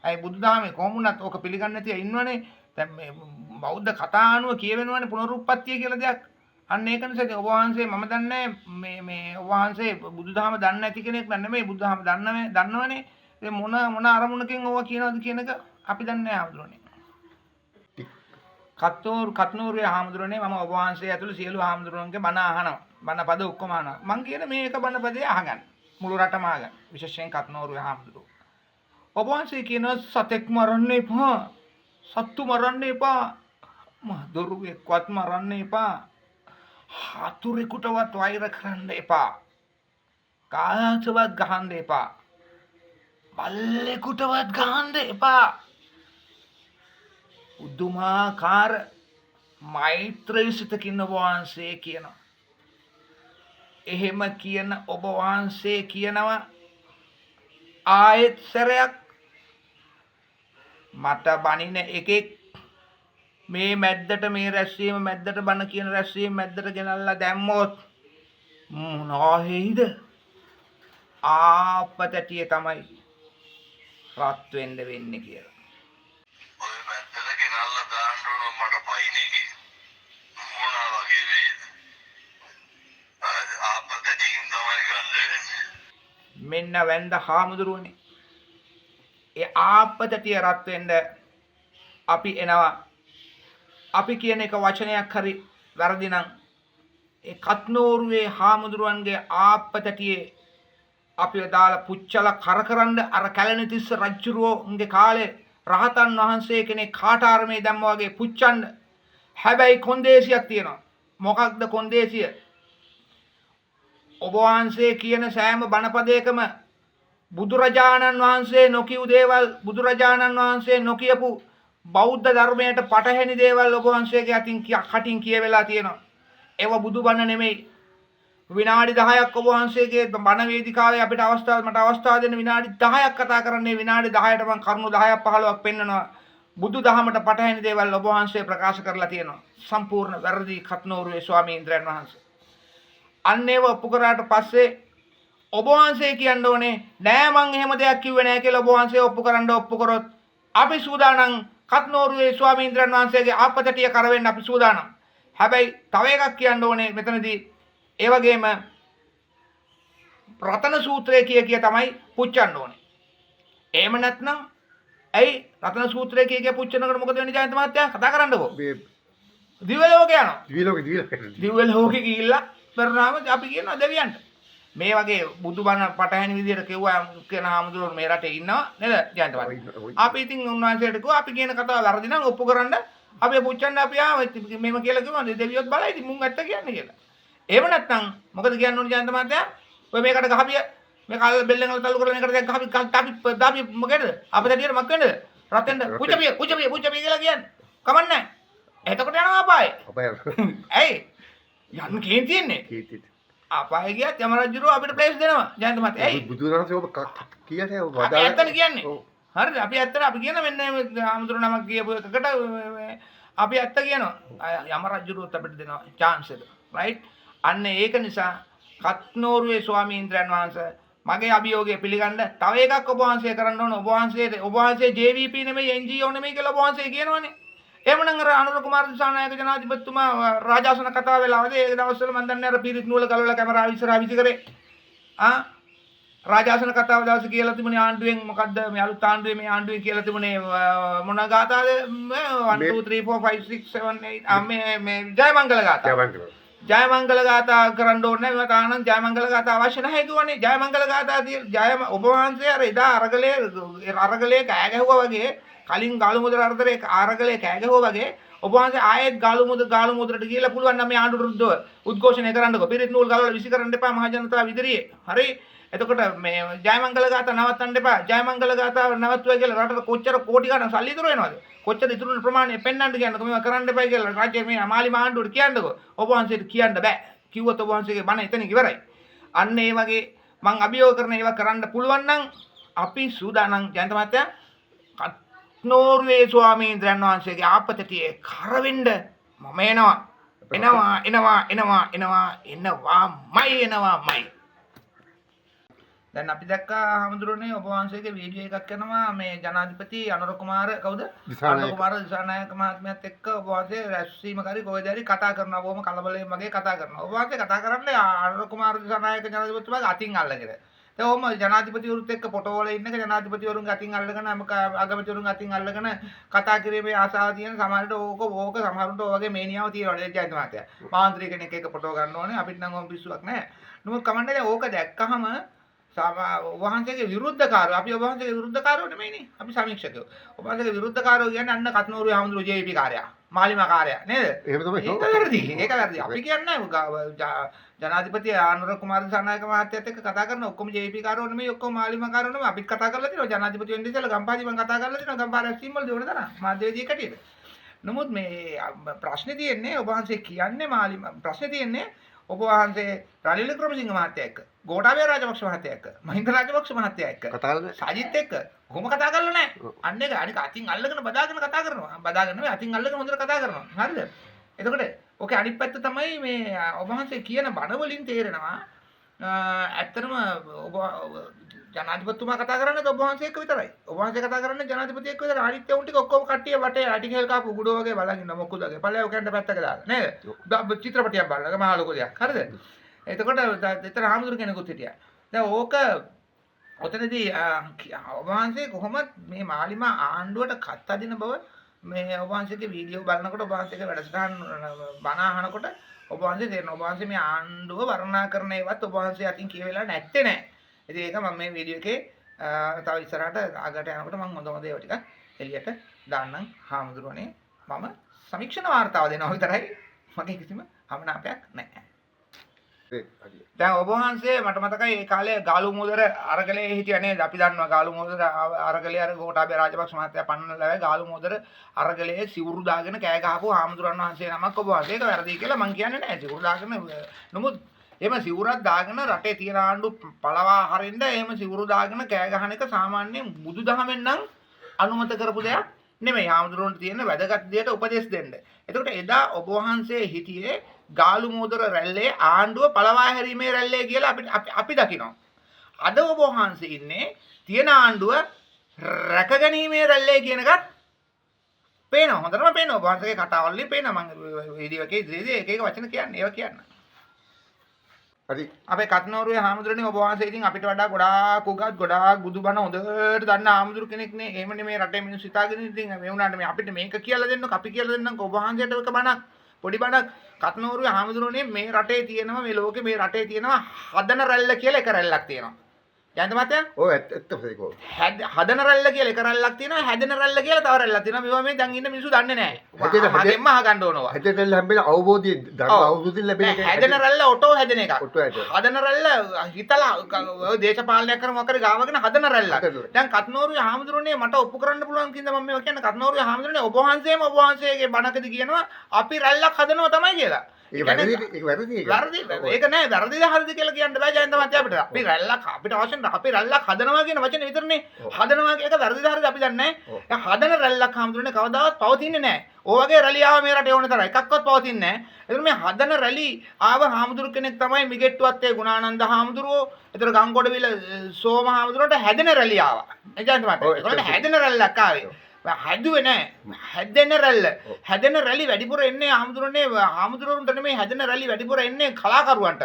අය බුදුදහමේ කොහොම වුණත් ඕක පිළිගන්නේ නැති අය ඉන්නවනේ. දැන් මේ බෞද්ධ කතා අනුව කියවෙනවනේ පුනරුත්පත්තිය කියලා දෙයක්. අන්න ඒක නිසා ඔබ වහන්සේ මම දන්නේ මේ ඔබ වහන්සේ බුදුදහම දන්නේ නැති කෙනෙක් නෙමෙයි බුදුදහම දන්නවනේ. ඒ මොන අරමුණකින් ඕවා කියනවද කියන එක අපි දන්නේ නැහැ ආමුදුරනේ. කත්නෝරුවේ හාමුදුරනේ මම ඔබ වහන්සේ ඇතුළු සියලු හාමුදුරන්ගේ බණ අහනවා. බණ පද ඔක්කොම අහනවා. මං කියන මේ එක බණ පදේ අහගන්න. මුළු රටම අහගන්න. විශේෂයෙන් කත්නෝරුවේ හාමුදුරුවෝ. ඔබ වහන්සේ කියනවා සතෙක් මරන්න එපා. සත්තු මරන්න එපා. දොරුවෙක්වත් මරන්න එපා. හතුරෙකුටවත් වෛර කරන්න එපා. කාටවත් ගහන්න එපා. බල්ලෙකුටවත් ගහන්න එපා. උදුමාකාර මෛත්‍රී සිතකින් ඔබ වහන්සේ කියනවා. එහෙම කියන ඔබ වහන්සේ කියනවා ආයෙත් සැරයක් මට බණින එකෙක් මේ මැද්දට මේ රැස්වීම මැද්දට බණ කියන රැස්වීම මැද්දට ගෙනල්ලා දැම්මොත් මොනවා වෙයිද? ආපතටිය තමයි රත් වෙන්න වෙන්නේ කියලා. මෙන්න වැන්ද හාමුදුරුවනේ. ඒ ආපතටිය රත් වෙන්න අපි එනවා. අපි කියන එක වචනයක් හරි වැරදි නම් ඒ කත්නෝරුවේ හාමුදුරුවන්ගේ ආපතටියේ අපි දාලා පුච්චලා කරකරන්න අර කැලණිතිස්ස රජුරුවන්ගේ කාලේ රහතන් වහන්සේ කෙනෙක් කාටාරමේ දැම්මා වගේ පුච්චන්න. හැබැයි කොන්දේසියක් තියෙනවා. මොකක්ද කොන්දේසිය? ඔබ වහන්සේ කියන සෑම බණපදයකම බුදුරජාණන් වහන්සේ නොකියු දේවල් බුදුරජාණන් වහන්සේ නොකියපු බෞද්ධ ධර්මයට පටහැනි දේවල් ඔබ වහන්සේගේ අතින් කටින් කියවෙලා තියෙනවා. ඒව බුදුබණ නෙමෙයි. විනාඩි 10ක් ඔබ වහන්සේගේ බණ වේදිකාවේ අපිට මට අවස්ථාව දෙන්න විනාඩි 10ක් කතා කරන්නේ විනාඩි 10ට මම කරුණු 10ක් 15ක් පෙන්නනවා. බුදුදහමට පටහැනි දේවල් ඔබ වහන්සේ ප්‍රකාශ කරලා තියෙනවා. සම්පූර්ණ වැරදි කත්නෝරුවේ ස්වාමීන්ද්‍රයන් වහන්සේ. අන්න ඒව ඔප්පු කරාට පස්සේ ඔබ වහන්සේ කියන්න ඕනේ නෑ මං එහෙම දෙයක් කිව්වේ නෑ කියලා ඔබ වහන්සේ ඔප්පු කරොත් අපි සූදානම් කත්නෝරුවේ ස්වාමීන්ද්‍රයන් වහන්සේගේ ආපතටිය කරවෙන්න අපි සූදානම්. හැබැයි තව එකක් කියන්න ඕනේ මෙතනදී ඒ වගේම රතන සූත්‍රය කිය තමයි පුච්චන්න ඕනේ. එහෙම නැත්නම් ඇයි රතන සූත්‍රය කිය පුච්චනකොට මොකද වෙන්නේ ජයන්ත මහත්තයා කතා කරන්නකෝ. මේ දිව්‍ය ලෝකේ යනවා. දිවිලෝක දිව්‍ය ලෝකෙ ගිහිල්ලා පෙරනාම අපි කියනවා දෙවියන්ට. මේ වගේ බුදුබණ පටහැනි විදියට කිව්වා කියන හාමුදුරුවෝ මේ රටේ ඉන්නවා නේද ජයන්ත මහත්තයා. අපි ඉතින් උන්වහන්සේට කිව්වා අපි කියන කතාව වැරදි නම් ඔප්පු කරන්න අපි පුච්චන්න අපි ආව මේම කියලා කිව්වා දෙවියොත් බලයි ඉතින් මුන් ඇත්ත කියන්නේ කියලා. එහෙම නැත්නම් මොකද කියන්න ඕනේ ජයන්ත මහත්තයා? ඔය මේකට ගහපිය මේ කල් බෙල්ලෙන් වල තල්ලු කරලා මේකට දැන් ගහපි දාපි මොකේද? අපතටියට මක් වෙන්නද? රතෙන්ද පුච්චපිය කියලා කියන්නේ. කමන්නේ. එතකොට යනවා අපායේ. ඇයි? යන්න කේන් තියන්නේ. අපායේ ගියත් යම රජුරෝ අපිට ප්ලේස් දෙනවා. ජයන්ත මහත්තයා. ඇයි? බුදුරජාණන් ඔබ කියන්නේ ඔබ අපි ඇත්තනේ කියන්නේ. හරිද? අපි ඇත්තට අපි කියන මෙන්න ආමතුරු නමක් කියපු එකකට අපි ඇත්ත කියනවා. යම රජුරුවත් අපිට දෙනවා chance එක. right? අන්න ඒක නිසා කත්නෝරුවේ ස්වාමීන්ද්‍රයන් වහන්සේ මගේ අභියෝගය පිළිගන්න තව එකක් ඔබ වහන්සේ කරන්න ඕන. ඔබ වහන්සේ JVP නෙමෙයි NGO නෙමෙයි කියලා ඔබ වහන්සේ කියනවනේ. එහෙමනම් අර අනුර කුමාර දිසානායක ජනාධිපතිතුමා රාජාසන කතාව වෙලාවදී ඒ දවස්වල මම දන්නේ අර පිරිත් නූල ගලවලා කැමරාව ඉස්සරහා විසි කරේ. රාජාසන කතාව දවසේ කියලා තිබුණේ ආණ්ඩුවෙන් මොකද්ද මේ අලුත් ආණ්ඩුවේ මේ ආණ්ඩුවෙන් කියලා තිබුණේ මොන ගාතාවද 1 2 3 4 5 6 7 8 මේ ජයමංගල ගාතාව. ජයමංගල ගාථා කරන්න ඕනේ නැහැ. මම තානම් ජයමංගල ගාථා අවශ්‍ය නැහැ කිව්වනේ. ජයමංගල ගාථා ජය ඔබ වහන්සේ අර එදා අරගලේ කෑ ගැහුවා වගේ කලින් ගාලු මුද්‍ර අර්ධරේ අරගලේ කෑ ගැහුවා වගේ ඔබ වහන්සේ ආයෙත් ගාලු මුද්‍රට ගිහලා පුළුවන් නම් මේ ආණ්ඩුවට විරුද්ධව උද්ඝෝෂණය කරන්නකෝ. පිරිත් නූල් ගලවලා විසි කරන්න එපා මහ ජනතාව ඉදිරියේ. හරි. එතකොට මේ ජයමංගල ගාථා නවත්තන්න එපා. ජයමංගල ගාථාව නවත්තුවා කියලා රටට කොච්චර කෝටි ගණන් සල්ලි ඉතුරු වෙනවද? කොච්චර ඉතුරු ප්‍රමාණය පෙන්වන්න කියන්නකෝ. මේවා කරන්න එපා කියලා රාජ්‍ය මේ අමාලි මාණ්ඩුවට කියන්නකෝ. ඔබ වහන්සේට කියන්න බෑ. කිව්වොත් ඔබ වහන්සේගේ බණ එතනින් ඉවරයි. අන්න ඒ වගේ මං අභියෝග කරන ඒවා කරන්න පුළුවන් නම් අපි සූදානම් ජයන්ත මහත්තයා කත්නෝරුවේ ස්වාමීන්ද්‍රයන් වහන්සේගේ ආපතටියේ කරවෙන්න මම එනවාමයි. දැන් අපි දැක්කා හමුදුරනේ ඔබ වහන්සේගේ වීඩියෝ එකක් කරනවා මේ ජනාධිපති අනුර කුමාර කවුද? අනුර කුමාර දිසානායක මහත්මයාත් එක්ක ඔබ වහන්සේ රැස්වීමක හරි කොහෙද හරි කතා කරනවා. බොහොම කලබලයෙන් වගේ කතා කරනවා. ඔබ වහන්සේ කතා කරන්නේ අනුර කුමාර දිසානායක ජනාධිපතිතුමාගේ අතින් අල්ලගෙන. දැන් ඔහොම ජනාධිපතිවරුත් එක්ක ෆොටෝ වල ඉන්නක ජනාධිපතිවරුන්ගේ අතින් අල්ලගෙන අගමැතිවරුන්ගේ අතින් අල්ලගෙන කතා කිරීමේ ආසාව තියෙන සමහරට ඕක සමහරුන්ට ඔය වගේ මේනියාව තියෙනවා නේද ජයන්ත මහත්තයා. මාන්ත්‍රික කෙනෙක් එක්ක ෆොටෝ ගන්න ඕනේ. අපිට නම් ඔහොම පිස්සුවක් නැහැ. නමුත් කමන්නේ දැන් ඕක දැක්කහම වහන්සේගේ විරුද්ධකාරයෝ අපි ඔබ වහන්සේගේ විරුද්ධකාරයෝ නෙමෙයිනේ. අපි සමීක්ෂකයෝ. ඔබ වහන්සේගේ විරුද්ධකාරයෝ කියන්නේ අන්න කත්නෝරුවේ හමුදුරු JVP කාර්යයා. මාලිමා කාර්යයා නේද? එහෙම තමයි. ඒක වැරදි. අපි කියන්නේ ජනාධිපති ආනුර කුමාර දිසානායක මහත්තයත් එක්ක කතා කරන ඔක්කොම JVP කාරයෝ නෙමෙයි ඔක්කොම මාලිමා කාරයෝ නෙමෙයි. අපිත් කතා කරලා තියෙනවා. ජනාධිපති වෙන්න ඉස්සෙල්ලා ගම්පාදි මම කතා කරලා තියෙනවා. ගම්පා රැස්වීම වල දෙවන තරම් මාධ්‍යවේදී කටියට. නමුත් මේ ප්‍රශ්නේ තියෙන්නේ ඔබ වහන්සේ කියන්නේ මාලිමා ප්‍රශ්නේ තියෙන්නේ ඔබ වහන්සේ රනිල් වික්‍රමසිංහ මහත්තයා එක්ක ගෝඨාභය රාජපක්ෂ මහත්තයා එක්ක මහින්ද රාජපක්ෂ මහත්තයා එක්ක කතා කරලා සජිත් එක්ක කොහොම කතා කරලා නැහැ. අන්න ඒක අනික අතින් අල්ලගෙන බදාගෙන කතා කරනවා. බදාගෙන නෙවෙයි අතින් අල්ලගෙන හොඳට කතා කරනවා. හරිද? එතකොට ඔකේ අනිත් පැත්ත තමයි මේ ඔබ වහන්සේ කියන බණ වලින් තේරෙනවා ඇත්තටම ඔබ ජනාධිපතිතුමා කතා කරන්නේ ඔබ වහන්සේ එක්ක විතරයි. ඔබ වහන්සේ කතා කරන්නේ ජනාධිපති එක්ක විතරයි. අනිත් උන් ටික ඔක්කොම කට්ටිය වටේ ආටිකල් කාපු උගුඩෝ වගේ බලන් ඉන්න මොකද වගේ. පළයෝ කැන්ඩ පැත්තක දාලා නේද? චිත්‍රපටියක් බලලා මහා ලොකු දෙයක්. හරිද? එතකොට එතන ආමුදුර කෙනෙකුත් හිටියා. දැන් ඕක ඔතනදී ඔබ වහන්සේ කොහොමද මේ මාලිමා ආණ්ඩුවට කත් අදින බව මේ ඔබ වහන්සේගේ වීඩියෝ බලනකොට ඔබ වහන්සේගේ වැඩසටහන් බණ අහනකොට ඔබ වහන්සේ තේරෙනවා ඔබ වහන්සේ මේ ආණ්ඩුව වර්ණනා කරන ඒවත් ඔබ වහන්සේ අතින් කියවෙලා නැත්තේ නෑ. ඉතින් ඒක මම මේ වීඩියෝ එකේ තව ඉස්සරහට අගට යනකොට මම හොඳ හොඳ ඒවා ටිකක් එළියට දාන්නම්. හාමුදුරනේ මම සමීක්ෂණ වාර්තාව දෙනවා විතරයි. මගේ කිසිම අමනාපයක් නැහැ. දැන් ඔබ වහන්සේ මට මතකයි ඒ කාලේ ගාලු මුදර අරගලේ හිටියා නේද? අපි දන්නවා ගාලු මුදර අරගලේ අර ගෝඨාභය රාජපක්ෂ මහත්තයා පන්නන ලැබේ ගාලු මුදර අරගලේ සිවුරු දාගෙන කෑ ගහපු හාමුදුරන් වහන්සේ නමක් ඔබ වහන්සේ ඒක වැරදි කියලා මං කියන්නේ නැහැ. සිවුරු දාගෙන නමුත් එහෙම සිවුරක් දාගෙන රටේ තියෙන ආණ්ඩු පළවා හරින්න එහෙම සිවුරු දාගෙන කෑ ගහන එක සාමාන්‍යයෙන් බුදුදහමෙන් නම් අනුමත කරපු දෙයක් නෙමෙයි. හාමුදුරුවන්ට තියෙන වැදගත් දෙයට උපදෙස් දෙන්න. එතකොට එදා ඔබ වහන්සේ හිටියේ ගාලු මෝදර රැල්ලේ ආණ්ඩුව පළවා හැරීමේ රැල්ලේ කියලා අපි දකිනවා. අද ඔබ වහන්සේ ඉන්නේ තියෙන ආණ්ඩුව රැකගැනීමේ රැල්ලේ කියන එකත් පේනවා හොඳටම පේනවා ඔබ වහන්සේගේ කතාවල් වලින් පේනවා මම වීඩියෝ එකේ ඉදිරියේදී එක එක වචන කියන්නේ ඒවා කියන්න. හරි. අපේ කත්නෝරුවේ හාමුදුරනේ ඔබ වහන්සේ ඉතින් අපිට වඩා ගොඩාක් උගත් ගොඩාක් බුදුබණ හොඳට දන්න හාමුදුරු කෙනෙක් නේ. එහෙමනේ මේ රටේ මිනිස්සු හිතාගෙන ඉතින් මේ වුණාට මේ අපිට මේක කියලා දෙන්නකො අපි කියලා දෙන්නකො ඔබ වහන්සේට එක බණක් පොඩි බණක් කත්නෝරුවේ හාමුදුරනේ මේ රටේ තියෙනවා මේ ලෝකේ මේ රටේ තියෙනවා හදන රැල්ල කියලා එක රැල්ලක් තියෙනවා. යන්ත මතය? ඔව් ඇත්තම ඒක. හදන රැල්ල කියලා එක රැල්ලක් තියෙනවා හැදෙන රැල්ල කියලා තව රැල්ලක් තියෙනවා. මේවා මේ දැන් ඉන්න මිනිස්සු දන්නේ නැහැ. හැදෙන්න අහගන්න ඕනවා. හැදෙන්න හැම්බෙලා අවබෝධයෙන් ධර්ම අවබෝධයෙන් ලැබෙන එක. හැදෙන රැල්ල ඔටෝ හැදෙන එක. ඔටෝ හැදෙන. හදන රැල්ල හිතලා දේශපාලනයක් කරන මොකද ගාවගෙන හදන රැල්ල. දැන් කත්නෝරුවේ හාමුදුරනේ මට ඔප්පු කරන්න පුළුවන් කින්ද මම මේවා කියන්නේ කත්නෝරුවේ හාමුදුරනේ ඔබ වහන්සේගේ බණකදී කියනවා අපි රැල්ලක් හදනවා තමයි කියලා. ඒක වැරදි ඒක වැරදි ඒක. වැරදි ඒක නෑ වැරදිද හරිද කියලා කියන්න බෑ ජයන්ත මහත්තයා අපිට. අපි රැල්ලක් අපිට අවශ්‍ය නැහැ. අපි රැල්ලක් හදනවා කියන වචනේ විතරනේ. හදනවා කියන එක වැරදිද හරිද අපි දන්නේ නැහැ. හදන රැල්ලක් හාමුදුරනේ කවදාවත් පවතින්නේ නැහැ. ඔය වගේ රැලි ආව මේ රටේ ඕන තරම් එකක්වත් පවතින්නේ නැහැ. ඒතර මේ හදන රැලි ආව හාමුදුරු කෙනෙක් තමයි මිගෙට්ටුවත් ඒ ගුණානන්ද හාමුදුරුවෝ. ඒතර ගංගොඩවිල සෝම හාමුදුරුවන්ට හැදෙන රැලි ආවා. ජයන්ත මහත්තයා. ඒගොල්ලන්ට හැදෙන රැල්ලක් ආවේ. හැදුවේ නෑ හැදෙන රැලි වැඩිපුර එන්නේ හාමුදුරුවන්ට නෙමෙයි හැදෙන රැලි වැඩිපුර එන්නේ කලාකරුවන්ට.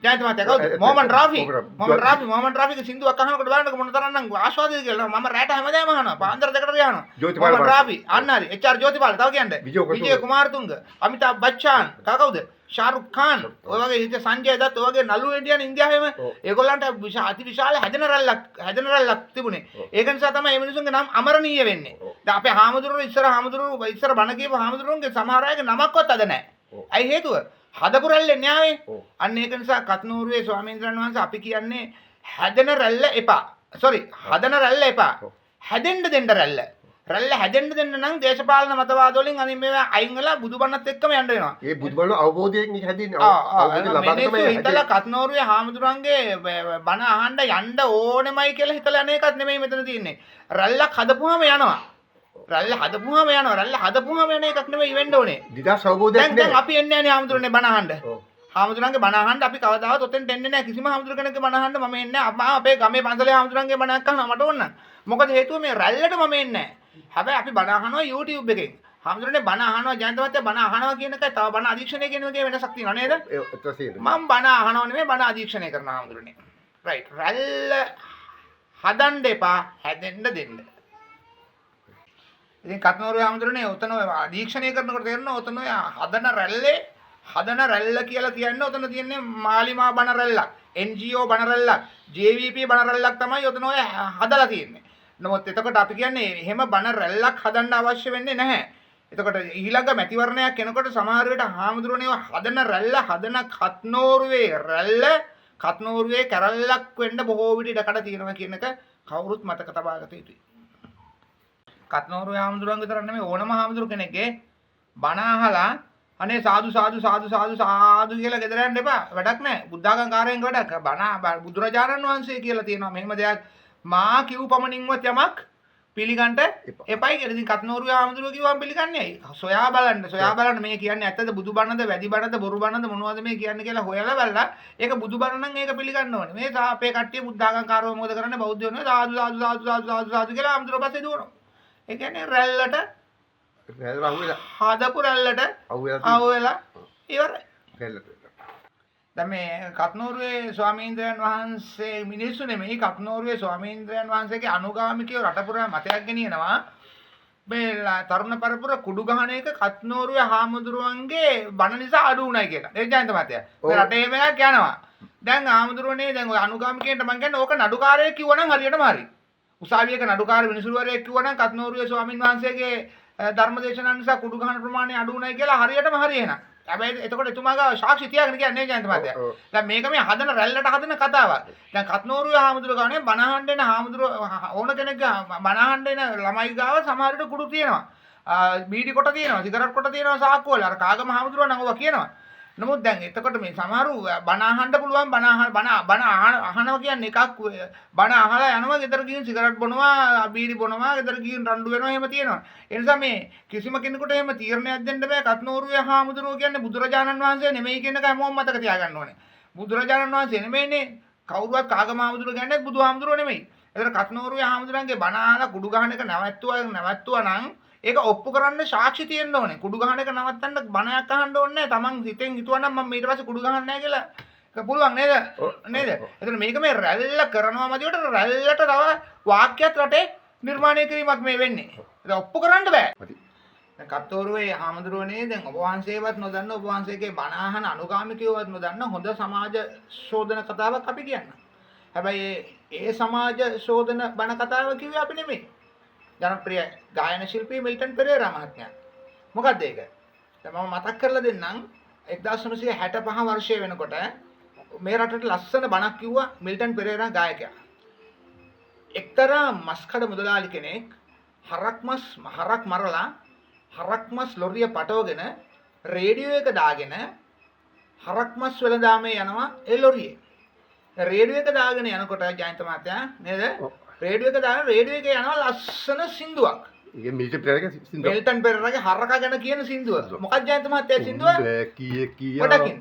ජයන්ත මහත්තයා කවුද? මොහමඩ් රාෆි සින්දුවක් අහනකොට බලන්නකො මොන තරම්නම් ආස්වාදයද කියලා. මම රැට හැමදාම අහනවා. පාන්දර දෙකට යනවා. මොහමඩ් රාෆි අන්න හරි. එච්.ආර්. ජෝතිපාල තව කියන්නේ. විජය කුමාරතුංග, අමිතාබ් බච්චාන්, කවුද? ශාරුක් ખાન, ඔය වගේ හිත සංජය දත් ඔය වගේ නළු ඉන්දියානු ඉන්දියාවෙම ඒගොල්ලන්ට අති විශාල හැදෙන රැල්ලක් තිබුණේ. ඒක නිසා තමයි මේ මිනිසුන්ගේ නම් අමරණීය වෙන්නේ. දැන් අපේ හාමුදුරුවෝ ඉස්සර බණ කියපු හාමුදුරුවන්ගේ සමහර අයගේ නමක්වත් අද නැහැ. ඇයි හේතුව? හදපු රැල්ලේ න්යාවේ. අන්න ඒක නිසා කත්නෝරුවේ ස්වාමීන් වහන්සේ අපි කියන්නේ හැදෙන රැල්ල එපා. හදන රැල්ල එපා. හැදෙන්න දෙන්න රැල්ල. රැල්ල හැදෙන්න දෙන්න නම් දේශපාලන මතවාද වලින් අනිත් මේවා අයින් වෙලා බුදුබණත් එක්කම යන්න වෙනවා. ඒ බුදුබණ අවබෝධයෙන් හැදෙන්නේ. අවබෝධය ලබන්න තමයි හිතලා කත්නෝරුවේ හාමුදුරන්ගේ බණ අහන්න යන්න ඕනෙමයි කියලා හිතලා යන එකක් නෙමෙයි මෙතන තියෙන්නේ. රැල්ලක් හදපුවාම යනවා. රැල්ල හදපුවාම යන එකක් නෙමෙයි වෙන්න ඕනේ. දිදාස් අවබෝධයක් නෑ. දැන් අපි එන්නේ නැහැ හාමුදුරනේ බණ අහන්න. හාමුදුරන්ගේ බණ අහන්න අපි කවදාවත් ඔතෙන්ට එන්නේ නැහැ. කිසිම හාමුදුර කෙනෙක්ගේ බණ අහන්න මම එන්නේ නැහැ. අපේ ගමේ පන්සලේ හාමුදුරන්ගේ බණක් අහනවා මට ඕන. මොකද හේතුව මේ රැල්ලට මම එන්නේ නැහැ. හැබැයි අපි බණ අහනවා YouTube එකෙන්. හාමුදුරනේ බණ අහනවා ජයන්ත මහත්තයා බණ අහනවා කියන එකයි තව බණ අධීක්ෂණය කියන එකේ වෙනසක් තියෙනව නේද? මම බණ අහනවා නෙමෙයි බණ අධීක්ෂණය කරනවා හාමුදුරනේ. රයිට්. රැල්ල හදන්න එපා හැදෙන්න දෙන්න. ඉතින් කත්නෝරුවේ හාමුදුරනේ ඔතන අධීක්ෂණය කරනකොට තේරෙනවා ඔතන හදන රැල්ල කියලා කියන්නේ ඔතන තියෙන්නේ මාලිමා බණ රැල්ලක්, NGO බණ රැල්ලක්, JVP බණ රැල්ලක් තමයි ඔතන ඔය හදලා තියෙන්නේ. නමුත් එතකොට අපි කියන්නේ එහෙම බණ රැල්ලක් හදන්න අවශ්‍ය වෙන්නේ නැහැ. එතකොට ඊළඟ මැතිවරණයක් එනකොට සමහර වෙලට හාමුදුරනේ හදන රැල්ල හදන කත්නෝරුවේ කැරල්ලක් වෙන්න බොහෝ විට ඉඩකඩ තියෙනවා කියන එක කවුරුත් මතක තබා ගත යුතුයි. කත්නෝරුවේ හාමුදුරන් විතර නෙමෙයි ඕනම හාමුදුරු කෙනෙක්ගේ බණ අහලා අනේ සාදු කියලා ගෙදර යන්න එපා. වැඩක් නැහැ. බුද්ධාගම්කාරයෙන් වැඩක්. බණ බුදුරජාණන් වහන්සේ කියලා තියෙනවා මෙහෙම දෙයක් මා කිව් පමණින්වත් යමක් පිළිගන්න එපයි කියලා. ඉතින් කත්නෝරුවේ හාමුදුරුවෝ කිව්වම පිළිගන්නේ ඇයි? සොයා බලන්න මේ කියන්නේ ඇත්තද බුදුබණද වැඩි බණද බොරු බණද මොනවද මේ කියන්නේ කියලා හොයලා බලලා ඒක බුදුබණ නම් ඒක පිළිගන්න ඕනේ. මේ අපේ කට්ටිය බුද්ධාගම්කාරව මොකද කරන්නේ? බෞද්ධයෝ නේ සාදු කියලා හාමුදුරුවෝ පස්සේ දුවනවා. ඒ කියන්නේ රැල්ලට හදපු රැල්ලට අහුවෙලා ඉවරයි. දැන් මේ කත්නෝරුවේ ස්වාමීන්ද්‍රයන් වහන්සේ මිනිස්සු නෙමෙයි කත්නෝරුවේ ස්වාමීන්ද්‍රයන් වහන්සේගේ අනුගාමිකයෝ රට පුරා මතයක් ගෙනියනවා. මේ තරුණ පරපුර කුඩු ගහන එක කත්නෝරුවේ හාමුදුරුවන්ගේ බණ නිසා අඩු උනායි කියලා. ඒ ජයන්ත මහත්තයා. මේ රටේ මේක යනවා. දැන් හාමුදුරුවනේ දැන් ඔය අනුගාමිකයන්ට මම කියන්නේ ඕක නඩුකාරයෙක් කිව්වනම් හරියටම හරි. උසාවියක නඩුකාර විනිසුරුවරයෙක් කිව්වනම් කත්නෝරුවේ ස්වාමීන් වහන්සේගේ ධර්මදේශනා නිසා කුඩු ගහන ප්‍රමාණය අඩු උනායි කියලා හරියටම හරි එහෙනම්. හැබැයි එතකොට එතුමාගේ සාක්ෂි තියාගෙන කියන්නේ ජයන්ත මහත්තයා. දැන් මේක මේ හදන රැල්ලට හදන කතාවක්. දැන් කත්නෝරුවේ හාමුදුරුවෝ ගානේ බණ අහන්න එන හාමුදුරුවෝ ඕන කෙනෙක් බණ අහන්න එන ළමයි ගාව සමහර විට කුඩු තියෙනවා. බීඩි කොට තියෙනවා, සිගරට් කොට තියෙනවා සාක්කු වල. අර කාගම හාමුදුරුවෝ නම් ඔවා කියනවා. නමුත් දැන් එතකොට මේ සමහරු බණ අහන්න පුළුවන් බණ අහනවා කියන්නේ එකක් බණ අහලා යනවා ගෙදර ගිහින් සිගරට් බොනවා බීඩි බොනවා ගෙදර ගිහින් රණ්ඩු වෙනවා එහෙම තියෙනවා. ඒ නිසා මේ කිසිම කෙනෙකුට එහෙම තීරණයක් දෙන්න බෑ. කත්නෝරුවේ හාමුදුරුවෝ කියන්නේ බුදුරජාණන් වහන්සේ නෙමෙයි කියන එක හැමෝම මතක තියාගන්න ඕනේ. බුදුරජාණන් වහන්සේ නෙමෙයිනේ කවුරුවත් කාගම හාමුදුරුවෝ කියන්නේ බුදුහාමුදුරුවෝ නෙමෙයි. ඒතර කත්නෝරුවේ හාමුදුරන්ගේ බණ අහලා කුඩු ගහන එක නැවැත්තුවා නම් ඒක ඔප්පු කරන්න සාක්ෂි තියෙන්න ඕනේ. කුඩු ගහන එක නවත්තන්න බණයක් අහන්න ඕනේ නැහැ. Taman හිතෙන් හිතුවනම් මම ඊට පස්සේ කුඩු ගහන්නේ නැහැ කියලා. ඒක පුළුවන් නේද? නේද? එතන මේක මේ රැල්ල කරනවා මදිවට රැල්ලට තව වාක්‍යයක් රටේ නිර්මාණය කිරීමක් මේ වෙන්නේ. ඒක ඔප්පු කරන්න බෑ. දැන් කතෝරුවේ හාමුදුරුවනේ දැන් ඔබ වහන්සේවත් නොදන්න ඔබ වහන්සේගේ බණ අහන අනුගාමිකයෝවත් නොදන්න හොඳ සමාජ ශෝධන කතාවක් අපි කියන්න. හැබැයි ඒ සමාජ ශෝධන බණ කතාව කිව්වේ අපි නෙමෙයි. ජනප්‍රිය ගායන ශිල්පී මිල්ටන් පෙරේරා මහත්මයා. මොකද්ද ඒක? දැන් මම මතක් කරලා දෙන්නම් 1965 වර්ෂයේ වෙනකොට මේ රටට ලස්සන බණක් කිව්වා මිල්ටන් පෙරේරා ගායකයා. එක්තරා මස්කඩ මුදලාලි කෙනෙක් හරක් මරලා හරක් මස් ලොරිය පටවගෙන රේඩියෝ එක දාගෙන හරක් මස් වෙළඳාමේ යනවා ඒ ලොරියේ. රේඩියෝ එක දාගෙන යනකොට ජයන්ත මහත්තයා නේද? රේඩියෝ එක දාගෙන රේඩියෝ එකේ යනවා ලස්සන සින්දුවක්. ඒක මිලිටරි පෙරේරාගේ සින්දුව. මිල්ටන් පෙරේරාගේ හරකා ගැන කියන සින්දුව. මොකක්ද ජයන්ත මහත්තයා සින්දුව? කිය කිය පොඩකින්.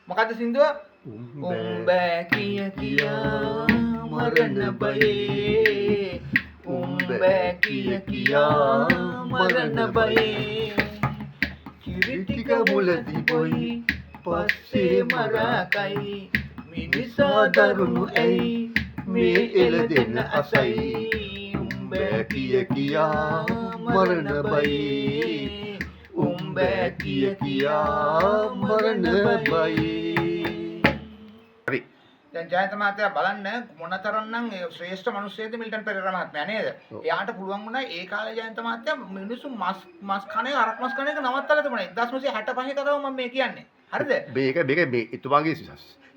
මොකද්ද සින්දුව? උඹ කිය කියා මරණ බයේ උඹ කිය කියා මරණ බයේ කිරිටික මුලදී බොයි පස්සේ මරකයි මිනිසා දරුණු ඇයි මේ එළදෙන අසයි උඹ කිය කියා මරණ බයේ උඹ කිය කියා මරණ බයේ. හරි. දැන් ජයන්ත මහත්තයා බලන්න මොනතරම්නම් ශ්‍රේෂ්ඨ මිනිස්සෙක්ද මිල්ටන් පෙරේරා මහත්මයා නේද? එයාට පුළුවන් වුණා ඒ කාලේ ජයන්ත මහත්තයා මිනිස්සු මස් කණේ අරක් මස් කණේක නවත්තලා තිබුණා. 1965 කතාව මම මේ කියන්නේ. හරිද? මේක මේ එතුමාගේ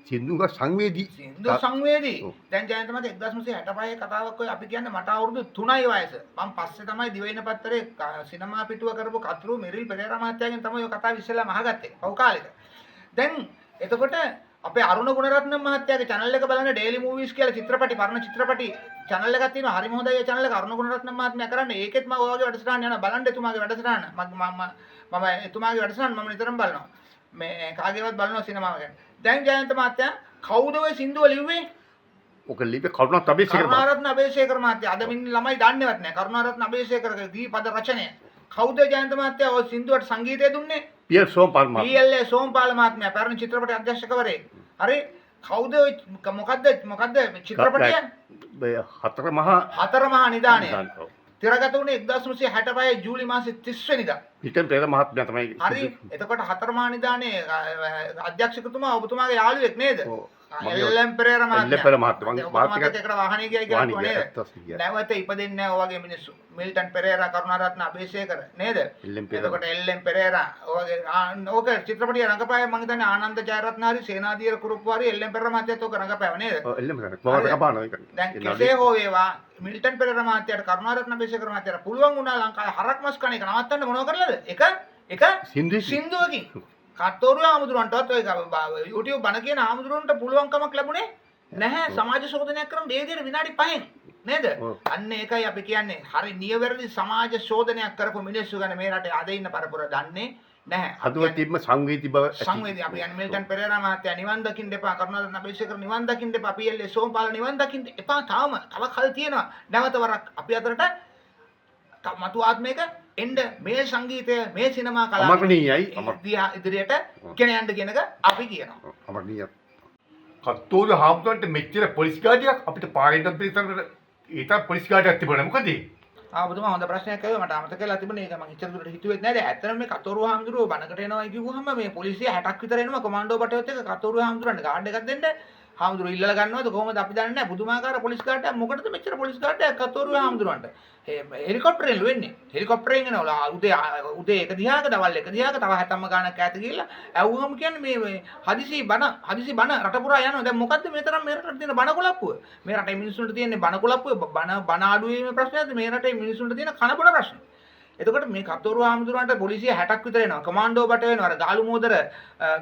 සින්දුක සංවේදී. සින්දු සංවේදී. දැන් ජයන්ත මහත්තයා 1965 කතාවක් ඔය අපි කියන්නේ මට අවුරුදු 3යි වයස. මම පස්සේ තමයි දිවයින පත්තරේ සිනමා පිටුව කරපු කතුරු මෙරිල් පෙරේරා මහත්තයාගෙන් තමයි ඔය කතාව ඉස්සෙල්ලාම අහගත්තේ. පහු කාලෙක. දැන් එතකොට අපේ අරුණ ගුණරත්න මහත්තයාගේ channel එක බලන්න daily movies කියලා චිත්‍රපටි පරණ චිත්‍රපටි channel එකක් තියෙනවා. හරිම හොඳයි ඒ channel එක අරුණ ගුණරත්න මහත්මයා කරන්නේ. ඒකෙත් මම ඔයගේ වැඩසටහන යනවා බලන්න එතුමාගේ වැඩසටහන. මම එතුමාගේ වැඩසටහන මම නිතරම බලනවා. මේ කාගේවත් බලනවා සිනමාව ගැන. දැන් ජයන්ත මහත්තයා කවුද ඔය සින්දුව ලිව්වේ? ඔක ලිපි කරුණාරත්න අබේසේකර කරුණාරත්න අබේසේකර මහත්තයා. අද මින් ළමයි දන්නේවත් නැහැ. කරුණාරත්න අබේසේකරගේ ගී පද රචනය. කවුද ජයන්ත මහත්තයා ඔය සින්දුවට සංගීතය දුන්නේ? පීඑල් සෝම්පාල් මහත්මයා. පීඑල් සෝම්පාල් මහත්මයා පැරණි චිත්‍රපට අධ්‍යක්ෂකවරයෙක්. හරි කවුද මොකද්ද චිත්‍රපටය? හතර මහා නිදානය. තිරගත වුණේ 1965 ජූලි මාසේ 30 වෙනිදා. මිල්ටන් පෙරේරා මහත්මයා තමයි. හරි එතකොට හතර මහා නිදානේ අධ්‍යක්ෂකතුමා ඔබතුමාගේ යාළුවෙක් නේද? එල්.එම්. පෙරේරා මහත්මයා. මාත් එක්ක වාහනේ ගියා කියලා නේද? නැවත ඉපදෙන්නේ නැහැ ඔයගේ මිනිස්සු. මිල්ටන් පෙරේරා කරුණාරත්න අබේසේකර නේද? එතකොට එල්.එම්. පෙරේරා ඔයගේ ඕක චිත්‍රපටිය රංගපෑවේ මම හිතන්නේ ආනන්ද ජයරත්න හරි සේනාධීර කුරුප්පු හරි එල්.එම්. පෙරේරා මහත්තයාත් ඕක රංගපෑව නේද? ඔව් එල්.එම්. පෙරේරා කපානවා ඒක. දැන් කෙසේ හෝ වේවා මිල්ටන් පෙරේරා මහත්තයාට කරුණාරත්න අබේසේකර මහත්තයාට පුළුවන් වුණා ලංකාවේ හරක් මස් කණ එක නවත්තන්න මොනව කරලාද? එක සින්දුවකින් කතෝරුවේ ආමුදුරන්ටවත් ඔය YouTube බණ කියන ආමුදුරන්ට පුළුවන්කමක් ලැබුණේ නැහැ සමාජ ශෝධනයක් කරන මේ විදිහට විනාඩි 5න් නේද? අන්න ඒකයි අපි කියන්නේ හරි නියවැරදි සමාජ ශෝධනයක් කරපු මිනිස්සු ගැන මේ රටේ අද ඉන්න පරපුර දන්නේ නැහැ. හදුව තිබ්බ සංවේදී බව සංවේදී අපි යන්නේ මිල්ටන් පෙරේරා මහත්තයා නිවන් දකින්න එපා කරුණාරත්න අබේසේකර නිවන් දකින්න එපා පීඑල් සෝම්පාල නිවන් දකින්න එපා තව කල් තියෙනවා. නැවත වරක් අපි අතරට මතු ආත්මයක එන්න මේ සංගීතය මේ සිනමා කලාව අමරණීයයි ඉදිරියට ගෙන යන්න කියන එක අපි කියනවා. අමරණීය. කතෝරු හාමුදුරන්ට මෙච්චර පොලිස් ගාඩියක් අපිට පාරෙන් පිටතට ඒතර පොලිස් ගාඩියක් තිබුණා මොකද? ඔබතුමා හොඳ ප්‍රශ්නයක් අහුවා මට අමතක වෙලා තිබුණේ ඒක මම ඉච්චර දුරට හිතුවෙත් නෑ. දැන් ඇත්තටම මේ කතෝරු හාමුදුරුවෝ බණකට එනවා කිව්වහම මේ පොලිසිය 60ක් විතර එනවා කොමාන්ඩෝ බටයොත් එක කතෝරු හාමුදුරන්ට ගාඩ් එකක් දෙන්න. හාමුදුරුවෝ ඉල්ලලා ගන්නවද කොහොමද අපි දන්නේ නැහැ. පුදුමාකාර පොලිස් ගාඩ්යක් මොකටද මෙච්චර පොලිස් ගාඩ්යක් කතෝරු හාමුදුරන්ට? හෙලිකොප්ටරෙන් ලුවෙන්නේ. හෙලිකොප්ටරෙන් එනවා උදේ එක දිහාක දවල් එක දිහාක තව 70 ගානක් ඈත ගිහිල්ලා ඇව්වම කියන්නේ මේ හදිසි බණ රට පුරා යනවා. දැන් මොකද්ද මේ තරම් මේ රටේ තියෙන බණ කොලප්පුව? මේ රටේ මිනිස්සුන්ට තියෙන බණ කොලප්පුව බණ අඩු වීමේ ප්‍රශ්නයක්ද මේ රටේ මිනිස්සුන්ට තියෙන කන බොන ප්‍රශ්න? එතකොට මේ කතෝරු හාමුදුරන්ට පොලිසිය 60ක් විතර එනවා. කමාන්ඩෝ බට වෙනවා. අර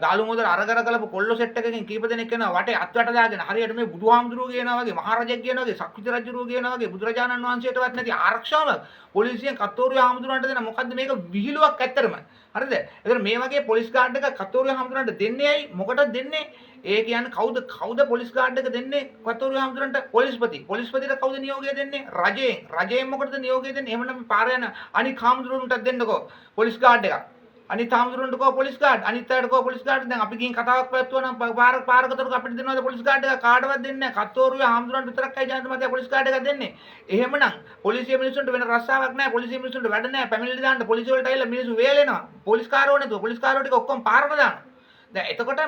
ගාලු මෝදර අරගර කලපු කොල්ලෝ සෙට් එකකින් කීප දෙනෙක් එනවා. වටේ අත්වට දාගෙන හරියට මේ බුදුහාමුදුරුවෝ කියනවා වගේ මහරජෙක් කියනවා වගේ සක්විති රජුරුවෝ කියනවා වගේ බුදුරජාණන් වහන්සේටවත් නැති ආරක්ෂාවක් පොලිසියෙන් කතෝරු හාමුදුරන්ට දෙන මොකද්ද මේක විහිළුවක් ඇත්තරම. හරිද? ඒතර මේ වගේ පොලිස් ගාඩ් එක කතෝරුවේ හාමුදුරන්ට දෙන්නේ ඇයි? මොකටද දෙන්නේ? ඒ කියන්නේ කවුද පොලිස් ගාඩ් එක දෙන්නේ කතෝරුවේ හාමුදුරන්ට? පොලිස්පති. පොලිස්පතිට කවුද නියෝගය දෙන්නේ? රජයෙන්. රජයෙන් මොකටද නියෝගය දෙන්නේ? එහෙමනම් පාර යන අනිත් හාමුදුරන්ටත් දෙන්නකෝ පොලිස් ගාඩ් එකක්. අනිත් හාමුදුරන්ට කෝ පොලිස් ගාඩ්, අනිත් අයට කෝ පොලිස් ගාඩ්. දැන් අපි ගිහින් කතාවක් පැවැත්තුවා නම් පාරකටක අපිට දෙනවද පොලිස් ගාඩ් එක? කාටවත් දෙන්නේ නැහැ. කතෝරුවේ හාමුදුරන්ට විතරක්යි ජනත මතය පොලිස් ගාඩ් එකක් දෙන්නේ. එහෙමනම් පොලිසිය මිනිස්සුන්ට වෙන රස්සාවක් නැහැ. පොලිසිය මිනිස්සුන්ට වැඩ නැහැ. පැමිණිලි දාන්න පොලිසිය වලට ඇවිල්ලා මිනිස්සු වේලෙනවා. පොලිස් කාරෝ නැතුව පොලිස් කාරෝ ටික ඔක්කොම පාරට දානවා. දැන් එතකොට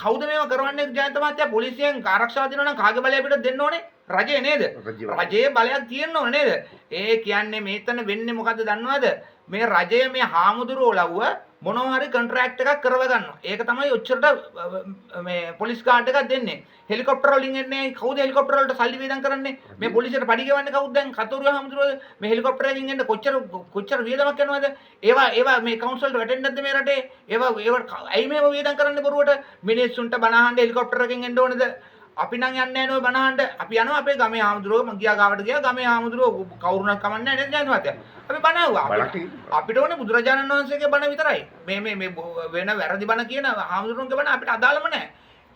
කවුද මේව කරවන්නේ ජයන්ත මහත්තයා? පොලිසියෙන් ආරක්ෂාව දෙනවා නම් කාගේ බලය අපිට දෙන්න ඕනේ? රජය නේද? රජයේ බලයක් තියෙන්න ඕනේ නේද? ඒ කියන්නේ මේතන වෙන්නේ මොකද්ද දන්නවද? මේ රජය මේ හාමුදුරුවෝ ලව්ව මොනවා හරි කොන්ට්‍රැක්ට් එකක් කරව ගන්නවා. ඒක තමයි ඔච්චරට මේ පොලිස් ගාඩ් එකක් දෙන්නේ. හෙලිකොප්ටර වලින් එන්නේ කවුද හෙලිකොප්ටර වලට සල්ලි වේදම් කරන්නේ? මේ පොලිසියට පඩි ගෙවන්නේ කවුද දැන්? කතෝරුවේ හාමුදුරුවෝ මේ හෙලිකොප්ටර එකකින් එන්න කොච්චර වියදමක් යනවද? ඒවා මේ කවුන්සල්ට වැටෙන්නේ නැද්ද මේ රටේ? ඒවා ඇයි මේව වියදම් කරන්නේ බොරුවට? මිනිස්සුන්ට බණ අහන්න හෙලිකොප්ටර එකකින් එන්න ඕනේද? අපි නම් යන්නේ නැහැ නෝ බණ අහන්න. අපි යනවා අපේ ගමේ හාමුදුරුවෝ මං ගියා ගාවට ගියා ගමේ හාමුදුරුවෝ කවුරුණක් කමන්නේ නැහැ නේද ජයන්ත මහත්තයා? අපි බණ අහුවා. අපිට ඕනේ බුදුරජාණන් වහන්සේගේ බණ විතරයි. මේ වෙන වැරදි බණ කියන හාමුදුරුවන්ගේ බණ අපිට අදාළම නැහැ.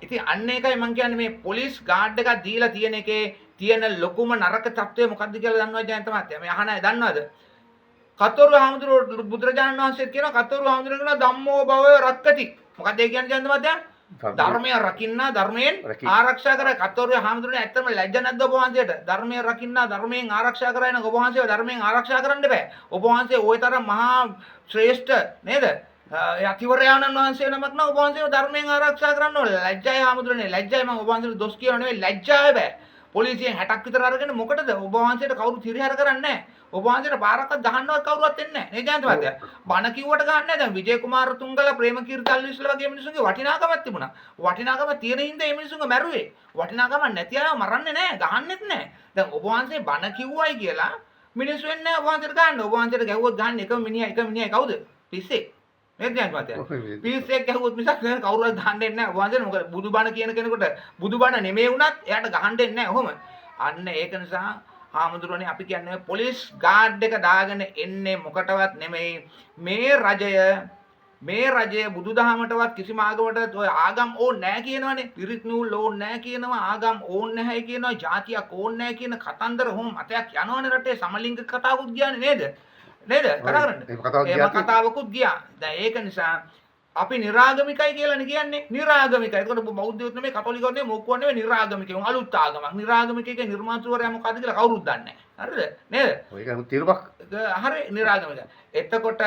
ඉතින් අන්න ඒකයි මං කියන්නේ මේ පොලිස් ගාඩ් එකක් දීලා තියෙන එකේ තියෙන ලොකුම නරක තත්ත්වය මොකද්ද කියලා දන්නවද ජයන්ත මහත්තයා? මේ අහන අය දන්නවද? කතෝරුවේ හාමුදුරුවෝ බුදුරජාණන් වහන්සේ කියනවා කතෝරුවේ හාමුදුරුවෝ කියනවා ධම්මෝ භවය රක්කති. මොකක්ද ඒ කියන්නේ ජයන්ත මහත්තයා? ධර්මය රකින්න ධර්මයෙන් ආරක්ෂා කරයි. කතෝරුවේ හාමුදුරනේ ඇත්තම ලැජ්ජ නැද්ද ඔබ වහන්සේට? ධර්මය රකින්න ධර්මයෙන් ආරක්ෂා කරයි නම් ඔබ වහන්සේව ධර්මයෙන් ආරක්ෂා කරන්න බෑ. ඔබ වහන්සේ ওই තරම් මහා ශ්‍රේෂ්ඨ නේද? අතිවරයාණන් වහන්සේ නමක් නම් ඔබ වහන්සේව ධර්මයෙන් ආරක්ෂා කරන්න ඕනේ. ලැජ්ජයි හාමුදුරනේ ලැජ්ජයි. මම ඔබ වහන්සේට දොස් කියව නෙවෙයි ලැජ්ජාය බෑ. පොලිසියෙන් 60ක් විතර අරගෙන මොකටද? ඔබ වහන්සේට කවුරු තිරිහර කරන්නේ නැහැ. ඔබ වහන්සේට පාරක්වත් ගහන්නවත් කවුරුවත් එන්නේ නැහැ. නේ ජයන්ත මහත්තයා? බණ කිව්වට ගහන්නේ නැහැ. දැන් විජේ කුමාර තුංගල ප්‍රේමකීර්ති අල්විස්ලා වගේ මිනිස්සුන්ගේ වටිනාකමක් තිබුණා. වටිනාකම තියෙන හින්දා මේ මිනිස්සුන්ව මැරුවේ. වටිනාකම නැති අයව මරන්නේ නැහැ. ගහන්නෙත් නැහැ. දැන් ඔබ වහන්සේ බණ කිව්වයි කියලා මිනිස්සු එන්නේ නැහැ ඔබ වහන්සේට ගහන්න. ඔබ වහන්සේට ගැහුවොත් ගහන්නේ එකම මිනිහයි කවුද? පිස්සෙක්. නේද ජයන්ත මහත්තයා? පිස්සෙක් ගැහුවොත් මිසක් කවුරුවත් ගහන්න එන්නේ නැහැ. ඔබ වහන්සේට මොකද බුදුබණ කියන කෙනෙකුට බුදුබණ නෙමෙයි වුණත් එයාට ගහන්න එන්නේ නැහැ. ඔහොම. අන්න ඒක නිසා හාමුදුරනේ අපි කියන්නේ පොලිස් ගාඩ් එක දාගෙන එන්නේ මොකටවත් නෙමෙයි මේ රජය බුදුදහමටවත් කිසිම ආගමකටවත් ඔය ආගම් ඕනේ නැහැ කියනවනේ. පිරිත් නූල් ඕනේ නැහැ කියනවා. ආගම් ඕනේ නැහැයි කියනවා. ජාතියක් ඕනේ නැහැ කියන කතන්දර හොම මතයක් යනවනේ රටේ. සමලිංගික කතාවකුත් ගියානේ නේද කතා කරන්නේ. එහෙම කතාවකුත් ගියා. දැන් ඒක නිසා අපි නිරාගමිකයි කියලානේ කියන්නේ. නිරාගමිකයි. ඒකට බෞද්ධයොත් නෙමෙයි කතෝලිකයොත් නෙමෙයි මොක්කුවත් නෙමෙයි නිරාගමිකයෝ. අලුත් ආගමක්. නිරාගමිකයේ නිර්මාතෘවරයා මොකද්ද කියලා කවුරුත් දන්නේ නැහැ. හරිද? නේද? ඔයක තිරුවක්. හරි නිරාගමික. එතකොට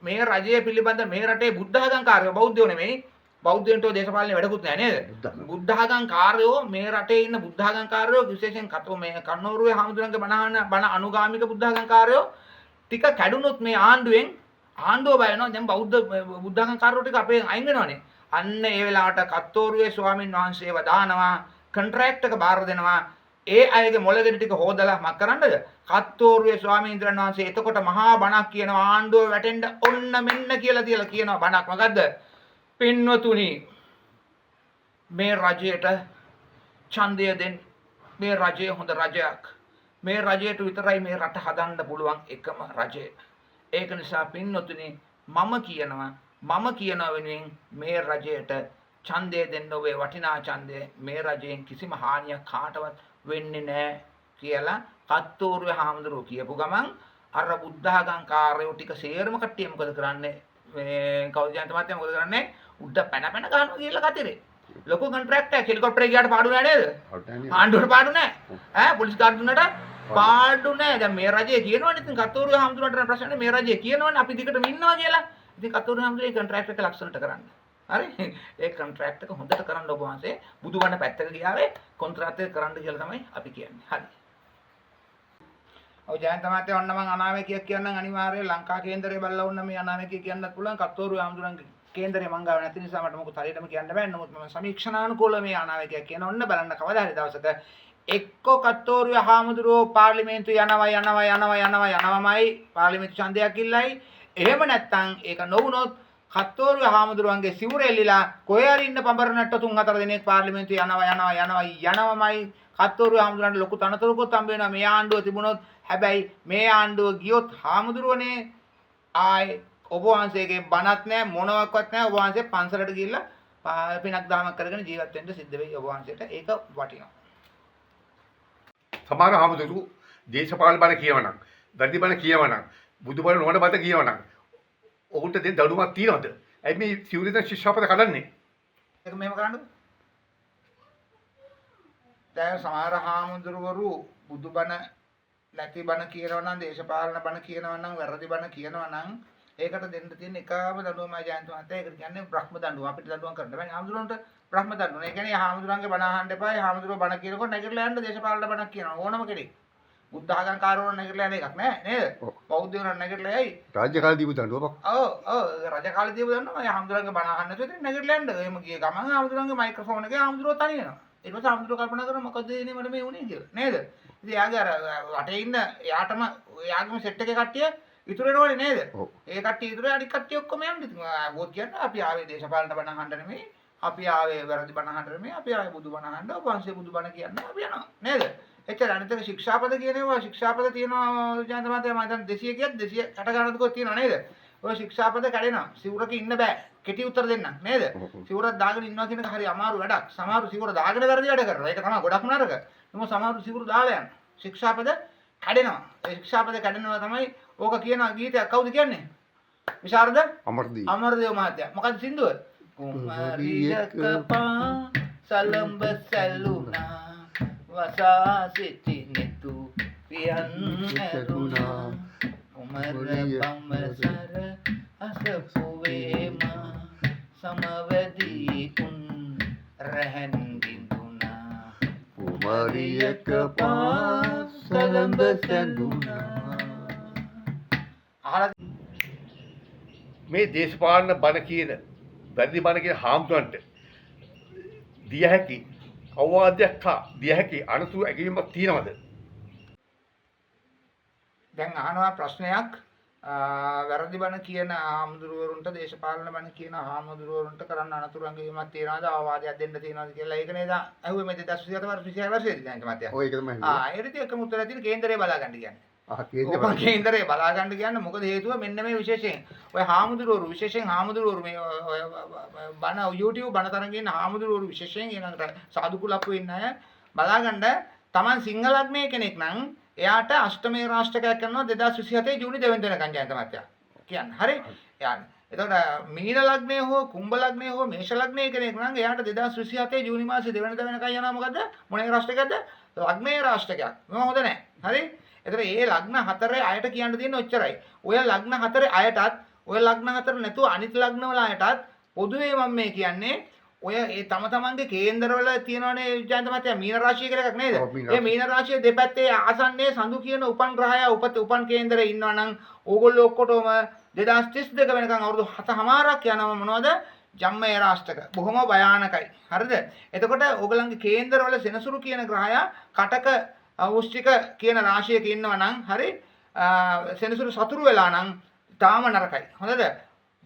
මේ රජය පිළිබඳ මේ රටේ බුද්ධඝංකාරයෝ බෞද්ධයෝ නෙමෙයි. බෞද්ධයන්ට දේශපාලනේ වැඩකුත් නැහැ නේද? බුද්ධඝංකාරයෝ මේ රටේ ඉන්න බුද්ධඝංකාරයෝ විශේෂයෙන් මේ කන්නෝරුවේ හාමුදුරන්ගේ බණ අනුගාමික බුද්ධඝංකාරයෝ ටික කැඩුනොත් මේ ආණ්ඩුව බය වෙනවා. දැන් බුද්ධඝංකාරයෝ ටික අපේ අයින් වෙනවනේ. අන්න ඒ වෙලාවට කත්තෝරුවේ ස්වාමින් වහන්සේව දානවා. කොන්ට්‍රැක්ට් එක බාර දෙනවා. ඒ අයගේ මොළගෙඩි ටික හොදලා මක් කරන්නද? කත්තෝරුවේ ස්වාමීන් වහන්සේ එතකොට මහා බණක් කියනවා. ආණ්ඩුව වැටෙන්න ඔන්න මෙන්න කියලා කියනවා බණක්. මොකද්ද? පින්වතුනි මේ රජයට ඡන්දය දෙන්න. මේ රජය හොඳ රජයක්. මේ රජයට විතරයි මේ රට හදන්න පුළුවන් එකම රජය. ඒක නිසා පින්වතුනි මම කියනවා වෙනුවෙන් මේ රජයට ඡන්දය දෙන්න ඔබේ වටිනා ඡන්දය. මේ රජයෙන් කිසිම හානියක් කාටවත් වෙන්නේ නැහැ කියලා කත්තෝරුවේ හාමුදුරුවෝ කියපු ගමන් අර බුද්ධඝංකාරයෝ ටික සේරම කට්ටිය මොකද කරන්නේ? මේ කවුද ජයන්ත මහත්තයා මොකද කරන්නේ? උඩ පැන ගහනවා කියලා කතරේ. ලොකු කොන්ට්‍රැක්ට් එකක් හෙලිකොප්ටරේ ගියාට පාඩු නෑ නේද? ආණ්ඩුවට පාඩු නෑ. ඈ පොලිස් ගාඩ් දුන්නට පාඩු නෑ. දැන් මේ රජය කියනවනේ ඉතින් කතෝරුවේ හාමුදුරුවන්ට ප්‍රශ්නේ මේ රජය කියනවනේ අපි දිගටම ඉන්නවා කියලා. ඉතින් කතෝරුවේ හාමුදුරුවෝ කොන්ට්‍රැක්ට් එක ලක්ෂණට කරන්න. හරි? ඒ කොන්ට්‍රැක්ට් එක හොඳට කරන්න ඔබ වහන්සේ බුදුබණ පැත්තක ගියාවේ කොන්ත්‍රාත් එක කරන්න කියලා තමයි අපි කියන්නේ. හරි. ඔය ජයන්ත මහත්තයා ඔන්න මම අනාවැකියක් කියන්නම් අනිවාර්යයෙන් ලංකා කේන්දරේ බලලා වුණ මේ අනාවැකිය කියන්නත් පුළුවන්. කතෝරුවේ හාමුදුරුවන්ගේ කේන්දරේ මං ගාව නැති නිසා මට මොකද හරියටම කියන්න බෑ. නමුත් මම සමීක්ෂණානුකූලව මේ අනාවැකියක් කියන ඔන්න බලන්න කවදා හරි දවසක එක්ක කතෝරුවේ හාමුදුරුවෝ පාර්ලිමේන්තු යනවාමයි පාර්ලිමේන්තු ඡන්දයක් ඉල්ලයි. එහෙම නැත්නම් ඒක නොවුනොත් කත්තෝරුවේ හාමුදුරුවන්ගේ සිවුර එල්ලිලා කොහේ හරි ඉන්න පඹරනට්ට 3-4 දිනක් පාර්ලිමේන්තුව යනවාමයි කත්තෝරුවේ හාමුදුරන්ට ලොකු තනතුරකුත් හම්බ වෙනවා මේ ආණ්ඩුව තිබුණොත්. හැබැයි මේ ආණ්ඩුව ගියොත් හාමුදුරුවනේ ආයි ඔබ වහන්සේගේ බණක් නැහැ මොනවාක්වත් නැහැ. ඔබ වහන්සේ පන්සලට ගිහිල්ලා පිනක් දාමක් කරගෙන ජීවත් වෙන්න සිද්ධ වෙයි ඔබ වහන්සේට. ඒක වටිනවා. සමහර හාමුදුරු දේශපාලන බණ කියවනම්, වැරදි බණ කියවනම්, බුදුබණ නොවන බණ කියවනම් ඔහුට දෙන දඩුවමක් තියනවද? ඇයි මේ සිවුරෙන් ශිෂ්‍යාපද කඩන්නේ? ඒක මෙහෙම කරන්නද? දැන් සමහර හාමුදුරුවරු බුදුබණ නැති බණ කියනවා නම්, දේශපාලන බණ කියනවා නම්, වැරදි බණ කියනවා නම් ඒකට දෙන්න තියෙන එකම දඬුවමයි ජයන්ත මහත්තයා. ඒකට කියන්නේ බ්‍රහ්ම දඬුවම. අපිට දඬුවම් කරන්න බෑ. හාමුදුරන්ට බ්‍රහ්ම දඬුවම. ඒ කියන්නේ හාමුදුරන්ගේ බණ අහන්න එපා. හාමුදුරුවෝ බණ කියනකොට නැගිටලා යන්න දේශපාලන බණක් කියනවා. ඕනම කෙනෙක්. බුද්ධ ආගම් කාරවන නැගිටලා යන එකක් නෑ නේද? බෞද්ධයෝ නැගිටලා යයි. රාජ්‍ය කාලේ දීපු දඬුවමක්. ඔව් රජ කාලේ දීපු දඬුවම හාමුදුරන්ගේ බණ අහන්න නැතුව ඉතින් නැගිටලා යන්න. එහෙම ගිය ගමන් හාමුදුරන්ගේ මයික්‍රොෆෝන් එකේ හාමුදුරුවෝ තනි වෙනවා. ඊට පස්සේ හාමුදුරුවෝ කල්පනා කරනවා මොකද එන්නේ මට මේ වුනේ කියලා. නේද? ඉතින් එයාගේ අර වටේ ඉන්න එයාටම එයාගේම සෙට් එකේ කට්ටිය ඉතුරු වෙනවනේ නේද? ඒ කට්ටිය ඉතුරු අනිත් කට්ටිය ඔක්කොම යන්නේ. ඉතින් බෝත් කියන්නේ අපි ආවේ දේශපාලන බණ අහන්න නෙමෙයි. අපි ආවේ වැරදි බණ අහන්න නෙමෙයි. අපි ආවේ බුදු බණ අහන්න. ඔබ වහන්සේ බුදු බණ කියන්නේ අපි යනවා. නේද? එච්චර අනිත් එක ශික්ෂාපද කියනවා. ශික්ෂාපද තියෙනවා ජයන්ත මහත්තයා මම දැන් 200 කියත් 260 ගණනකවත් තියෙනවා නේද? ඔය ශික්ෂාපද කැඩෙනවා. සිවුරක ඉන්න බෑ. කෙටි උත්තර දෙන්නම් නේද? සිවුරක් දාගෙන ඉන්නවා කියන එක හරි අමාරු වැඩක්. සමහරු සිවුර දාගෙන වැරදි වැඩ කරනවා. ඒක තමයි ගොඩක්ම නරක. මොකද සමහරු සිවුරු දාලා යනවා. ශික්ෂාපද කැඩෙනවා. ඒ ශික්ෂාපද කැඩෙනවා තමයි ඕක කියන ගීතයක් කවුද කියන්නේ? විශාරද? අමරදේව මහත්තයා. මොකද්ද සින්දුව? කුමාරියක පා සලඹ සැලුනා වසා සිටිනෙතු පියන් ඇරුණා කුමර බම්සර අසපුවේමා සමවදී උන් රැහන් බිඳුනා කුමාරියක පා සලඹ සැලුනා. මේ දේශපාලන බණ කියන, වැරදි බණ කියන හාමුදුරන්ට දිය හැකි අවවාදයක් හා දිය හැකි අනුතුරු ඇගීමක් තියෙනවද? දැන් අහනවා ප්‍රශ්නයක් වැරදි බණ කියන හාමුදුරුවරුන්ට දේශපාලන බණ කියන හාමුදුරුවරුන්ට කරන්න අනතුරු ඇගීමක් තියනවද අවවාදයක් දෙන්න තියනවද කියලා. ඒක නේද අහුවේ මේ 2026 වර්ෂයේදී දැන් මතය. ඔය ඒක තමයි. ඒකට එකම උත්තරය තියෙන කේන්දරේ බලා ගන්න කියන්නේ. කේන්දරේ බලා ගන්න කියන්නේ මොකද හේතුව මෙන්න මේ විශේෂයෙන් ඔය හාමුදුරුවරු විශේෂයෙන් හාමුදුරුවරු මේ බණ YouTube බණ තරංගේ ඉන්න හාමුදුරුවරු විශේෂයෙන් ඊළඟට සාදු කුලප්පු ඉන්න අය බලා ගන්න. Taman සිංහලග්නේ කෙනෙක් නම් එයාට අෂ්ටමේ රාෂ්ටකයක් කරනවා 2027 ජූනි 2 වෙනිදාකන් ජයන්ත මහත්තයා කියන්නේ. හරි? යන්නේ. එතකොට මීන ලග්නේ හෝ කුම්භ ලග්නේ හෝ මේෂ ලග්නේ කෙනෙක් නම් එයාට 2027 ජූනි මාසේ 2 වෙනිදා වෙනකන් යනවා මොකද? මොනේ රාෂ්ටකයක්ද? ලග්නේ රාෂ්ටකයක්. මොකද හොඳ නැහැ. හරි? එතකොට මේ ලග්න හතරේ අයට කියන්න තියෙන ඔච්චරයි. ඔය ලග්න හතරේ අයටත් ඔය ලග්න හතර නැතුව අනිත් ලග්න වල අයටත් පොදුවේ මම මේ කියන්නේ ඔය ඒ තම තමන්ගේ කේන්දරවල තියෙනවනේ ජයන්ත මහත්තයා මීන රාශිය කියලා එකක් නේද? ඒ මීන රාශිය දෙපැත්තේ ආසන්නයේ සඳු කියන උපන් ග්‍රහය උපන් කේන්දරේ ඉන්නවා නම් ඕගොල්ලෝ ඔක්කොටම 2032 වෙනකන් අවුරුදු 7මාරක් යනවා මොනවද? ජම්මේ රාෂ්ටක. බොහොම භයානකයි. හරිද? එතකොට ඕගලන්ගේ කේන්දරවල සෙනසුරු කියන ග්‍රහය කටක වෘශ්චික කියන රාශියක ඉන්නවා නම් හරි සෙනසුරු සතුරු වෙලා නම් තාම නරකයි. හොඳද?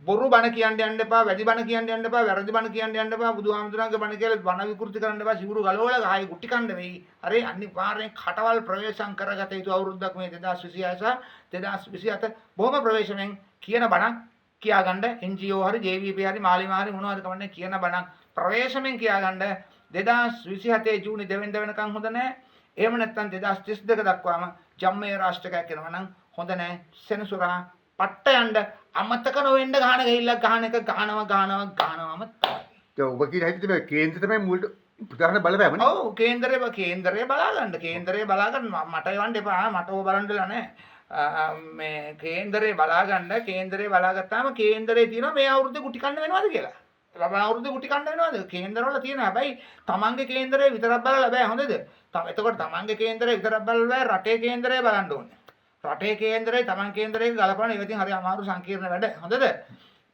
බොරු බණ කියන්න යන්න එපා, වැදි බණ කියන්න යන්න එපා, වැරදි බණ කියන්න යන්න එපා, බුදුහාමුදුරන්ගේ බණ කියලා බණ විකෘති කරන්න එපා, සිවුරු ගලවලා ගහයි ගුටි කන්න වෙයි. හරි අනිවාර්යෙන් කටවල් ප්‍රවේශම් කරගත යුතු අවුරුද්දක් මේ 2026 2027 බොහොම ප්‍රවේශමෙන් කියන බණක් කියාගන්න NGO හරි JVP හරි මාලිමා හරි මොනවා හරි කවන්නේ කියන බණක් ප්‍රවේශමෙන් කියාගන්න 2027 ජූනි 2 වෙනිදා වෙනකන් හොඳ නැහැ. එහෙම නැත්නම් 2032 දක්වාම ජම්මේ රාෂ්ටකයක් කරනවා නම් හොඳ නැහැ. සෙනසුරා පට්ට යන්න අමතක නොවෙන්න ගහන ගහිල්ලක් ගහන එක ගහනවම තමයි. ඔබ කියන හැටි තමයි කේන්ද්‍රය තමයි මුලට ප්‍රධාන බලපෑමනේ. ඔව් කේන්දරේ බලා ගන්න. කේන්දරේ බලා ගන්න මට එවන්න එපා. මට ඕක බලන්න දෙලා නැහැ. මේ කේන්දරේ බලා ගන්න. කේන්දරේ බලාගත්තාම කේන්දරේ තියෙනවා මේ අවුරුද්දේ ගුටි කන්න වෙනවද කියලා. ලබන අවුරුද්දේ ගුටි කන්න වෙනවද? කේන්දරවල තියෙනවා. හැබැයි තමන්ගේ කේන්දරේ විතරක් බලලා බෑ. හොඳද? එතකොට තමන්ගේ කේන්දරේ විතරක් බලලා බෑ. රටේ කේන්දරේ බලන්න ඕනේ. රටේ කේන්දරේ තමන් කේන්දරයක ගලපන ඒක ඉතින් හරි අමාරු සංකීර්ණ වැඩ. හොඳද?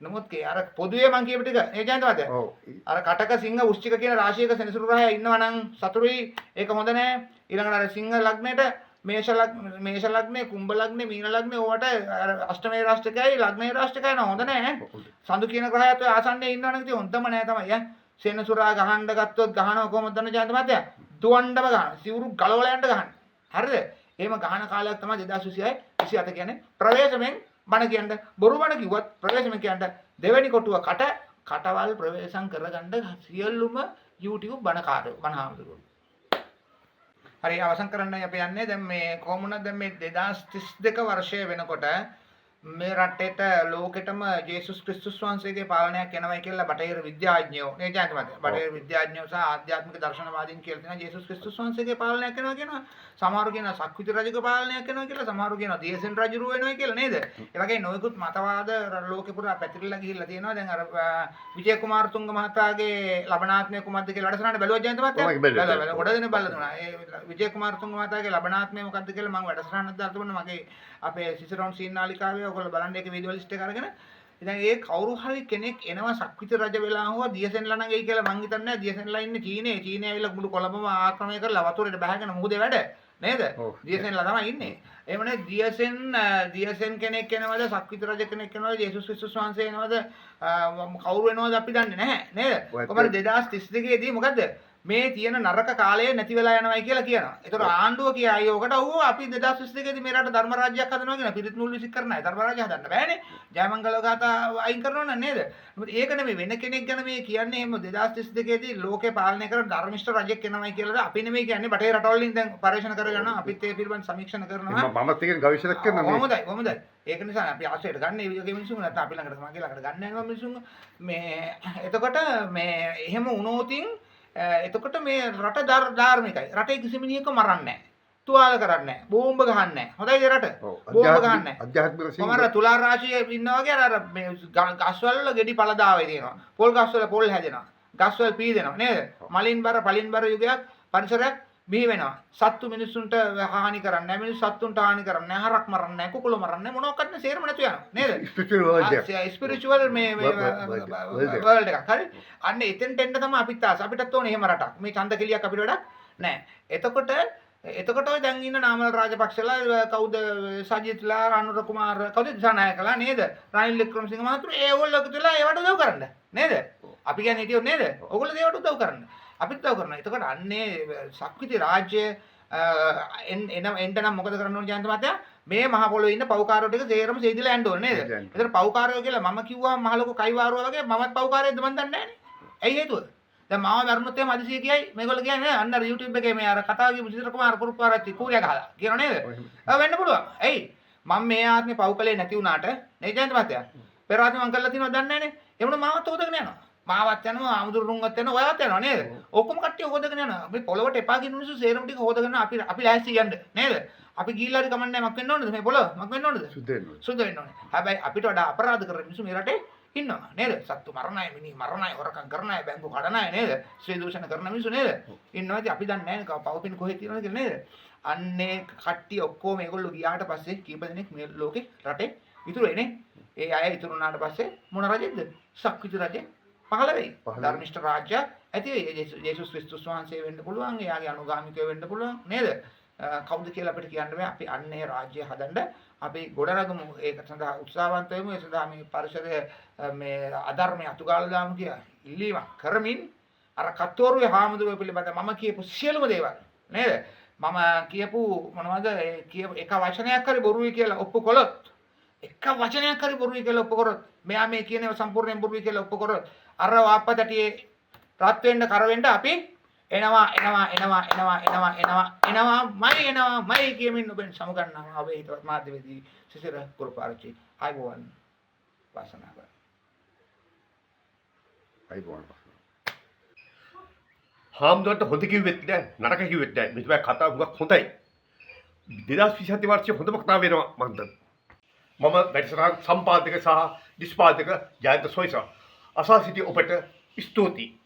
නමුත් අර පොදුවේ මං කියපු ටික ඒ ජයන්ත මහත්තයා. ඔව්. අර කටක සිංහ වෘශ්චික කියන රාශියක සෙනසුරු ග්‍රහය ඉන්නවා නම් සතුරුයි ඒක හොඳ නෑ. ඊළඟට අර සිංහ ලග්නෙට මේෂ ලග්නේ කුම්භ ලග්නේ මීන ලග්නේ ඕවට අර අෂ්ටමේ රාශිකයි ලග්නේ රාශිකයි නෝ හොඳ නෑ. සඳු කියන ග්‍රහයත් ඔය ආසන්නයේ ඉන්නවා නම් ඉතින් හොඳම නෑ තමයි ඈ. සෙනසුරා ගහන්න ගත්තොත් ගහනවා කොහොමද දන්න ජයන්ත මහත්තයා? දුවන්නම ගහන. සිවුරු ගලවලා යන්න ගහන. හරිද? එහෙම ගහන කාලයක් තමයි 2026 27 කියන්නේ ප්‍රවේශමෙන් බණ කියන්න බොරු බණ කිව්වත් ප්‍රවේශම කියන්න දෙවෙනි කොටුව කටවල් ප්‍රවේශම් කරගන්න සියලුම YouTube බණකාරයෝ බණහාමුදුරුවෝ. හරි අවසන් කරන්නයි අපි යන්නේ. දැන් මේ කොමුණ දැන් මේ 2032 වර්ෂය වෙනකොට මේ රටේට ලෝකෙටම ජේසුස් ක්‍රිස්තුස් වහන්සේගේ පාලනයක් එනවයි කියලා බටහිර විද්‍යාඥයෝ නේ ජාන්ත මත බටහිර විද්‍යාඥයෝ සහ ආධ්‍යාත්මික දර්ශනවාදීන් කියලා තියෙනවා ජේසුස් ක්‍රිස්තුස් වහන්සේගේ පාලනයක් එනවා කියනවා. සමහරු කියනවා සක්විති රජුගේ පාලනයක් එනවා කියලා, සමහරු කියනවා දියසෙන් රජුරුව වෙනවා කියලා නේද? ඒ වගේ නොයෙකුත් මතවාද ලෝකෙ පුරා පැතිරිලා ගිහිල්ලා තියෙනවා. දැන් අර විජය කුමාරතුංග මහතාගේ ලබනාත්මය කුමක්ද කියලා වැඩසටහන බැලුවා ජාන්ත මත බැලුවා. ගොඩ දෙනෙක් බලලා දුනා. ඒ විජය කුමාරතුංග මහතාගේ ලබනාත්මය මොකක්ද කියලා මම වැඩසටහනක් දාලා තිබුණා මගේ අපේ සිසරොන් සීන් නාලිකාවේ ඔයගොල්ලෝ බලන්න ඒක වීඩියෝ ලිස්ට් එක අරගෙන. ඉතින් ඒ කවුරු හරි කෙනෙක් එනවා සක්විති රජ වෙලා හොවා දියසෙන්ලා නම් එයි කියලා මං හිතන්නේ නැහැ. දියසෙන්ලා ඉන්නේ චීනේ ඇවිල්ලා මුළු කොළඹම ආක්‍රමණය කරලා වතුරේට බහගෙන මුහුදේ වැඩ නේද? දියසෙන්ලා තමයි ඉන්නේ. එහෙම නේ දියසෙන් කෙනෙක් එනවද සක්විති රජ කෙනෙක් එනවද ජේසුස් ක්‍රිස්තුස් වහන්සේ එනවද කවුරු එනවද අපි දන්නේ නැහැ නේද? කොහමද 2032 දී මොකද්ද මේ තියෙන නරක කාලය නැති වෙලා යනවායි කියලා කියනවා. ඒතර ආණ්ඩුව කියයි ඕකට ඔව් අපි 2022 දී මේ රට ධර්ම රාජ්‍යයක් හදනවා කියන පිරිත් නූල් විසික් කරනයි ධර්ම රාජ්‍ය හදන්න බෑනේ. ජයමංගල ගාථා අයින් කරනවා නේද? මොකද ඒක නෙමෙයි වෙන කෙනෙක් ගැන මේ කියන්නේ එහෙම 2032 දී ලෝකේ පාලනය කරන ධර්මිෂ්ඨ රජෙක් එනවායි කියලාද අපි නෙමෙයි කියන්නේ බටේ රටවලින් දැන් පරීක්ෂණ කරගෙන අපිත් ඒ පිළිබඳ සමීක්ෂණ කරනවා. මම තියෙන ගවේෂණයක් කරනවා. කොහොමදයි ඒක නිසා අපි ආශ්‍රයයට ගන්න මේ වගේ මිනිස්සුන් නැත්නම් අපි ළඟට මගේ ළඟට ගන්න යනවා මිනිස්සුන් මේ එතකොට මේ එහෙම වුණොතින් එතකොට මේ රට ධාර්මිකයි. රටේ කිසි මිනිහෙක් මරන්නේ නැහැ. තුවාල කරන්නේ නැහැ. බෝම්බ ගහන්නේ නැහැ. හොඳයිද රට? බෝම්බ ගහන්නේ නැහැ. අධ්‍යාත්මික වශයෙන් කොහමද තුලා රාශියේ ඉන්නවා වගේ අර මේ ගස්වල වල ගෙඩි පළදාවේ තියෙනවා. පොල් ගස්වල පොල් හැදෙනවා. ගස්වල පීදෙනවා නේද? මලින් බර යුගයක් පරිසරයක් බිහි වෙනවා. සත්තු මිනිස්සුන්ට හානි කරන්නේ නැහැ. මිනිස්සු සත්තුන්ට හානි කරන්නේ නැහැ. හරක් මරන්නේ නැහැ. කුකුල මරන්නේ නැහැ. මොනවාක්වත් නැහැ. සේරම නැතු යනවා. නේද? ස්පිරිචුවල් මේ වර්ල්ඩ් එකක්. හරි. අන්න එතෙන්ට එන්න තමයි අපිත් ආස. අපිටත් ඕනේ එහෙම රටක්. මේ ඡන්ද කෙලියක් අපිට වැඩක් නැහැ. එතකොට ඔය දැන් ඉන්න නාමල් රාජපක්ෂලා කවුද සජිත්ලා අනුර කුමාර කවුද දිසානායකලා නේද? රනිල් වික්‍රමසිංහ මහතුරු ඒගොල්ලෝ එකතුලා ඒවට උදව් කරන්න. නේද? අපි කියන්නේ හිටියොත් නේද? ඕගොල්ලෝ ඒවට උදව් කරන්න. අපිත් උදව් කරනවා. එතකොට අන්නේ සක්විති රාජ්‍ය එන්න නම් මොකද කරන්න ඕනේ ජයන්ත මහත්තයා? මේ මහ පොළොවේ ඉන්න පව්කාරයෝ ටික සේරම සෙදිලා යන්න ඕනේ නේද? ඒතර පව්කාරයෝ කියලා මම කිව්වම මහ ලොකු කයිවාරුවා වගේ මමත් පව්කාරයෙක්ද මන් දන්නේ නැහනේ. ඇයි හේතුව? දැන් මාව මරණොත් එහෙම අදිසිය කියයි මේගොල්ලෝ කියන්නේ අන්න අර YouTube එකේ මේ අර කතාව කියපු සිතර කුමාර කුරුපාරච්චි කූරිය ගහලා කියනව නේද? වෙන්න පුළුවන්. ඇයි? මම මේ ආත්මේ පව් කලේ නැති වුණාට නේ ජයන්ත මහත්තයා. පෙර ආත්මේ මං කරලා තියෙනවද දන්නේ නැහනේ. එමුණ මාවත් හොදගෙන යනවා. මාවත් යනවා ආමුදුරුන්වත් යනවා ඔයවත් යනවා නේද? ඔක්කොම කට්ටිය හොදගෙන යනවා. මේ පොළවට එපා කියන මිනිස්සු සේරම ටික හොදගෙන අපි ලෑස්ති යන්න නේද? අපි ගිහිල්ලා හරි කමන්නේ මක් වෙන්න ඕනද මේ පොළව? මක් වෙන්න ඕනද? සුද්ධ වෙන්න ඕනේ. හැබැයි අපිට වඩා අපරාධ කරන මිනිස්සු මේ රටේ ඉන්නවා නේද? සත්තු මරණයි, මිනි මරණයි, හොරකම් කරනයි, බැංකු කඩනයි නේද? ශ්‍රී දූෂණ කරන මිනිස්සු නේද? ඉන්නවා. ඉතින් අපි දන්නේ නැහැ පවපින් කොහෙද තියෙනවද කියලා නේද? අන්නේ කට්ටිය ඔක්කොම මේගොල්ලෝ ගියාට පස්සේ කීප දෙනෙක් මේ ලෝකේ රටේ ඉතුරු වෙන්නේ. ඒ අය ඉතුරු වුණාට පස්සේ මොන රජෙක්ද? සක්විති රජෙක් පහළ වෙයි. ධර්මිෂ්ඨ රාජ්‍ය ඇති වෙයි. ජේසුස් ක්‍රිස්තුස් වහන්සේ වෙන්න පුළුවන්. එයාගේ අනුගාමිකයෝ වෙන්න පුළුවන් නේද? කවුද කියලා අපිට කියන්න බෑ. අපි අන්නේ රාජ්‍ය හදන්න අපි ගොඩනගමු. ඒක සඳහා උත්සාහවන්ත වෙමු. ඒ සඳහා මේ පරිසරය මේ අධර්මය අතුගාලා දාමු කියලා ඉල්ලීමක් කරමින් අර කතෝරුවේ හාමුදුරුවෝ පිළිබඳ මම කියපු සියලුම දේවල් නේද? මම කියපු මොනවද? එක වචනයක් හරි බොරුයි කියලා ඔප්පු කළොත් එක වචනයක් හරි බොරුයි කියලා ඔප්පු කරොත් මෙයා මේ කියනව සම්පූර්ණයෙන් බොරුයි කියලා ඔප්පු කරොත් අර වාප්පතටියේ රත් වෙන්න කර වෙන්න අපි එනවාමයි කියමින් ඔබෙන් සමුගන්නවා ඔබේ හිතවත් මාධ්‍යවේදී සිසිර කුරුපාරච්චි ආයුබෝවන් වාසනාව අයිබෝන් හාමුදුරන්ට හොඳ කිව්වෙත් නෑ නරක කිව්වෙත් නෑ මේ තමයි කතාව හුඟක් හොඳයි 2027 වර්ෂයේ හොඳම කතාව වෙනවා මම හිතන්නේ මම වැඩසටහන් සම්පාදක සහ නිෂ්පාදක ජයන්ත සොයිසා අසා සිටි ඔබට ස්තුතියි